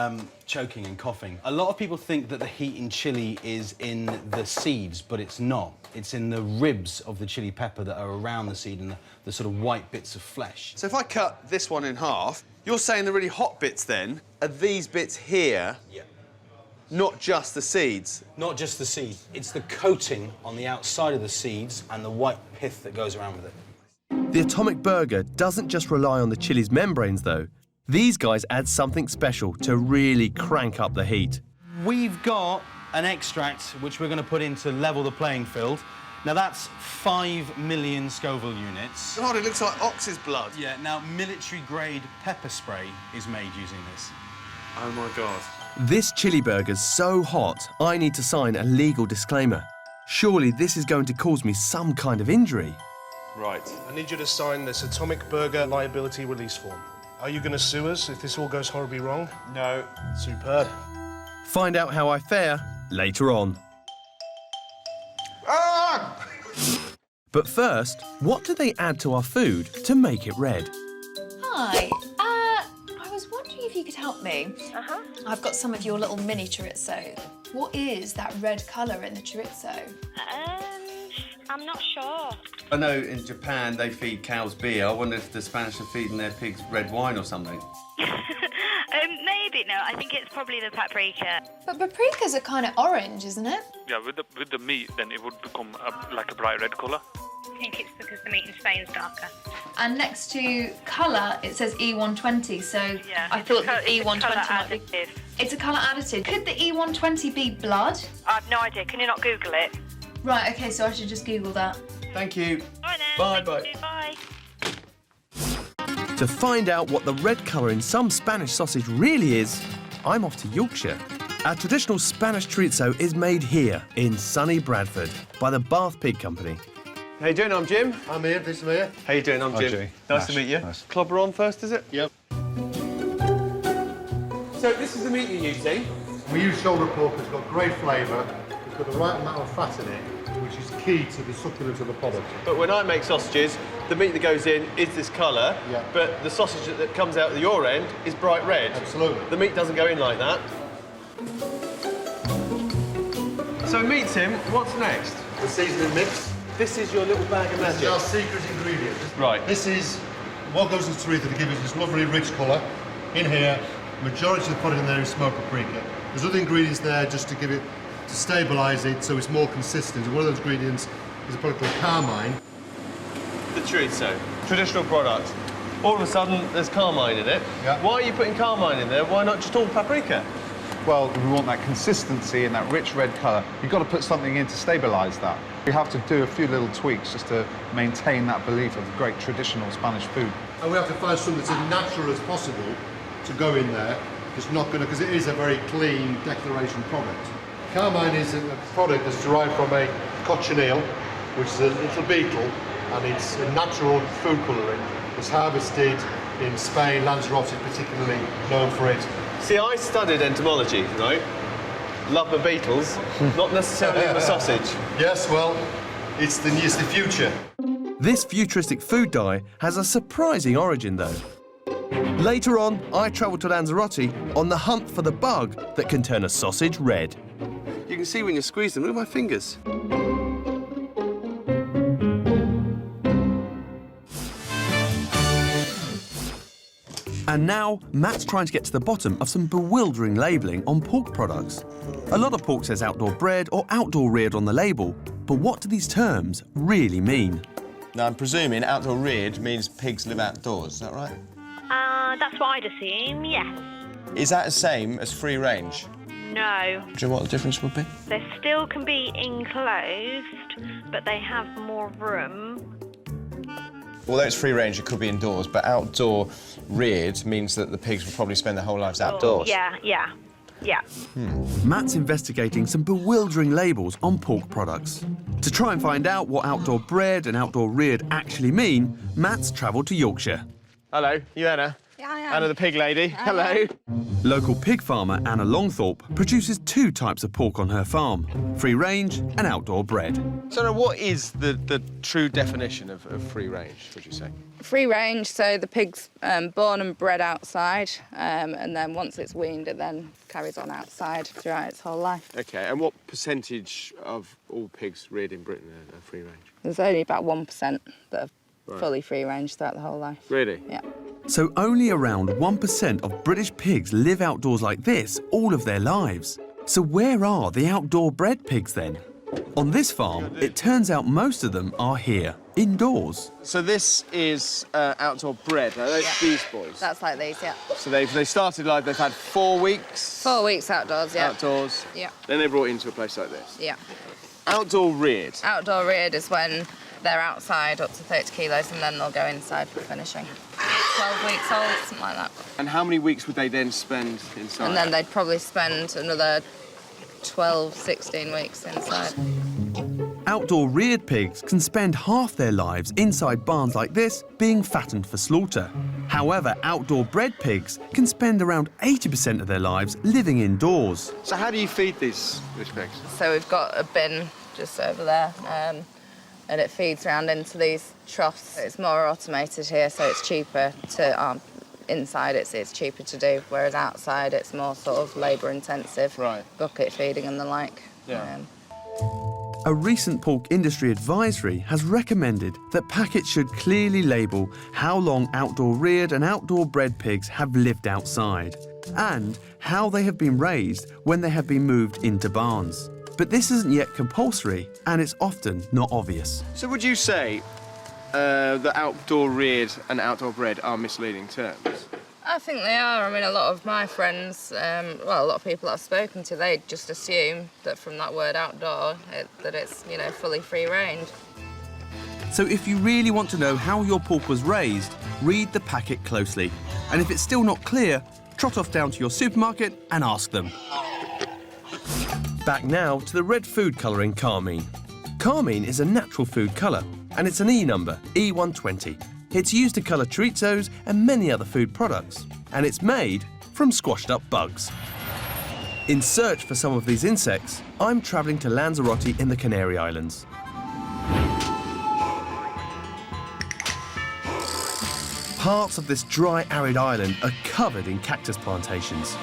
choking and coughing. A lot of people think that the heat in chili is in the seeds, but it's not. It's in the ribs of the chili pepper that are around the seed and the sort of white bits of flesh. So if I cut this one in half, you're saying the really hot bits then are these bits here? Yeah. Not just the seeds? Not just the seed. It's the coating on the outside of the seeds and the white pith that goes around with it. The Atomic Burger doesn't just rely on the chili's membranes, though. These guys add something special to really crank up the heat. We've got an extract which we're going to put in to level the playing field. Now, that's 5 million Scoville units. God, it looks like ox's blood. Yeah, now, military-grade pepper spray is made using this. Oh, my God. This chili burger's so hot, I need to sign a legal disclaimer. Surely this is going to cause me some kind of injury. Right. I need you to sign this Atomic Burger liability release form. Are you going to sue us if this all goes horribly wrong? No. Superb. Find out how I fare later on. Ah! But first, what do they add to our food to make it red? Hi. I was wondering if you could help me. I've got some of your little mini chorizo. What is that red colour in the chorizo? I'm not sure. I know in Japan they feed cows beer. I wonder if the Spanish are feeding their pigs red wine or something. Maybe, no. I think it's probably the paprika. But paprika's are kind of orange, isn't it? Yeah, with the meat, then it would become like a bright red colour. I think it's because the meat in Spain's darker. And next to colour, it says E120, so Yeah, I thought the it's a E120 colour might be... additive. It's a colour additive. Could the E120 be blood? I've no idea. Can you not Google it? Right, OK, so I should just Google that. Thank you. All right, then. Bye. Bye. To find out what the red colour in some Spanish sausage really is, I'm off to Yorkshire. Our traditional Spanish chorizo is made here in sunny Bradford by the Bath Pig Company. How you doing? I'm Jim. I'm Ian, this is Mia. How you doing? I'm Hi, Jim. Jay. Nice to meet you. Nice. Clobber on first, is it? Yep. So this is the meat you're using? We use shoulder pork, it's got great flavour, it's got the right amount of fat in it, which is key to the succulence of the product. But when I make sausages, the meat that goes in is this colour, Yeah. but the sausage that comes out at your end is bright red. Absolutely. The meat doesn't go in like that. So meat, Tim, what's next? The seasoning mix. This is your little bag of This magic. is our secret ingredient. Right. This is what goes into chorizo to give us this lovely rich colour. In here, majority of the product in there is smoked paprika. There's other ingredients there just to give it, to stabilise it so it's more consistent. And one of those ingredients is a product called carmine. The chorizo, traditional product. All of a sudden, there's carmine in it. Yeah. Why are you putting carmine in there? Why not just all paprika? Well, we want that consistency and that rich red colour. You've got to put something in to stabilise that. We have to do a few little tweaks just to maintain that belief of great traditional Spanish food. And we have to find something that's as natural as possible to go in there. It's not going to, because it is a very clean declaration product. Carmine is a product that's derived from a cochineal, which is a little beetle, and it's a natural food colouring. It's harvested in Spain. Lanzarote is particularly known for it. See, I studied entomology, right? Love the beetles, not necessarily the sausage. Yes, well, it's the future. This futuristic food dye has a surprising origin, though. Later on, I travelled to Lanzarote on the hunt for the bug that can turn a sausage red. You can see when you squeeze them. Look at my fingers. And now, Matt's trying to get to the bottom of some bewildering labelling on pork products. A lot of pork says outdoor bred or outdoor reared on the label, but what do these terms really mean? Now, I'm presuming outdoor reared means pigs live outdoors, is that right? That's what I'd assume, yes. Is that the same as free range? No. Do you know what the difference would be? They still can be enclosed, but they have more room. Although it's free range, it could be indoors, but outdoor reared means that the pigs will probably spend their whole lives outdoors. Yeah. Matt's investigating some bewildering labels on pork products. To try and find out what outdoor bred and outdoor reared actually mean, Matt's travelled to Yorkshire. Hello, you Anna? Yeah, I am. Anna the pig lady. Hello. Local pig farmer Anna Longthorpe produces two types of pork on her farm, free range and outdoor bred. So now, what is the true definition of free range, would you say? Free range, so the pig's born and bred outside, and then once it's weaned, it then carries on outside throughout its whole life. OK, and what percentage of all pigs reared in Britain are free range? There's only about 1% that are Right. fully free range throughout the whole life. Really? Yeah. So only around 1% of British pigs live outdoors like this all of their lives. So where are the outdoor bred pigs then? On this farm, it turns out most of them are here, indoors. So this is outdoor bred. Now, those these boys. That's like these, yeah. So they started live. They've had 4 weeks. 4 weeks outdoors, yeah. Outdoors. Yeah. Then they're brought into a place like this. Yeah. Outdoor reared. Outdoor reared is when they're outside up to 30 kilos and then they'll go inside for finishing. 12 weeks old, something like that. And how many weeks would they then spend inside? And then they'd probably spend another 12, 16 weeks inside. Outdoor reared pigs can spend half their lives inside barns like this being fattened for slaughter. However, outdoor bred pigs can spend around 80% of their lives living indoors. So how do you feed these pigs? So we've got a bin just over there, and it feeds around into these troughs. It's more automated here, so it's cheaper to... inside it's cheaper to do, whereas outside it's more sort of labour intensive, right. Bucket feeding and the like. Yeah. A recent pork industry advisory has recommended that packets should clearly label how long outdoor reared and outdoor bred pigs have lived outside and how they have been raised when they have been moved into barns. But this isn't yet compulsory and it's often not obvious. So would you say that outdoor reared and outdoor bred are misleading terms? I think they are. I mean, a lot of my friends, a lot of people I've spoken to, they just assume that from that word outdoor, that it's, fully free range. So if you really want to know how your pork was raised, read the packet closely. And if it's still not clear, trot off down to your supermarket and ask them. Back now to the red food colouring carmine. Carmine is a natural food colour, and it's an E number, E120. It's used to colour chorizos and many other food products, and it's made from squashed up bugs. In search for some of these insects, I'm travelling to Lanzarote in the Canary Islands. Parts of this dry, arid island are covered in cactus plantations.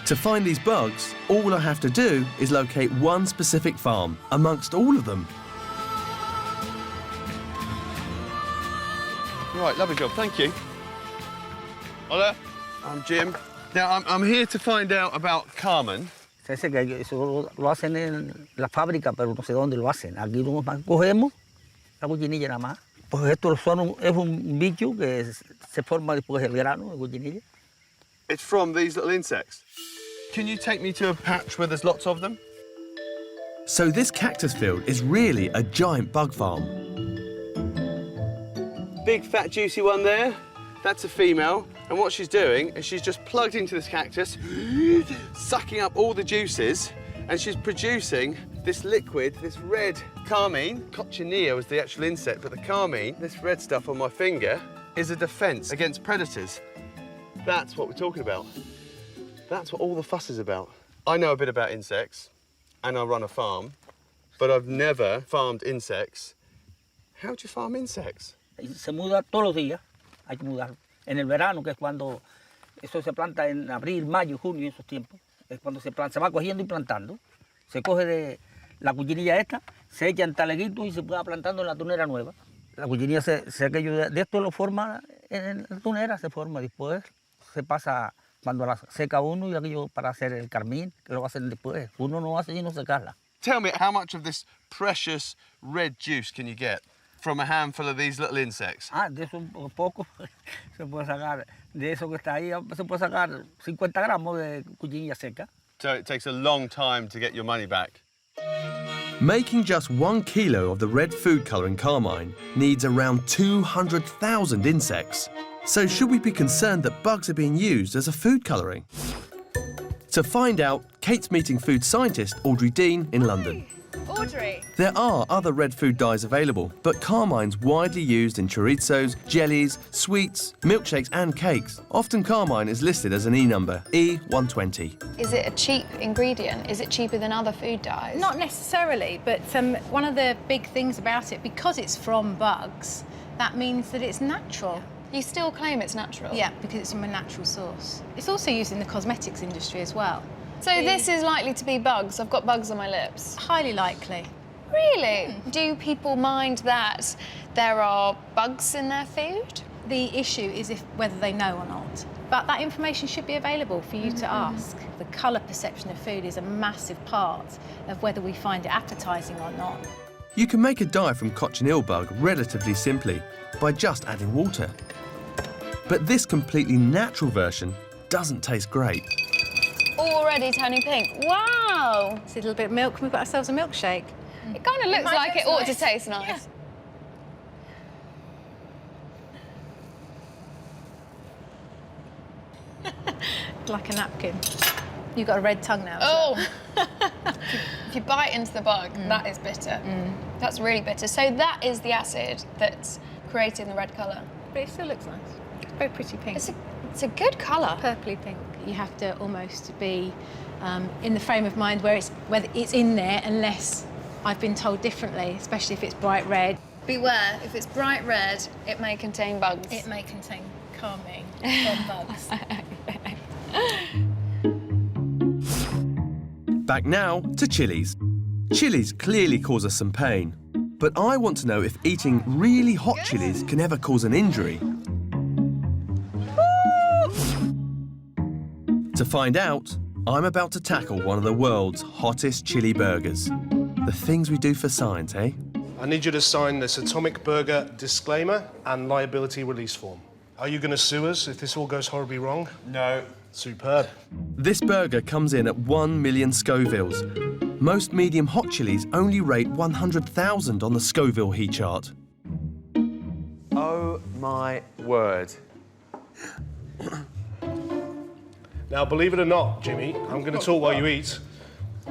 To find these bugs, all I have to do is locate one specific farm amongst all of them. Right, lovely job, thank you. Hola, I'm Jim. Now, I'm here to find out about carmine. Se dice que eso lo hacen en la fábrica, pero no sé dónde lo hacen. Aquí nomás cogemos la cochinilla nada más. Pues esto es un bicho que se forma después del grano, la cochinilla. It's from these little insects. Can you take me to a patch where there's lots of them? So this cactus field is really a giant bug farm. Big, fat, juicy one there. That's a female. And what she's doing is she's just plugged into this cactus, sucking up all the juices, and she's producing this liquid, this red carmine. Cochineal is the actual insect, but the carmine, this red stuff on my finger, is a defence against predators. That's what we're talking about. That's what all the fuss is about. I know a bit about insects, and I run a farm, but I've never farmed insects. How do you farm insects? Se muda todos los días, hay que mudarlo. En el verano, que es cuando eso se planta en abril, mayo, junio, esos tiempos, es cuando se planta, se va cogiendo y plantando. Se coge de la cochinilla esta, se echa en taleguitos y se va plantando en la tunera nueva. La cochinilla de esto lo forma en la tunera, se forma después, se pasa cuando la seca uno y aquello para hacer el carmín, que lo hacen después. Uno no hace sino secarla. Tell me, how much of this precious red juice can you get from a handful of these little insects? Ah, de eso un poco se puede sacar, de eso que está ahí, se puede sacar 50 gramos de cochinilla seca. So it takes a long time to get your money back. Making just 1 kilo of the red food colouring carmine needs around 200,000 insects. So should we be concerned that bugs are being used as a food colouring? To find out, Kate's meeting food scientist Audrey Dean in London. Audrey. There are other red food dyes available, but carmine's widely used in chorizos, jellies, sweets, milkshakes and cakes. Often carmine is listed as an E number, E120. Is it a cheap ingredient? Is it cheaper than other food dyes? Not necessarily, but one of the big things about it, because it's from bugs, that means that it's natural. You still claim it's natural? Yeah, because it's from a natural source. It's also used in the cosmetics industry as well. So this is likely to be bugs? I've got bugs on my lips? Highly likely. Really? Do people mind that there are bugs in their food? The issue is whether they know or not. But that information should be available for you to ask. The colour perception of food is a massive part of whether we find it appetising or not. You can make a dye from cochineal bug relatively simply by just adding water. But this completely natural version doesn't taste great. Already turning pink. Wow! It's a little bit of milk, we've got ourselves a milkshake. It kind of looks like it ought to taste nice. Yeah. Like a napkin. You've got a red tongue now. Oh! If you bite into the bug, that is bitter. That's really bitter. So that is the acid that's creating the red colour. But it still looks nice. It's very pretty pink. It's a good colour. Purpley pink. You have to almost be in the frame of mind whether it's in there unless I've been told differently, especially if it's bright red. Beware, if it's bright red, it may contain bugs. It may contain carmine from bugs. Back now to chilies. Chilies clearly cause us some pain, but I want to know if eating really hot chilies can ever cause an injury. To find out, I'm about to tackle one of the world's hottest chili burgers. The things we do for science, eh? I need you to sign this atomic burger disclaimer and liability release form. Are you going to sue us if this all goes horribly wrong? No. Superb. This burger comes in at 1 million Scovilles. Most medium hot chilies only rate 100,000 on the Scoville heat chart. Oh my word. Now, believe it or not, Jimmy, I'm going to talk while you eat.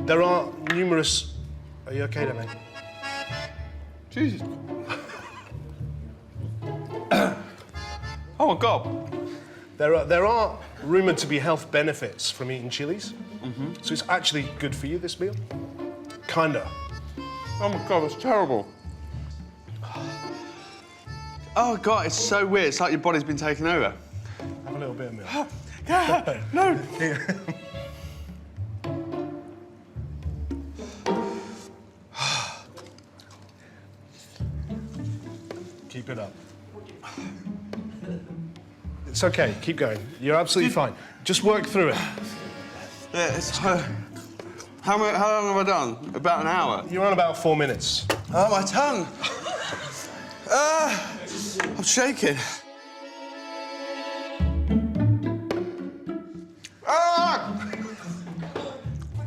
There are numerous... Are you okay, then, mate? Jesus. Oh, my God. There are rumoured to be health benefits from eating chilies. So it's actually good for you, this meal. Kinda. Oh, my God, that's terrible. Oh, God, it's so weird. It's like your body's been taken over. Have a little bit of milk. No. Keep it up. It's okay, keep going. You're absolutely fine. Just work through it. Yeah, it's... how long have I done? About an hour? You're on about 4 minutes. Oh, my tongue. I'm shaking.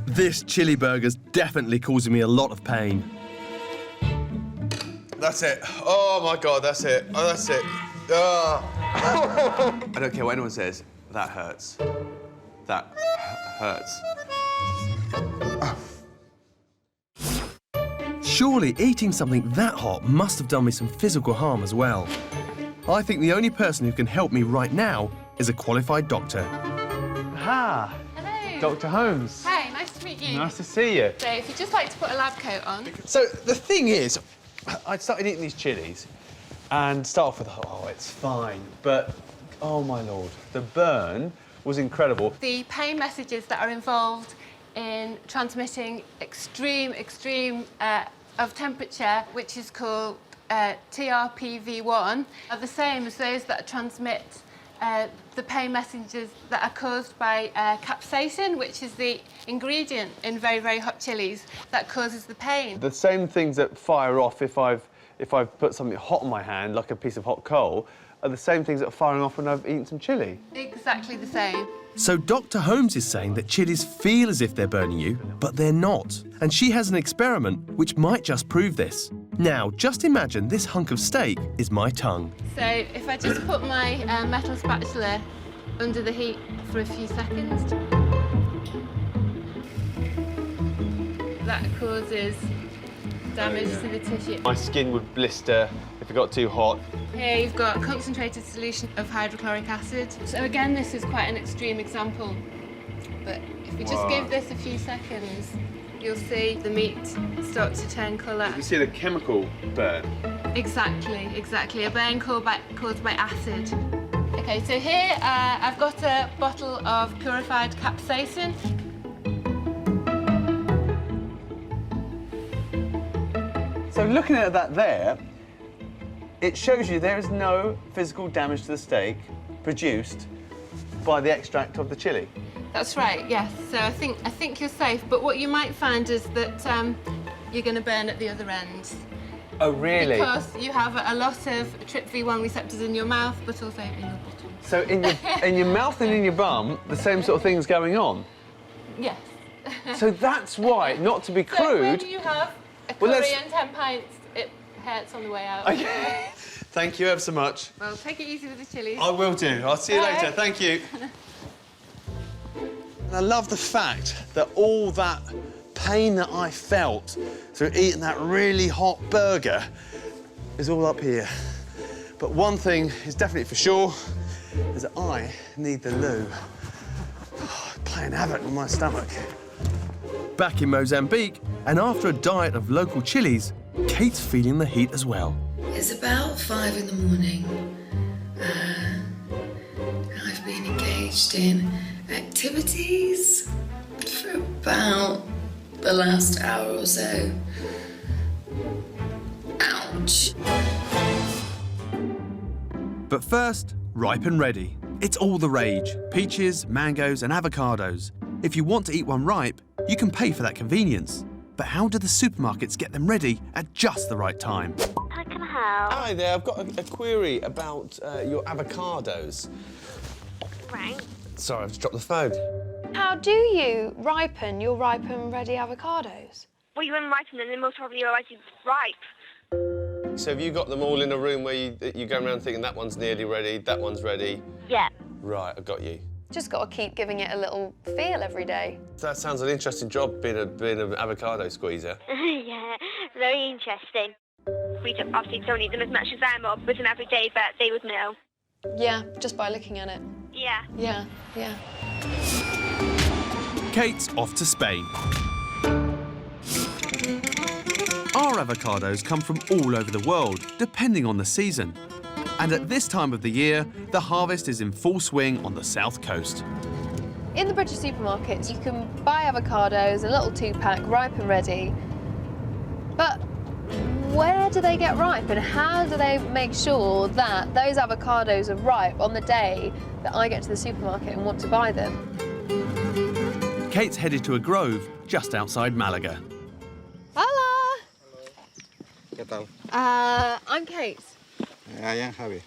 This chili burger's definitely causing me a lot of pain. That's it. Oh, my God, that's it. Oh, that's it. I don't care what anyone says. That hurts. That hurts. Surely eating something that hot must have done me some physical harm as well. I think the only person who can help me right now is a qualified doctor. Ah, Hello. Dr. Holmes. Hey, nice to meet you. Nice to see you. So, if you'd just like to put a lab coat on. So, the thing is, I started eating these chilies and start off with, oh, it's fine. But, oh, my Lord, the burn was incredible. The pain messages that are involved in transmitting extreme of temperature, which is called TRPV1, are the same as those that transmit the pain messages that are caused by capsaicin, which is the ingredient in very, very hot chilies that causes the pain. The same things that fire off if I've put something hot on my hand, like a piece of hot coal, are the same things that are firing off when I've eaten some chilli. Exactly the same. So Dr. Holmes is saying that chilies feel as if they're burning you, but they're not. And she has an experiment which might just prove this. Now, just imagine this hunk of steak is my tongue. So if I just put my metal spatula under the heat for a few seconds, that causes damage to the tissue. My skin would blister if it got too hot. Here you've got a concentrated solution of hydrochloric acid. So again, this is quite an extreme example, but if we just give this a few seconds, you'll see the meat start to turn colour. You see the chemical burn? Exactly. A burn caused by acid. Okay, so here I've got a bottle of purified capsaicin. So looking at that there, it shows you there is no physical damage to the steak produced by the extract of the chili. That's right, yes. So I think you're safe, but what you might find is that you're going to burn at the other end. Oh, really? Because you have a lot of TRPV1 receptors in your mouth, but also in your bottom. So in your mouth and in your bum, the same sort of thing's going on? Yes. So that's why, not to be So crude... when you have a curry and 10 pints, it hurts on the way out. Okay. Thank you ever so much. Well, take it easy with the chilies. I will do. I'll see you Bye. later. Thank you. And I love the fact that all that pain that I felt through eating that really hot burger is all up here. But one thing is definitely for sure, is that I need the loo. Playing havoc with my stomach. Back in Mozambique, and after a diet of local chilies, Kate's feeling the heat as well. It's about 5 in the morning. I've been engaged in activities for about the last hour or so. Ouch. But first, ripe and ready. It's all the rage. Peaches, mangoes and avocados. If you want to eat one ripe, you can pay for that convenience. But how do the supermarkets get them ready at just the right time? How can I help? Hi there, I've got a query about your avocados. Right. Sorry, I've just dropped the phone. How do you ripen your ripe and ready avocados? Well, you unripen them, they're most probably already ripe. So have you got them all in a room where you go around thinking that one's nearly ready, that one's ready? Yeah. Right, I got you. Just got to keep giving it a little feel every day. That sounds an interesting job, being an avocado squeezer. Yeah, very interesting. We obviously don't eat them as much as I'm up with them every day, but they would know. Yeah, just by looking at it. Yeah. Yeah, yeah. Kate's off to Spain. Our avocados come from all over the world, depending on the season. And at this time of the year, the harvest is in full swing on the south coast. In the British supermarkets, you can buy avocados, a little 2-pack, ripe and ready. But where do they get ripe, and how do they make sure that those avocados are ripe on the day that I get to the supermarket and want to buy them? Kate's headed to a grove just outside Malaga. Hola! ¿Qué tal? I'm Kate. I am Javier.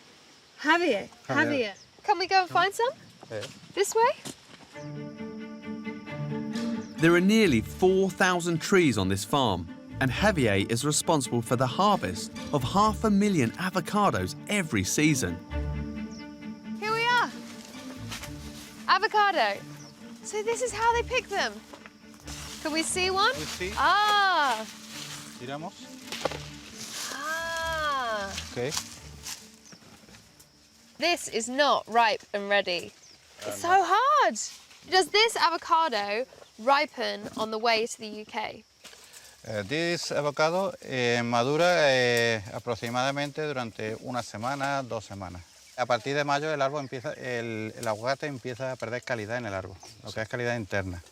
Javier. Javier. Can we go and find some? Yeah. This way? There are nearly 4,000 trees on this farm, and Javier is responsible for the harvest of 500,000 avocados every season. Here we are. Avocado. So this is how they pick them. Can we see one? We see. Ah. Tiramos. Ah. Okay. This is not ripe and ready. It's so hard. Does this avocado ripen on the way to the UK? This avocado madura aproximadamente durante una semana, 2 semanas. A partir de mayo el aguacate empieza a perder calidad en el árbol, lo que es calidad interna.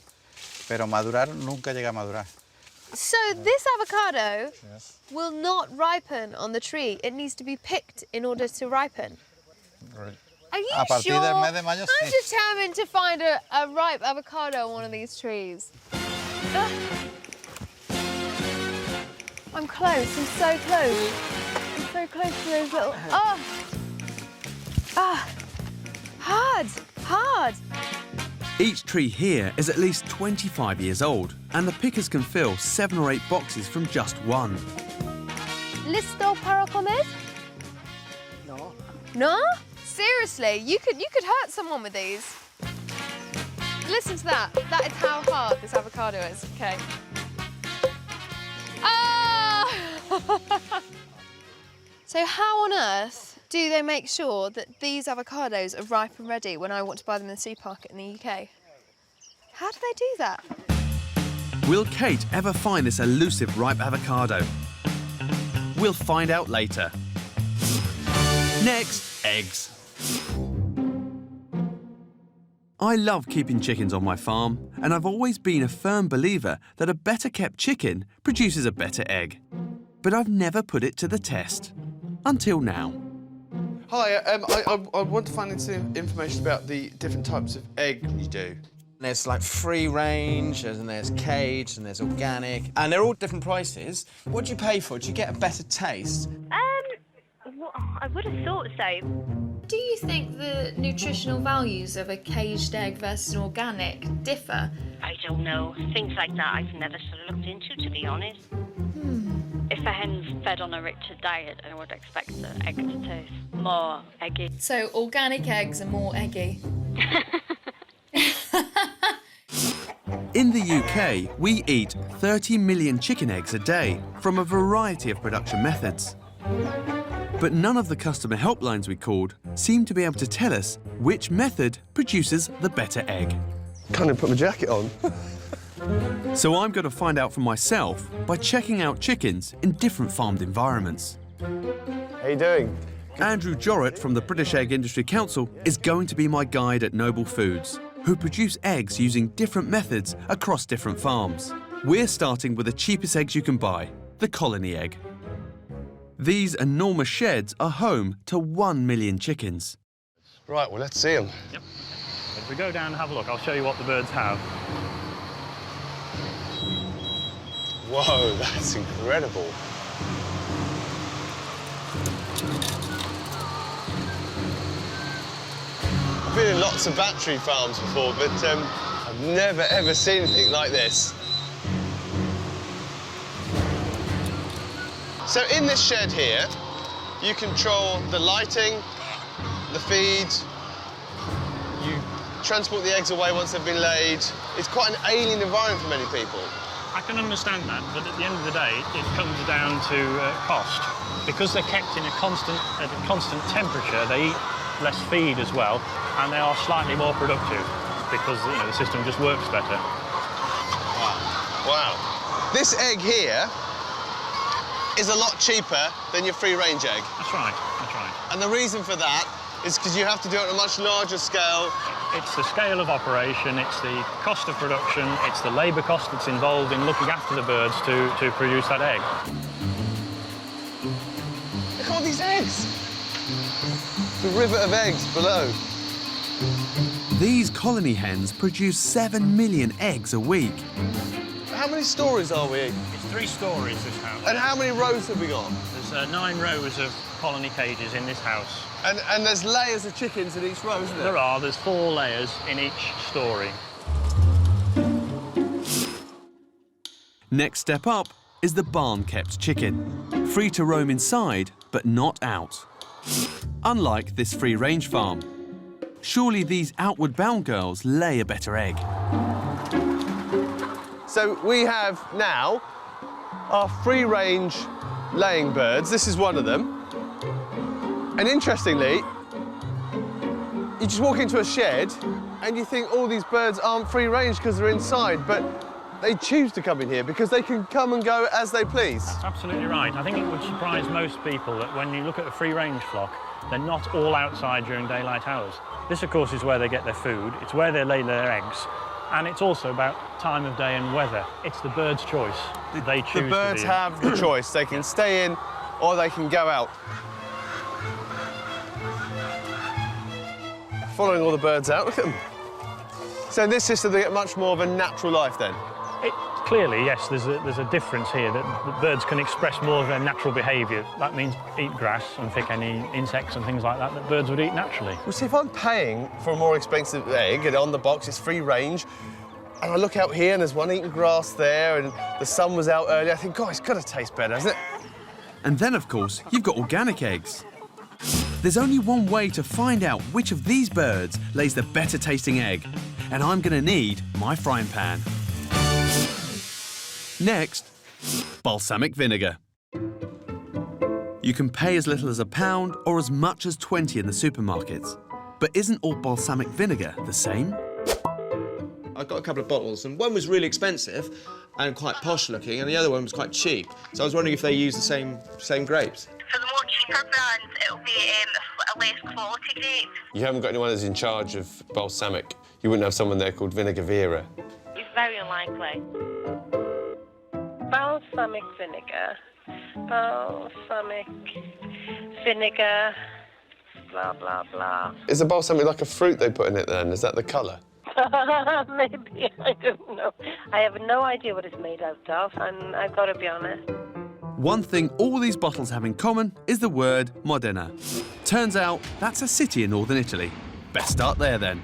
Pero madurar nunca llega a madurar. So this avocado will not ripen on the tree. It needs to be picked in order to ripen. Right. Are you a partir sure? del mes de mayo, I'm determined to find a ripe avocado on one of these trees. I'm close. I'm so close. I'm so close to those little. Oh. Ah. Hard. Hard. Each tree here is at least 25 years old, and the pickers can fill 7 or 8 boxes from just one. Listo para comer? No. No? Seriously, you could hurt someone with these. Listen to that. That is how hard this avocado is. Okay. Ah! So how on earth do they make sure that these avocados are ripe and ready when I want to buy them in the supermarket in the UK? How do they do that? Will Kate ever find this elusive ripe avocado? We'll find out later. Next, eggs. I love keeping chickens on my farm, and I've always been a firm believer that a better kept chicken produces a better egg. But I've never put it to the test. Until now. Hi, I want to find some information about the different types of egg you do. There's like free range, and there's caged, and there's organic, and they're all different prices. What do you pay for? Do you get a better taste? I would have thought so. Do you think the nutritional values of a caged egg versus an organic differ? I don't know. Things like that I've never sort of looked into, to be honest. If a hen's fed on a richer diet, I would expect the egg to taste more eggy. So organic eggs are more eggy. In the UK, we eat 30 million chicken eggs a day from a variety of production methods. But none of the customer helplines we called seem to be able to tell us which method produces the better egg. Can't even put my jacket on. So I'm going to find out for myself by checking out chickens in different farmed environments. How you doing? Andrew Jorrett from the British Egg Industry Council is going to be my guide at Noble Foods, who produce eggs using different methods across different farms. We're starting with the cheapest eggs you can buy, the colony egg. These enormous sheds are home to 1 million chickens. Right, well, let's see them. Yep. If we go down and have a look, I'll show you what the birds have. Whoa, that's incredible. I've been in lots of battery farms before, but I've never, ever seen anything like this. So in this shed here, you control the lighting, the feed, you transport the eggs away once they've been laid. It's quite an alien environment for many people. I can understand that, but at the end of the day, it comes down to cost. Because they're kept at a constant temperature, they eat less feed as well, and they are slightly more productive because the system just works better. Wow. This egg here is a lot cheaper than your free-range egg. That's right, that's right. And the reason for that is because you have to do it on a much larger scale. It's the scale of operation, it's the cost of production, it's the labour cost that's involved in looking after the birds to produce that egg. Look at all these eggs! The river of eggs below. These colony hens produce 7 million eggs a week. How many stories are we? It's 3 stories, this house. And how many rows have we got? There's 9 rows of colony cages in this house. And there's layers of chickens in each row, isn't there? There are. There's 4 layers in each story. Next step up is the barn-kept chicken. Free to roam inside, but not out. Unlike this free-range farm. Surely these outward-bound girls lay a better egg. So we have now our free-range laying birds. This is one of them. And interestingly, you just walk into a shed and you think all these birds aren't free-range because they're inside, but they choose to come in here because they can come and go as they please. That's absolutely right. I think it would surprise most people that when you look at a free-range flock, they're not all outside during daylight hours. This, of course, is where they get their food. It's where they lay their eggs. And it's also about time of day and weather. It's the bird's choice. They choose to be in. The birds have the choice. They can stay in or they can go out. Following all the birds out, look at them. So in this system, they get much more of a natural life then? Clearly, yes, there's a difference here that the birds can express more of their natural behaviour. That means eat grass and pick any insects and things like that that birds would eat naturally. Well, see, if I'm paying for a more expensive egg and on the box it's free range, and I look out here and there's one eating grass there and the sun was out earlier, I think, God, it's got to taste better, hasn't it? And then, of course, you've got organic eggs. There's only one way to find out which of these birds lays the better tasting egg, and I'm going to need my frying pan. Next, balsamic vinegar. You can pay as little as £1 or as much as 20 in the supermarkets. But isn't all balsamic vinegar the same? I've got a couple of bottles, and one was really expensive and quite posh looking, and the other one was quite cheap. So I was wondering if they use the same grapes. For the more cheaper brands, it'll be a less quality grape. You haven't got anyone that's in charge of balsamic. You wouldn't have someone there called Vinegar Vera. It's very unlikely. Balsamic vinegar, blah, blah, blah. Is the balsamic like a fruit they put in it then? Is that the colour? Maybe, I don't know. I have no idea what it's made out of, and I've got to be honest. One thing all these bottles have in common is the word Modena. Turns out that's a city in northern Italy. Best start there then.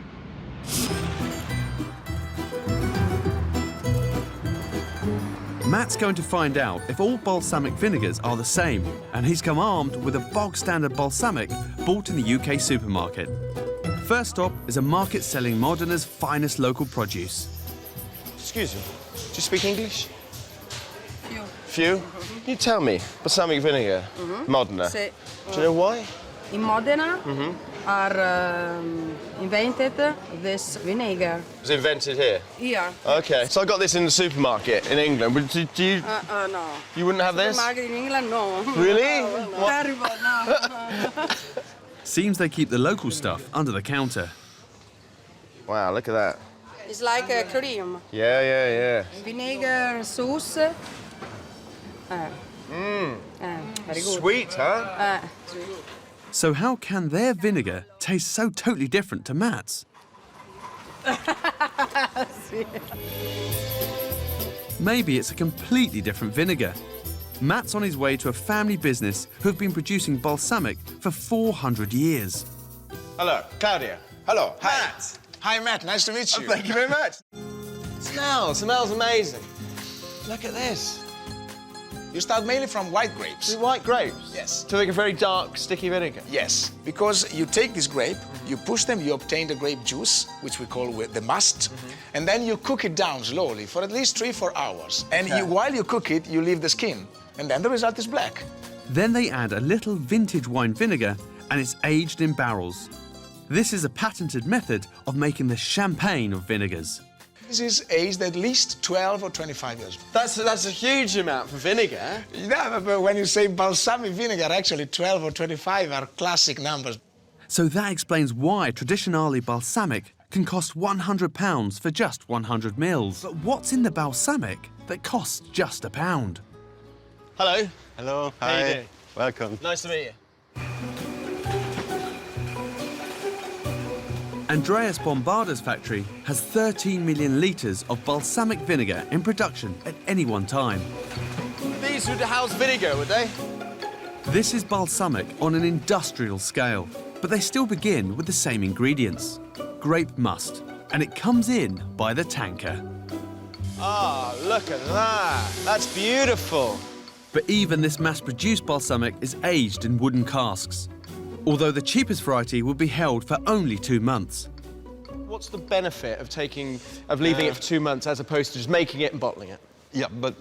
Matt's going to find out if all balsamic vinegars are the same, and he's come armed with a bog-standard balsamic bought in the UK supermarket. First stop is a market selling Modena's finest local produce. Excuse me, do you speak English? Few? Can you tell me, balsamic vinegar, Modena, Sì. do you know why? In Modena are invented this vinegar. It was invented here? Here. OK, so I got this in the supermarket in England. But do you... No. You wouldn't have this? Supermarket in England, no. Really? No. Terrible, no. Seems they keep the local stuff under the counter. Wow, look at that. It's like a cream. Yeah. Vinegar sauce. Very good. Sweet, huh? Sweet. So how can their vinegar taste so totally different to Matt's? Maybe it's a completely different vinegar. Matt's on his way to a family business who've been producing balsamic for 400 years. Hello, Claudia. Hello, Matt. Hi, Matt. Nice to meet you. Oh, thank you very much. Smells amazing. Look at this. You start mainly from white grapes. White grapes? Yes. To make a very dark, sticky vinegar? Yes, because you take this grape, you push them, you obtain the grape juice, which we call the must, and then you cook it down slowly for at least 3-4 hours. And while you cook it, you leave the skin, and then the result is black. Then they add a little vintage wine vinegar and it's aged in barrels. This is a patented method of making the champagne of vinegars. This is aged at least 12 or 25 years. That's a huge amount for vinegar. Yeah, but when you say balsamic vinegar, actually 12 or 25 are classic numbers. So that explains why traditionally balsamic can cost £100 for just 100 mils. But what's in the balsamic that costs just £1? Hello. Hello, How you hi. doing? Welcome. Nice to meet you. Andreas Bombarda's factory has 13 million litres of balsamic vinegar in production at any one time. These would house vinegar, would they? This is balsamic on an industrial scale, but they still begin with the same ingredients, grape must, and it comes in by the tanker. Ah, look at that. That's beautiful. But even this mass-produced balsamic is aged in wooden casks, although the cheapest variety will be held for only 2 months. What's the benefit of leaving it for 2 months as opposed to just making it and bottling it? Yeah, but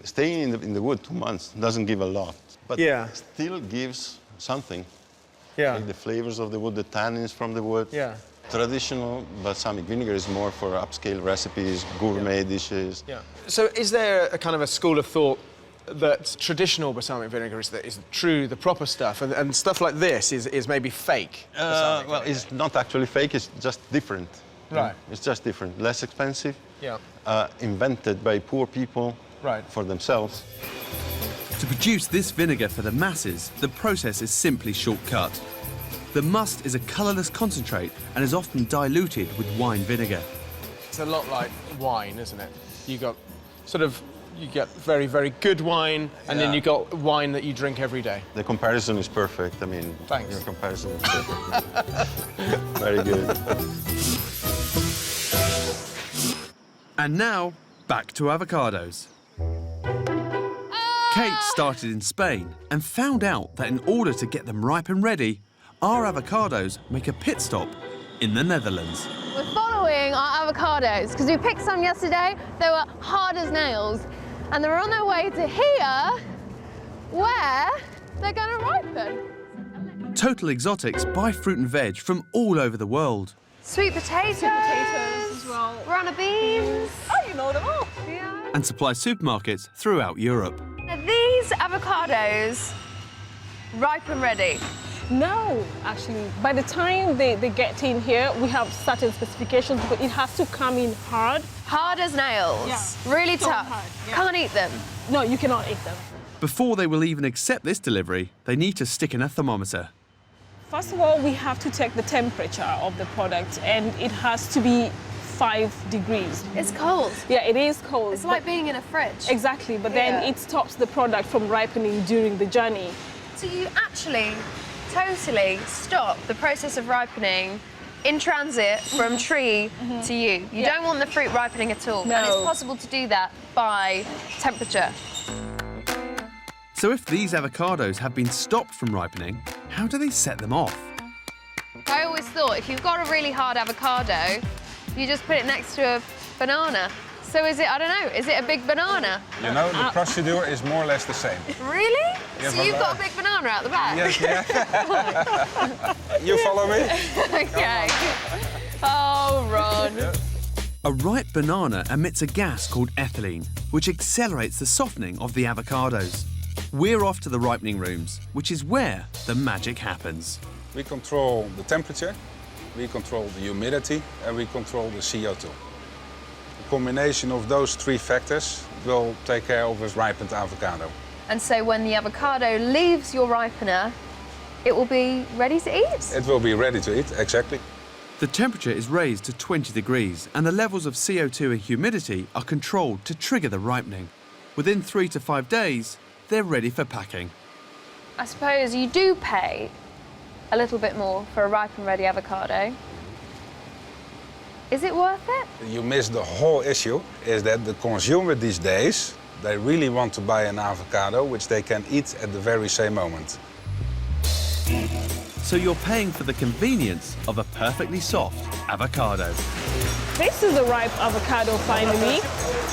staying in the wood 2 months doesn't give a lot, but still gives something. Yeah. Like the flavors of the wood, the tannins from the wood. Yeah. Traditional balsamic vinegar is more for upscale recipes, gourmet dishes. Yeah. So is there a kind of a school of thought that traditional balsamic vinegar is the proper stuff, and stuff like this is maybe fake? Well, it's not actually fake, it's just different. Right. It's just different, less expensive, Yeah. invented by poor people for themselves. To produce this vinegar for the masses, the process is simply shortcut. The must is a colourless concentrate and is often diluted with wine vinegar. It's a lot like wine, isn't it? You get very, very good wine, and then you got wine that you drink every day. The comparison is perfect. I mean, Thanks. Your comparison is perfect. Very good. And now, back to avocados. Kate started in Spain and found out that in order to get them ripe and ready, our avocados make a pit stop in the Netherlands. We're following our avocados because we picked some yesterday. They were hard as nails, and they're on their way to here, where they're going to ripen. Total Exotics buy fruit and veg from all over the world. Sweet potatoes as well. Runner beans. Oh, you know them all. Yeah. And supply supermarkets throughout Europe. Are these avocados ripe and ready? No, actually. By the time they get in here, we have certain specifications, but it has to come in hard. Hard as nails? Yeah. Really So tough? hard, yeah. Can't eat them? No, you cannot eat them. Before they will even accept this delivery, they need to stick in a thermometer. First of all, we have to check the temperature of the product, and it has to be 5 degrees. It's cold. Yeah, it is cold. It's like being in a fridge. Exactly, but then it stops the product from ripening during the journey. So you actually totally stop the process of ripening in transit from tree to you. You don't want the fruit ripening at all. No. And it's possible to do that by temperature. So if these avocados have been stopped from ripening, how do they set them off? I always thought if you've got a really hard avocado, you just put it next to a banana. So is it, I don't know, is it a big banana? You know, the procedure is more or less the same. Really? Yeah, So you've got a big banana out the back? Yes, yeah. You follow me? Okay. Oh, Ron. A ripe banana emits a gas called ethylene, which accelerates the softening of the avocados. We're off to the ripening rooms, which is where the magic happens. We control the temperature, we control the humidity, and we control the CO2. The combination of those 3 factors will take care of a ripened avocado. And so when the avocado leaves your ripener, it will be ready to eat? It will be ready to eat, exactly. The temperature is raised to 20 degrees and the levels of CO2 and humidity are controlled to trigger the ripening. Within 3 to 5 days, they're ready for packing. I suppose you do pay a little bit more for a ripe and ready avocado. Is it worth it? You miss the whole issue, is that the consumer these days They really want to buy an avocado, which they can eat at the very same moment. So you're paying for the convenience of a perfectly soft avocado. This is a ripe avocado, finally.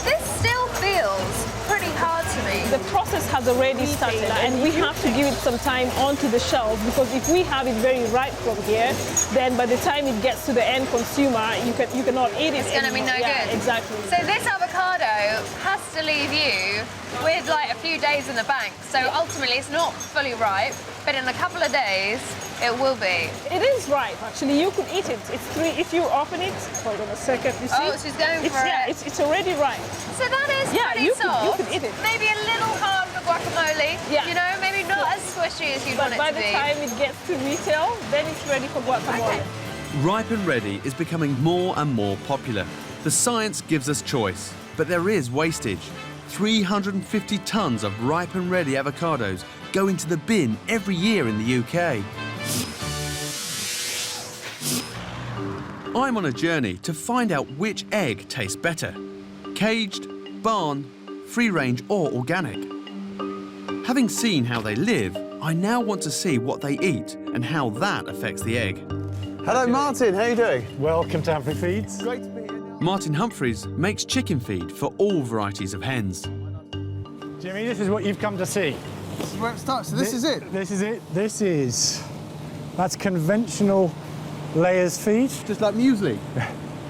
This still feels pretty hard to me. The process has already started, and we have to give it some time onto the shelf, because if we have it very ripe from here, then by the time it gets to the end consumer, you cannot eat it. It's going to be no good. Exactly. So this avocado has to leave you with like a few days in the bank. So ultimately, it's not fully ripe, but in a couple of days, it will be. It is ripe, actually. You could eat it. If you open it, hold on a second, you see? Oh, she's going for it. Yeah, it's already ripe. So that is pretty soft. You could eat it. Maybe a little hard for guacamole. Yeah. You know, maybe not as squishy as you want it But to by be. the time it gets to retail, then it's ready for guacamole. Okay. Ripe and ready is becoming more and more popular. The science gives us choice, but there is wastage. 350 tons of ripe and ready avocados go into the bin every year in the UK. I'm on a journey to find out which egg tastes better. Caged, barn, free-range or organic. Having seen how they live, I now want to see what they eat and how that affects the egg. Hello, Martin. How are you doing? Welcome to Humphrey Feeds. Great to be here. Martin Humphreys makes chicken feed for all varieties of hens. Jimmy, this is what you've come to see. This is where it starts. So this is it? This is it. That's conventional layers feed. Just like muesli?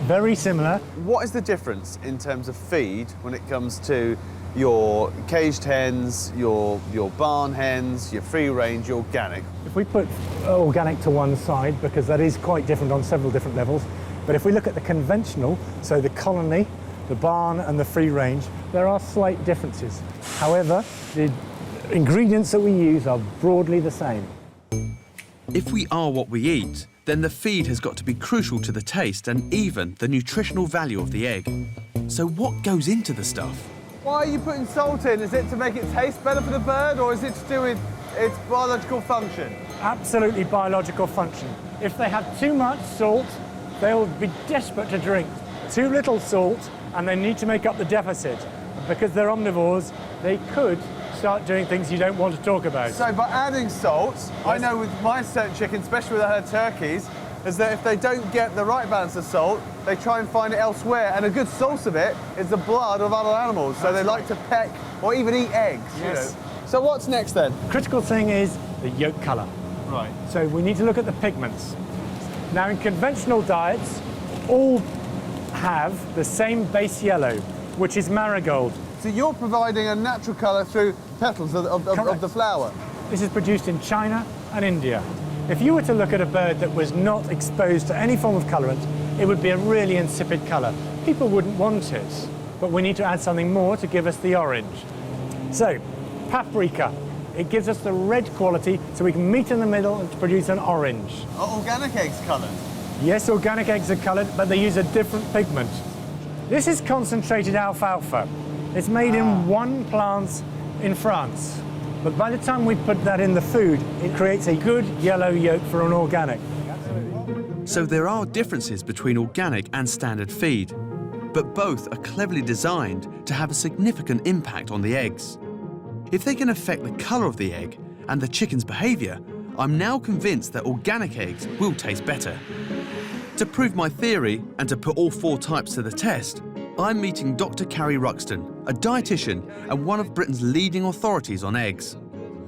Very similar. What is the difference in terms of feed when it comes to your caged hens, your barn hens, your free range, your organic? If we put organic to one side, because that is quite different on several different levels, but if we look at the conventional, so the colony, the barn and the free range, there are slight differences. However, the ingredients that we use are broadly the same. If we are what we eat, then the feed has got to be crucial to the taste and even the nutritional value of the egg. So what goes into the stuff? Why are you putting salt in? Is it to make it taste better for the bird, or is it to do with its biological function? Absolutely biological function. If they have too much salt, they'll be desperate to drink. Too little salt, and they need to make up the deficit. Because they're omnivores, they could start doing things you don't want to talk about. So by adding salt, yes. I know with my certain chickens, especially with our turkeys, is that if they don't get the right balance of salt, they try and find it elsewhere. And a good source of it is the blood of other animals. So they like to peck or even eat eggs. Yes. You know. So what's next then? Critical thing is the yolk colour. Right. So we need to look at the pigments. Now in conventional diets, all have the same base yellow, which is marigold. So you're providing a natural colour through petals of the flower? This is produced in China and India. If you were to look at a bird that was not exposed to any form of colourant, it would be a really insipid colour. People wouldn't want it, but we need to add something more to give us the orange. So, paprika. It gives us the red quality, so we can meet in the middle and produce an orange. Are organic eggs coloured? Yes, organic eggs are coloured, but they use a different pigment. This is concentrated alfalfa. It's made in one plant in France. But by the time we put that in the food, it creates a good yellow yolk for an organic. So there are differences between organic and standard feed, but both are cleverly designed to have a significant impact on the eggs. If they can affect the colour of the egg and the chicken's behaviour, I'm now convinced that organic eggs will taste better. To prove my theory and to put all four types to the test, I'm meeting Dr. Carrie Ruxton, a dietitian and one of Britain's leading authorities on eggs.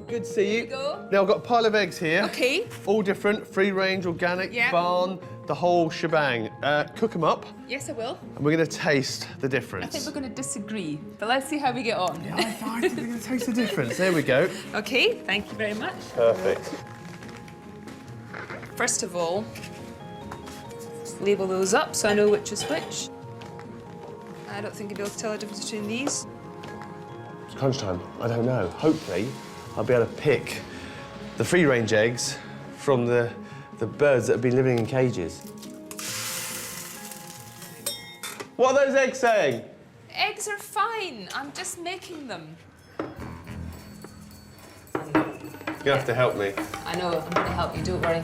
Good to see you. Now I've got a pile of eggs here. Okay. All different, free range, organic, Yeah. barn, the whole shebang. Cook them up, Yes, I will. and we're going to taste the I difference. think we're going to disagree, but let's see how we get on. I think we're going to taste the difference. There we go. Okay, thank you very much. Perfect. First of all, label those up so I know which is which. I don't think I'll be able to tell the difference between these. It's crunch time. I don't know. Hopefully, I'll be able to pick the free-range eggs from the birds that have been living in cages. What are those eggs saying? Eggs are fine. I'm just making them. You're gonna have to help me. I know, I'm going to help you, don't worry.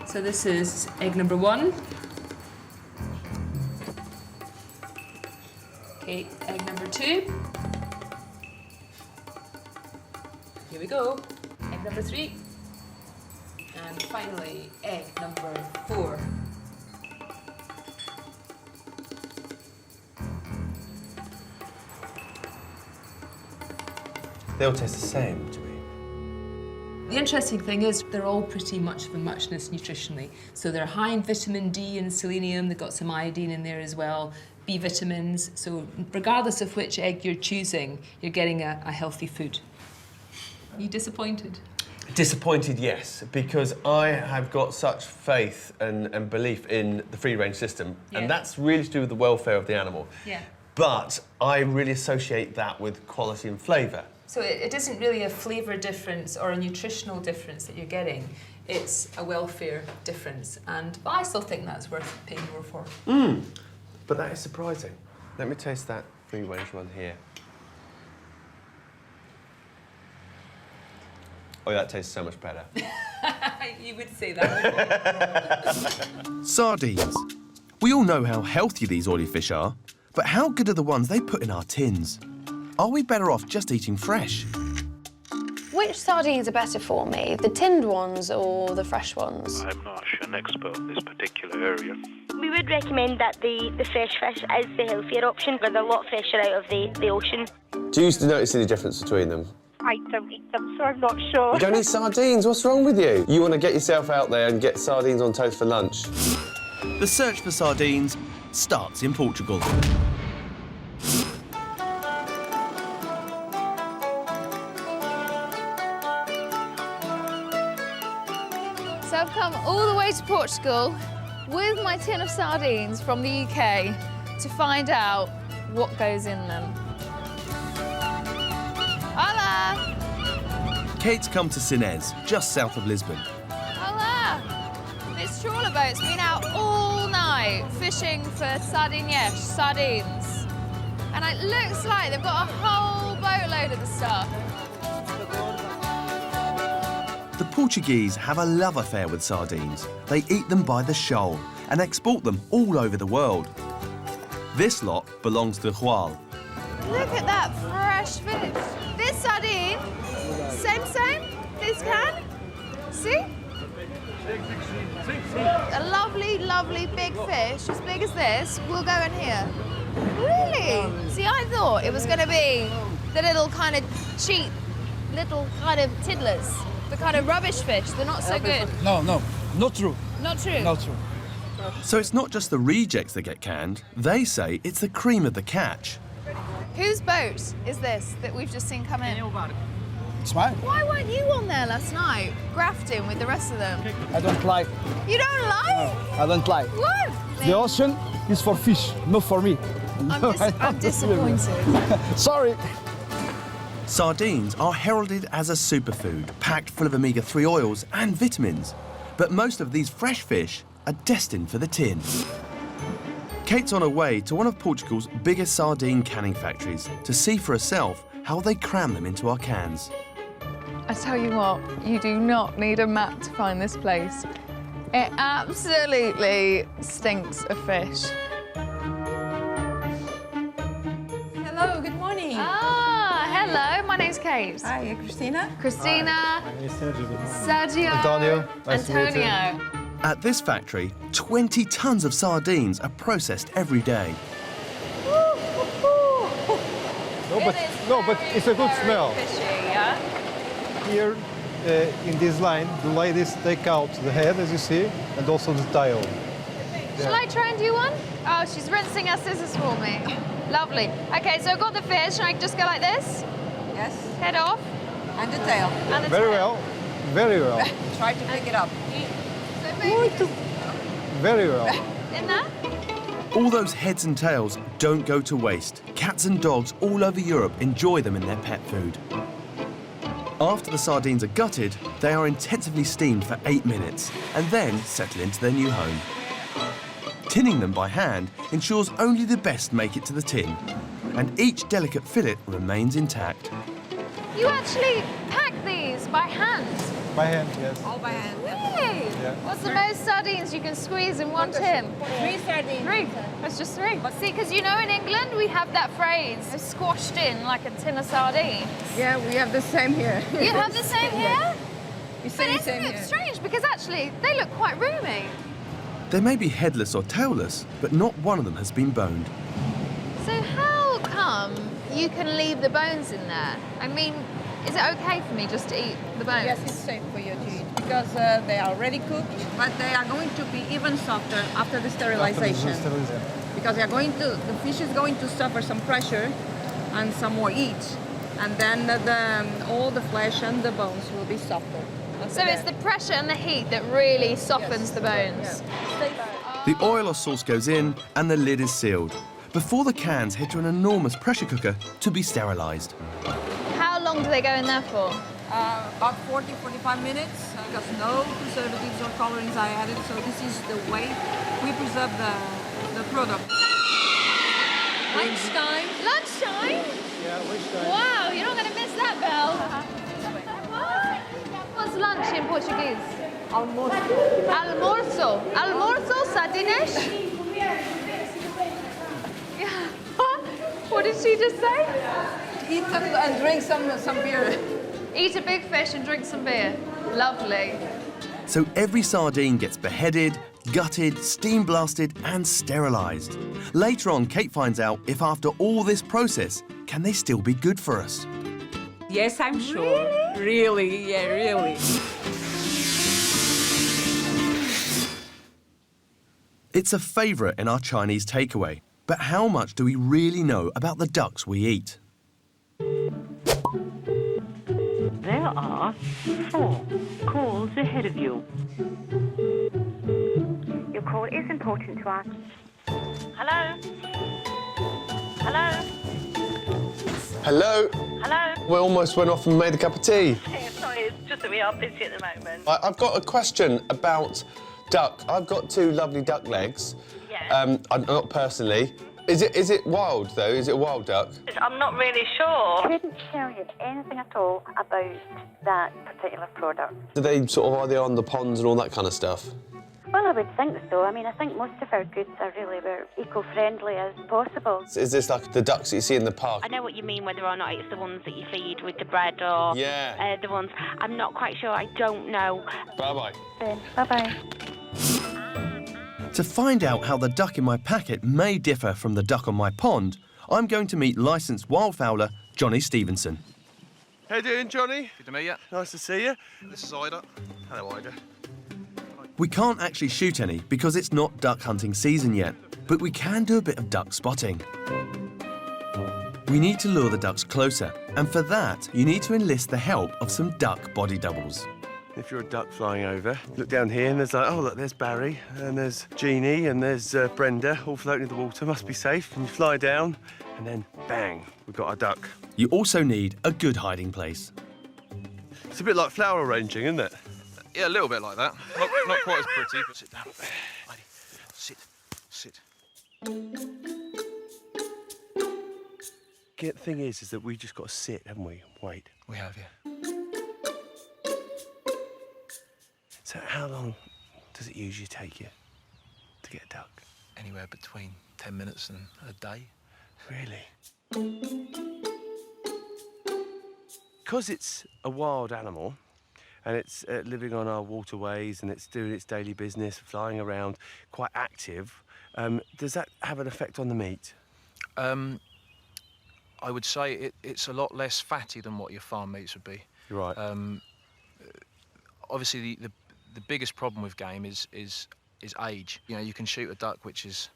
So this is egg number 1. Okay, egg number 2. Here we go. Egg number 3. And finally, egg number 4. They all taste the same to me. The interesting thing is they're all pretty much of a muchness nutritionally. So they're high in vitamin D and selenium, they've got some iodine in there as well, B vitamins. So regardless of which egg you're choosing, you're getting a healthy food. Are you disappointed? Disappointed, yes, because I have got such faith and belief in the free-range system, Yeah. and that's really to do with the welfare of the animal. Yeah. But I really associate that with quality and flavour. So it isn't really a flavour difference or a nutritional difference that you're getting. It's a welfare difference, and I still think that's worth paying more for. But that is surprising. Let me taste that free-range one here. Oh, that tastes so much better. You would say that, wouldn't you? Sardines. We all know how healthy these oily fish are, but how good are the ones they put in our tins? Are we better off just eating fresh? Which sardines are better for me, the tinned ones or the fresh ones? I'm not an expert in this particular area. We would recommend that the fresh fish is the healthier option because they're a lot fresher out of the ocean. Do you used to notice any difference between them? I don't eat them, so I'm not sure. You don't eat sardines? What's wrong with you? You want to get yourself out there and get sardines on toast for lunch? The search for sardines starts in Portugal. So I've come all the way to Portugal with my tin of sardines from the UK to find out what goes in them. Hola! Kate's come to Sines, just south of Lisbon. Hola! This trawler boat's been out all night fishing for sardines. And it looks like they've got a whole boatload of the stuff. The Portuguese have a love affair with sardines. They eat them by the shoal and export them all over the world. This lot belongs to Lawal. Look at that fresh fish. This sardine, same, this can. See? A lovely, lovely big fish, as big as this, will go in here. Really? See, I thought it was going to be the little kind of cheap, little kind of tiddlers, the kind of rubbish fish. They're not so good. No, not true. Not true? Not true. So it's not just the rejects that get canned. They say it's the cream of the catch. Whose boat is this that we've just seen come in? It's mine. Why weren't you on there last night, grafting with the rest of them? I don't like. You don't like? I don't like. What? The ocean is for fish, not for me. I'm disappointed. Sorry. Sardines are heralded as a superfood, packed full of omega-3 oils and vitamins. But most of these fresh fish are destined for the tin. Kate's on her way to one of Portugal's biggest sardine canning factories to see for herself how they cram them into our cans. I tell you what, you do not need a map to find this place. It absolutely stinks of fish. Hello, good morning. Ah, hello, my name's Kate. Hi, Christina. Christina. Sergio. Antonio. Nice to meet you. Antonio. At this factory, 20 tons of sardines are processed every day. No, but it's a good smell. Fishy, yeah? Here, in this line, the ladies take out the head, as you see, and also the tail. Shall I try and do one? Oh, she's rinsing her scissors for me. Lovely. Okay, so I've got the fish, and I can just go like this? Yes. Head off. And the tail. And the Very tail. well, very well, Try to pick it up. very well. In there? All those heads and tails don't go to waste. Cats and dogs all over Europe enjoy them in their pet food. After the sardines are gutted, they are intensively steamed for 8 minutes and then settle into their new home. Tinning them by hand ensures only the best make it to the tin, and each delicate fillet remains intact. You actually pack these by hand? By hand, yes. All by hand. Really? Yeah. What's the most sardines you can squeeze in one tin? 3 sardines. 3. That's just 3. See, because you know in England we have that phrase, squashed in like a tin of sardines. Yeah, we have the same here. You have the same here? We But say the isn't same it here. strange? Because actually they look quite roomy. They may be headless or tailless, but not one of them has been boned. So how come you can leave the bones in there? I mean, is it okay for me just to eat the bones? Yes, it's safe for you to eat because they are already cooked, but they are going to be even softer after the sterilization. Because the fish is going to suffer some pressure and some more heat, and then all the flesh and the bones will be softer. So it's the pressure and the heat that really softens the bones. The oil or sauce goes in and the lid is sealed before the cans head to an enormous pressure cooker to be sterilised. How long do they go in there for? About 40-45 minutes, because no preservatives or colorings are added, so this is the way we preserve the product. Lunchtime. Lunchtime? Yeah, lunchtime. Wow, you're not going to miss that, Belle. What's lunch in Portuguese? Almoço. Almoço. Almoço, sardines? Yeah. What did she just say? Eat and drink some beer. Eat a big fish and drink some beer. Lovely. So every sardine gets beheaded, gutted, steam blasted and sterilised. Later on, Kate finds out if after all this process, can they still be good for us? Yes, I'm sure. Really? Yeah, really. It's a favourite in our Chinese takeaway, but how much do we really know about the ducks we eat? There are 4 calls ahead of you. Your call is important to us. Hello? Hello? Hello? Hello? We almost went off and made a cup of tea. Sorry, it's just that we are busy at the moment. I've got a question about duck. I've got 2 lovely duck legs. Yeah. Not personally. Is it wild, though? Is it a wild duck? I'm not really sure. Couldn't tell you anything at all about that particular product. Do they are they on the ponds and all that kind of stuff? Well, I would think so. I mean, I think most of our goods are really about eco-friendly as possible. Is this like the ducks that you see in the park? I know what you mean, whether or not it's the ones that you feed with the bread or the ones. I'm not quite sure. I don't know. Bye-bye. Bye-bye. To find out how the duck in my packet may differ from the duck on my pond, I'm going to meet licensed wildfowler Johnny Stevenson. How you doing, Johnny? Good to meet you. Nice to see you. This is Ida. Hello, Ida. We can't actually shoot any because it's not duck hunting season yet, but we can do a bit of duck spotting. We need to lure the ducks closer, and for that, you need to enlist the help of some duck body doubles. If you're a duck flying over, look down here and there's like, oh, look, there's Barry, and there's Jeannie, and there's Brenda, all floating in the water. Must be safe. And you fly down, and then, bang, we've got our duck. You also need a good hiding place. It's a bit like flower arranging, isn't it? Yeah, a little bit like that. Not quite as pretty, but sit down. Lady, sit. The thing is that we've just got to sit, haven't we? Wait. We have, yeah. So how long does it usually take you to get a duck? Anywhere between 10 minutes and a day. Really? Because it's a wild animal and it's living on our waterways and it's doing its daily business, flying around, quite active, does that have an effect on the meat? I would say it's a lot less fatty than what your farm meats would be. You're right. Obviously, the biggest problem with game is age. You know, you can shoot a duck which is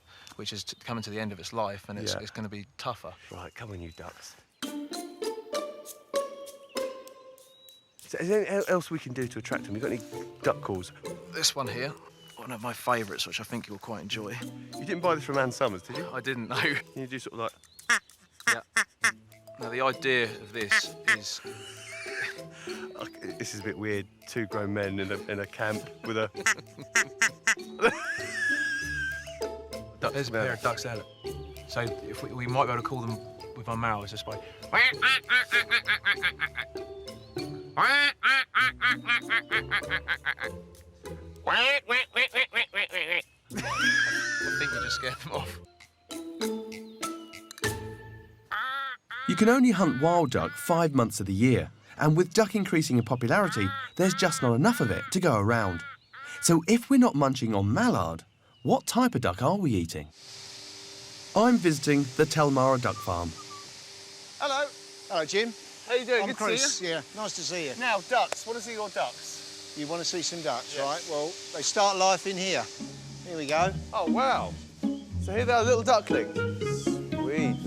coming to the end of its life, and it's going to be tougher. Right, come on, you ducks. So is there anything else we can do to attract them? You got any duck calls? This one here, one of my favourites, which I think you'll quite enjoy. You didn't buy this from Ann Summers, did you? I didn't, no. You do sort of like... Yeah. Now, the idea of this is... This is a bit weird. 2 grown men in a camp with a... There's a pair of ducks there. So if we might be able to call them with our mouths just by... I think you just scared them off. You can only hunt wild duck 5 months of the year, and with duck increasing in popularity, there's just not enough of it to go around. So if we're not munching on mallard, what type of duck are we eating? I'm visiting the Telmara Duck Farm. Hello. Hello, Jim. How you doing? I'm Good Chris. to see you. Yeah, nice to see you. Now, ducks. Want to see your ducks? You want to see some ducks, Yes. right? Well, they start life in here. Here we go. Oh, wow. So here they are, little ducklings. Sweet.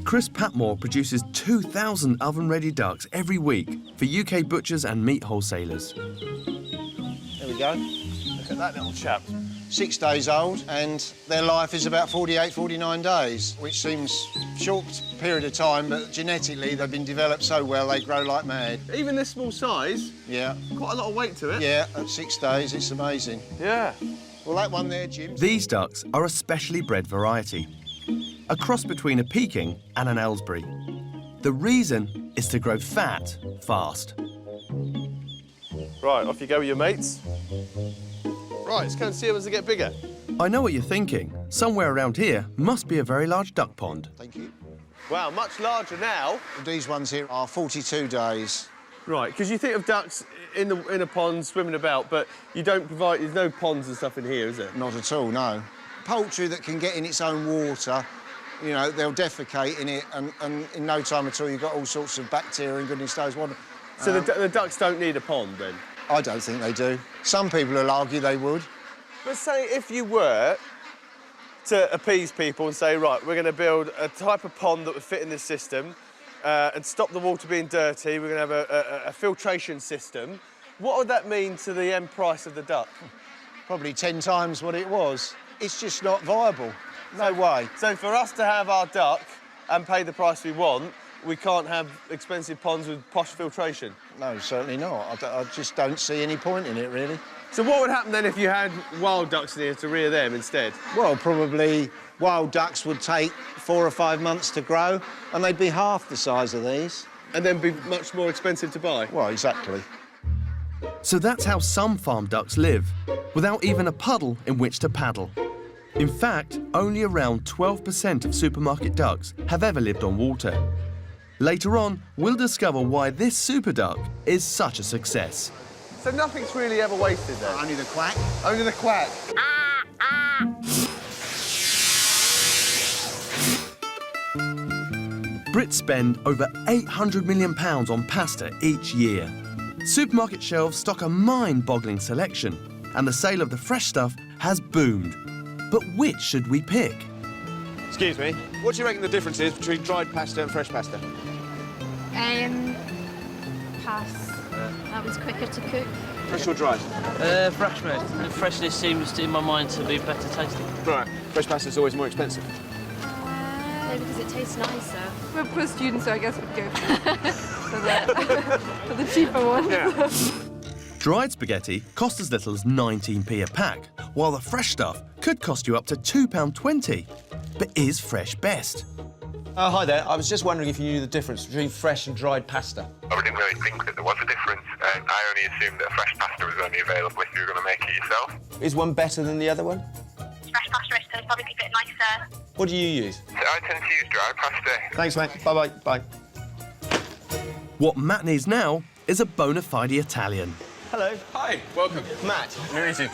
Chris Patmore produces 2,000 oven-ready ducks every week for UK butchers and meat wholesalers. There we go. Look at that little chap. 6 days old, and their life is about 48, 49 days, which seems short period of time, but genetically they've been developed so well they grow like mad. Even this small size? Yeah. Quite a lot of weight to it. Yeah, at 6 days, it's amazing. Yeah. Well, that one there, Jim. These ducks are a specially bred variety, a cross between a Peking and an Aylesbury. The reason is to grow fat fast. Right, off you go with your mates. Right, let's go and see them as they get bigger. I know what you're thinking. Somewhere around here must be a very large duck pond. Thank you. Wow, much larger now. These ones here are 42 days. Right, because you think of ducks in a pond swimming about, but you don't provide, there's no ponds and stuff in here, is there? Not at all, no. Poultry that can get in its own water, you know, they'll defecate in it, and in no time at all you've got all sorts of bacteria and goodness knows what. So the ducks don't need a pond, then? I don't think they do. Some people will argue they would. But say if you were to appease people and say, right, we're going to build a type of pond that would fit in this system and stop the water being dirty, we're going to have a filtration system, what would that mean to the end price of the duck? Probably 10 times what it was. It's just not viable. No way. So for us to have our duck and pay the price we want, we can't have expensive ponds with posh filtration? No, certainly not. I just don't see any point in it, really. So what would happen then if you had wild ducks in here to rear them instead? Well, probably wild ducks would take 4 or 5 months to grow, and they'd be half the size of these. And then be much more expensive to buy? Well, exactly. So that's how some farm ducks live, without even a puddle in which to paddle. In fact, only around 12% of supermarket ducks have ever lived on water. Later on, we'll discover why this super duck is such a success. So nothing's really ever wasted then? Only the quack. Only the quack. Brits spend over £800 million on pasta each year. Supermarket shelves stock a mind-boggling selection, and the sale of the fresh stuff has boomed. But which should we pick? Excuse me, what do you reckon the difference is between dried pasta and fresh pasta? Pass. That was quicker to cook. Fresh or dried? Fresh, mate. The freshness seems, in my mind, to be better tasting. Right. Fresh pasta's always more expensive. Maybe because it tastes nicer. We're poor students, so I guess we'd go for the cheaper one. Yeah. Dried spaghetti costs as little as 19p a pack, while the fresh stuff could cost you up to £2.20. But is fresh best? Hi there. I was just wondering if you knew the difference between fresh and dried pasta. I didn't really think that there was a difference, and I only assumed that fresh pasta was only available if you were going to make it yourself. Is one better than the other one? Fresh pasta is going to probably be a bit nicer. What do you use? So I tend to use dry pasta. Thanks, mate. Bye-bye. Bye. What Matt needs now is a bona fide Italian. Hello. Hi. Welcome. Matt. Luigi.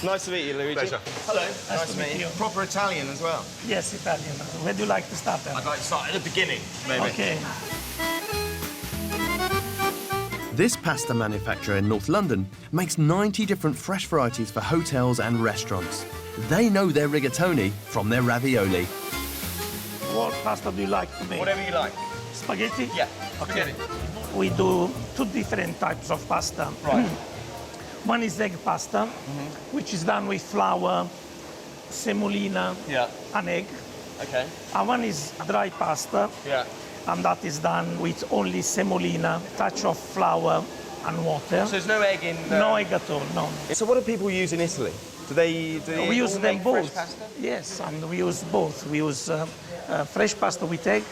Nice to meet you, Luigi. Pleasure. Hello. Nice to meet you. Proper Italian as well. Yes, Italian. Where do you like to start then? I'd like to start at the beginning, maybe. Okay. This pasta manufacturer in North London makes 90 different fresh varieties for hotels and restaurants. They know their rigatoni from their ravioli. What pasta do you like to make? Whatever you like. Spaghetti? Yeah. Okay. We do 2 different types of pasta. Right. One is egg pasta, which is done with flour, semolina, and egg. Okay. And one is dry pasta, and that is done with only semolina, touch of flour and water. So there's no egg in there? No egg at all, no. So what do people use in Italy? Do they we use all them make both. fresh pasta? Yes, and we use both. We use fresh pasta with egg,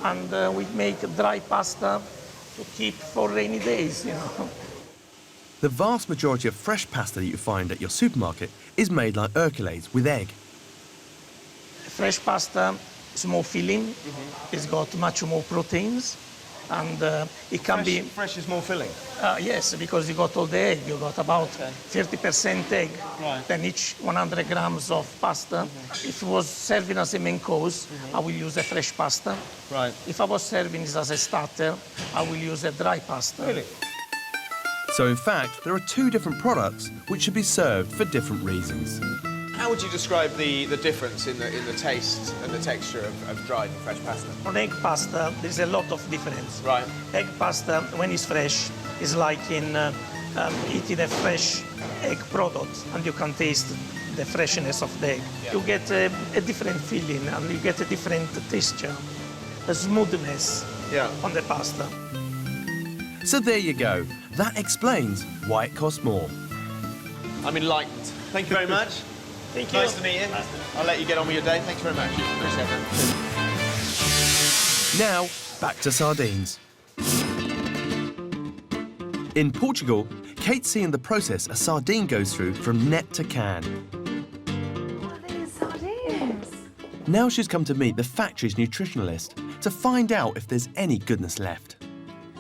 and we make dry pasta to keep for rainy days, you know. The vast majority of fresh pasta that you find at your supermarket is made like Hercules with egg. Fresh pasta is more filling. It's got much more proteins, and it can be... Fresh is more filling? Yes, because you got all the egg. You got about 30% egg, then each 100 grams of pasta. If it was serving as a main course, I will use a fresh pasta. Right. If I was serving it as a starter, I will use a dry pasta. Really? So in fact, there are two different products which should be served for different reasons. How would you describe the difference in the taste and the texture of dried and fresh pasta? On egg pasta, there's a lot of difference. Right. Egg pasta, when it's fresh, is like in eating a fresh egg product, and you can taste the freshness of the egg. Yeah. You get a different feeling, and you get a different texture, a smoothness on the pasta. So there you go. That explains why it costs more. I'm enlightened. Thank you very much. Thank you. Nice to meet you. I'll let you get on with your day. Thanks very much. Appreciate it. Now, back to sardines. In Portugal, Kate's seeing the process a sardine goes through from net to can. What are these sardines? Now she's come to meet the factory's nutritionalist to find out if there's any goodness left.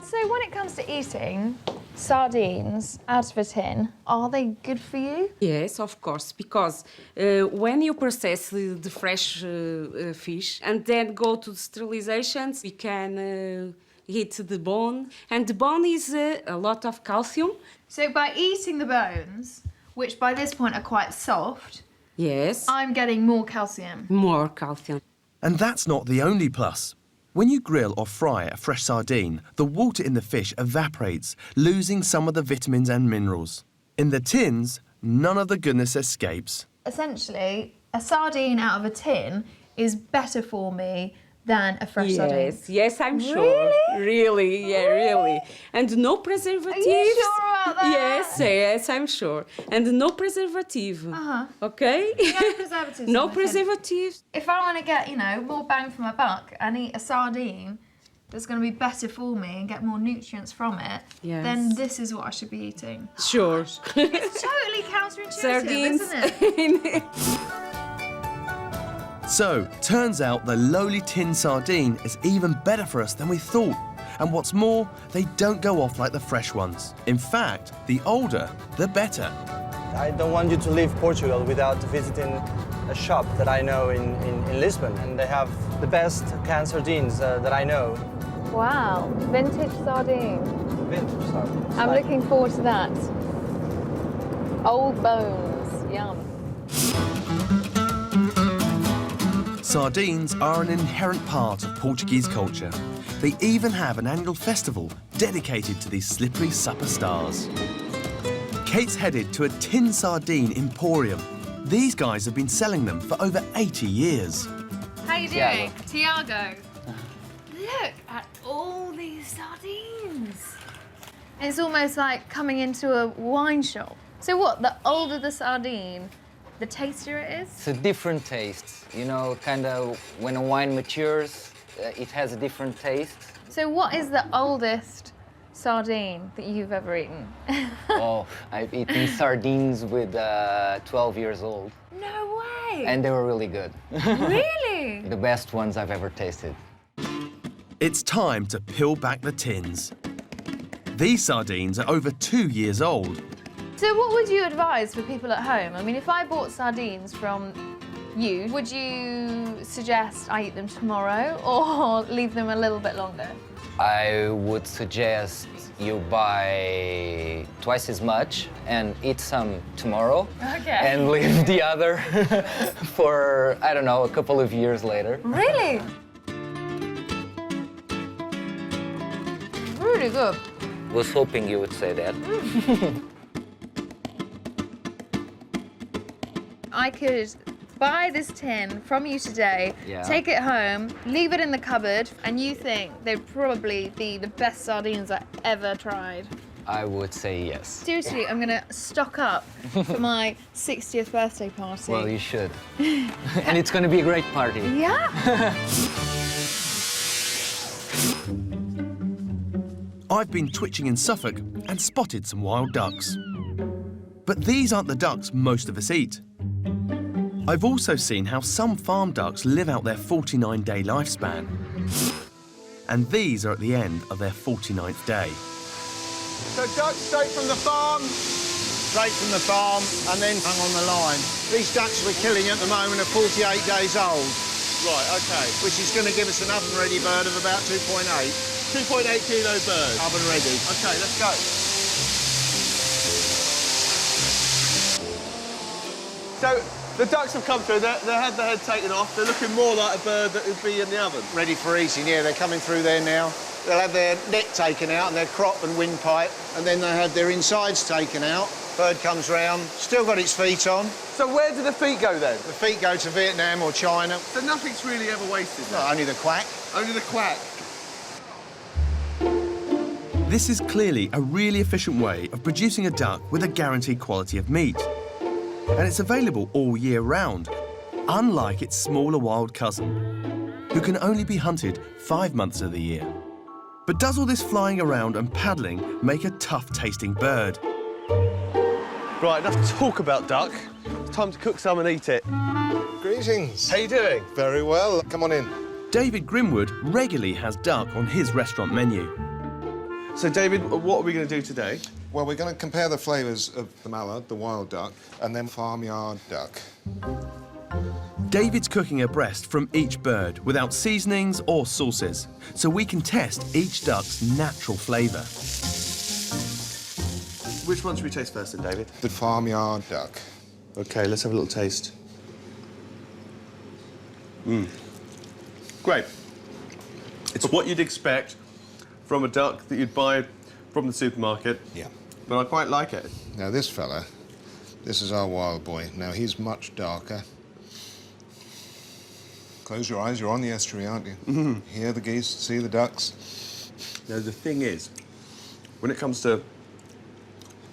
So when it comes to eating sardines out of a tin, are they good for you? Yes, of course, because when you process the fresh fish and then go to the sterilizations, we can eat the bone, and the bone is a lot of calcium. So by eating the bones, which by this point are quite soft, yes, I'm getting more calcium. More calcium. And that's not the only plus. When you grill or fry a fresh sardine, the water in the fish evaporates, losing some of the vitamins and minerals. In the tins, none of the goodness escapes. Essentially, a sardine out of a tin is better for me than a fresh sardine. Yes, I'm sure. Really, yeah, really. And no preservatives. Are you sure about that? Yes, I'm sure. And no preservative. Okay? No preservatives. No in the tin. preservatives. If I want to get, you know, more bang for my buck and eat a sardine that's going to be better for me and get more nutrients from it, then this is what I should be eating. Sure. It's totally counterintuitive, Sardines. isn't it? So, turns out the lowly tin sardine is even better for us than we thought. And what's more, they don't go off like the fresh ones. In fact, the older, the better. I don't want you to leave Portugal without visiting a shop that I know in Lisbon. And they have the best canned sardines that I know. Wow, vintage sardine. Vintage sardines. I'm looking forward to that. Old bones, yum. Sardines are an inherent part of Portuguese culture. They even have an annual festival dedicated to these slippery superstars. Kate's headed to a tin sardine emporium. These guys have been selling them for over 80 years. How you doing? Tiago. Look at all these sardines. It's almost like coming into a wine shop. So what, the older the sardine, the tastier it is? It's a different taste. You know, kind of when a wine matures, it has a different taste. So what is the oldest sardine that you've ever eaten? Oh, I've eaten sardines with 12 years old. No way! And they were really good. Really? The best ones I've ever tasted. It's time to peel back the tins. These sardines are over 2 years old. So what would you advise for people at home? I mean, if I bought sardines from you, would you suggest I eat them tomorrow or leave them a little bit longer? I would suggest you buy twice as much and eat some tomorrow. Okay. And leave the other for, I don't know, a couple of years later. Really? Really good. Was hoping you would say that. I could buy this tin from you today, take it home, leave it in the cupboard, and you think they'd probably be the best sardines I ever tried. I would say yes. Seriously, I'm gonna stock up for my 60th birthday party. Well, you should. And it's gonna be a great party. Yeah. I've been twitching in Suffolk and spotted some wild ducks. But these aren't the ducks most of us eat. I've also seen how some farm ducks live out their 49-day lifespan. And these are at the end of their 49th day. So ducks straight from the farm? Straight from the farm and then hung on the line. These ducks we're killing at the moment are 48 days old. Right, OK. Which is going to give us an oven-ready bird of about 2.8. 2.8 kilo bird. Oven-ready. OK, let's go. So, the ducks have come through, they had their head taken off, they're looking more like a bird that would be in the oven. Ready for eating, yeah, they're coming through there now. They'll have their neck taken out and their crop and windpipe, and then they have their insides taken out. Bird comes round, still got its feet on. So where do the feet go then? The feet go to Vietnam or China. So nothing's really ever wasted? No, only the quack. Only the quack. This is clearly a really efficient way of producing a duck with a guaranteed quality of meat. And it's available all year round, unlike its smaller wild cousin, who can only be hunted 5 months of the year. But does all this flying around and paddling make a tough-tasting bird? Right, enough talk about duck. It's time to cook some and eat it. Greetings. How you doing? Very well. Come on in. David Grimwood regularly has duck on his restaurant menu. So, David, what are we going to do today? Well, we're going to compare the flavours of the mallard, the wild duck, and then farmyard duck. David's cooking a breast from each bird without seasonings or sauces, so we can test each duck's natural flavour. Which one should we taste first then, David? The farmyard duck. OK, let's have a little taste. Great. It's what you'd expect from a duck that you'd buy from the supermarket. Yeah. But I quite like it. Now, this fella, this is our wild boy. Now, he's much darker. Close your eyes, you're on the estuary, aren't you? Mm-hmm. Hear the geese, see the ducks. Now, the thing is, when it comes to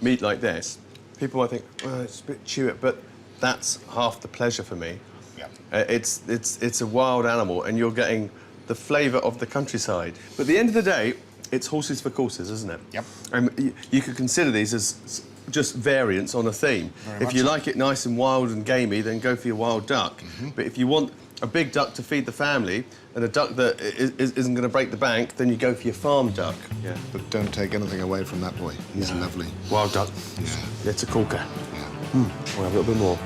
meat like this, people might think, oh, it's a bit chewy, but that's half the pleasure for me. Yeah. It's a wild animal, and you're getting the flavour of the countryside. But at the end of the day, it's horses for courses, isn't it? Yep. You could consider these as just variants on a theme. Very if much you so. like it nice and wild and gamey, then go for your wild duck. Mm-hmm. But if you want a big duck to feed the family and a duck that isn't going to break the bank, then you go for your farm duck. Yeah. But don't take anything away from that boy. He's lovely. Wild duck. Yeah. It's a corker. Yeah. We'll have a little bit more.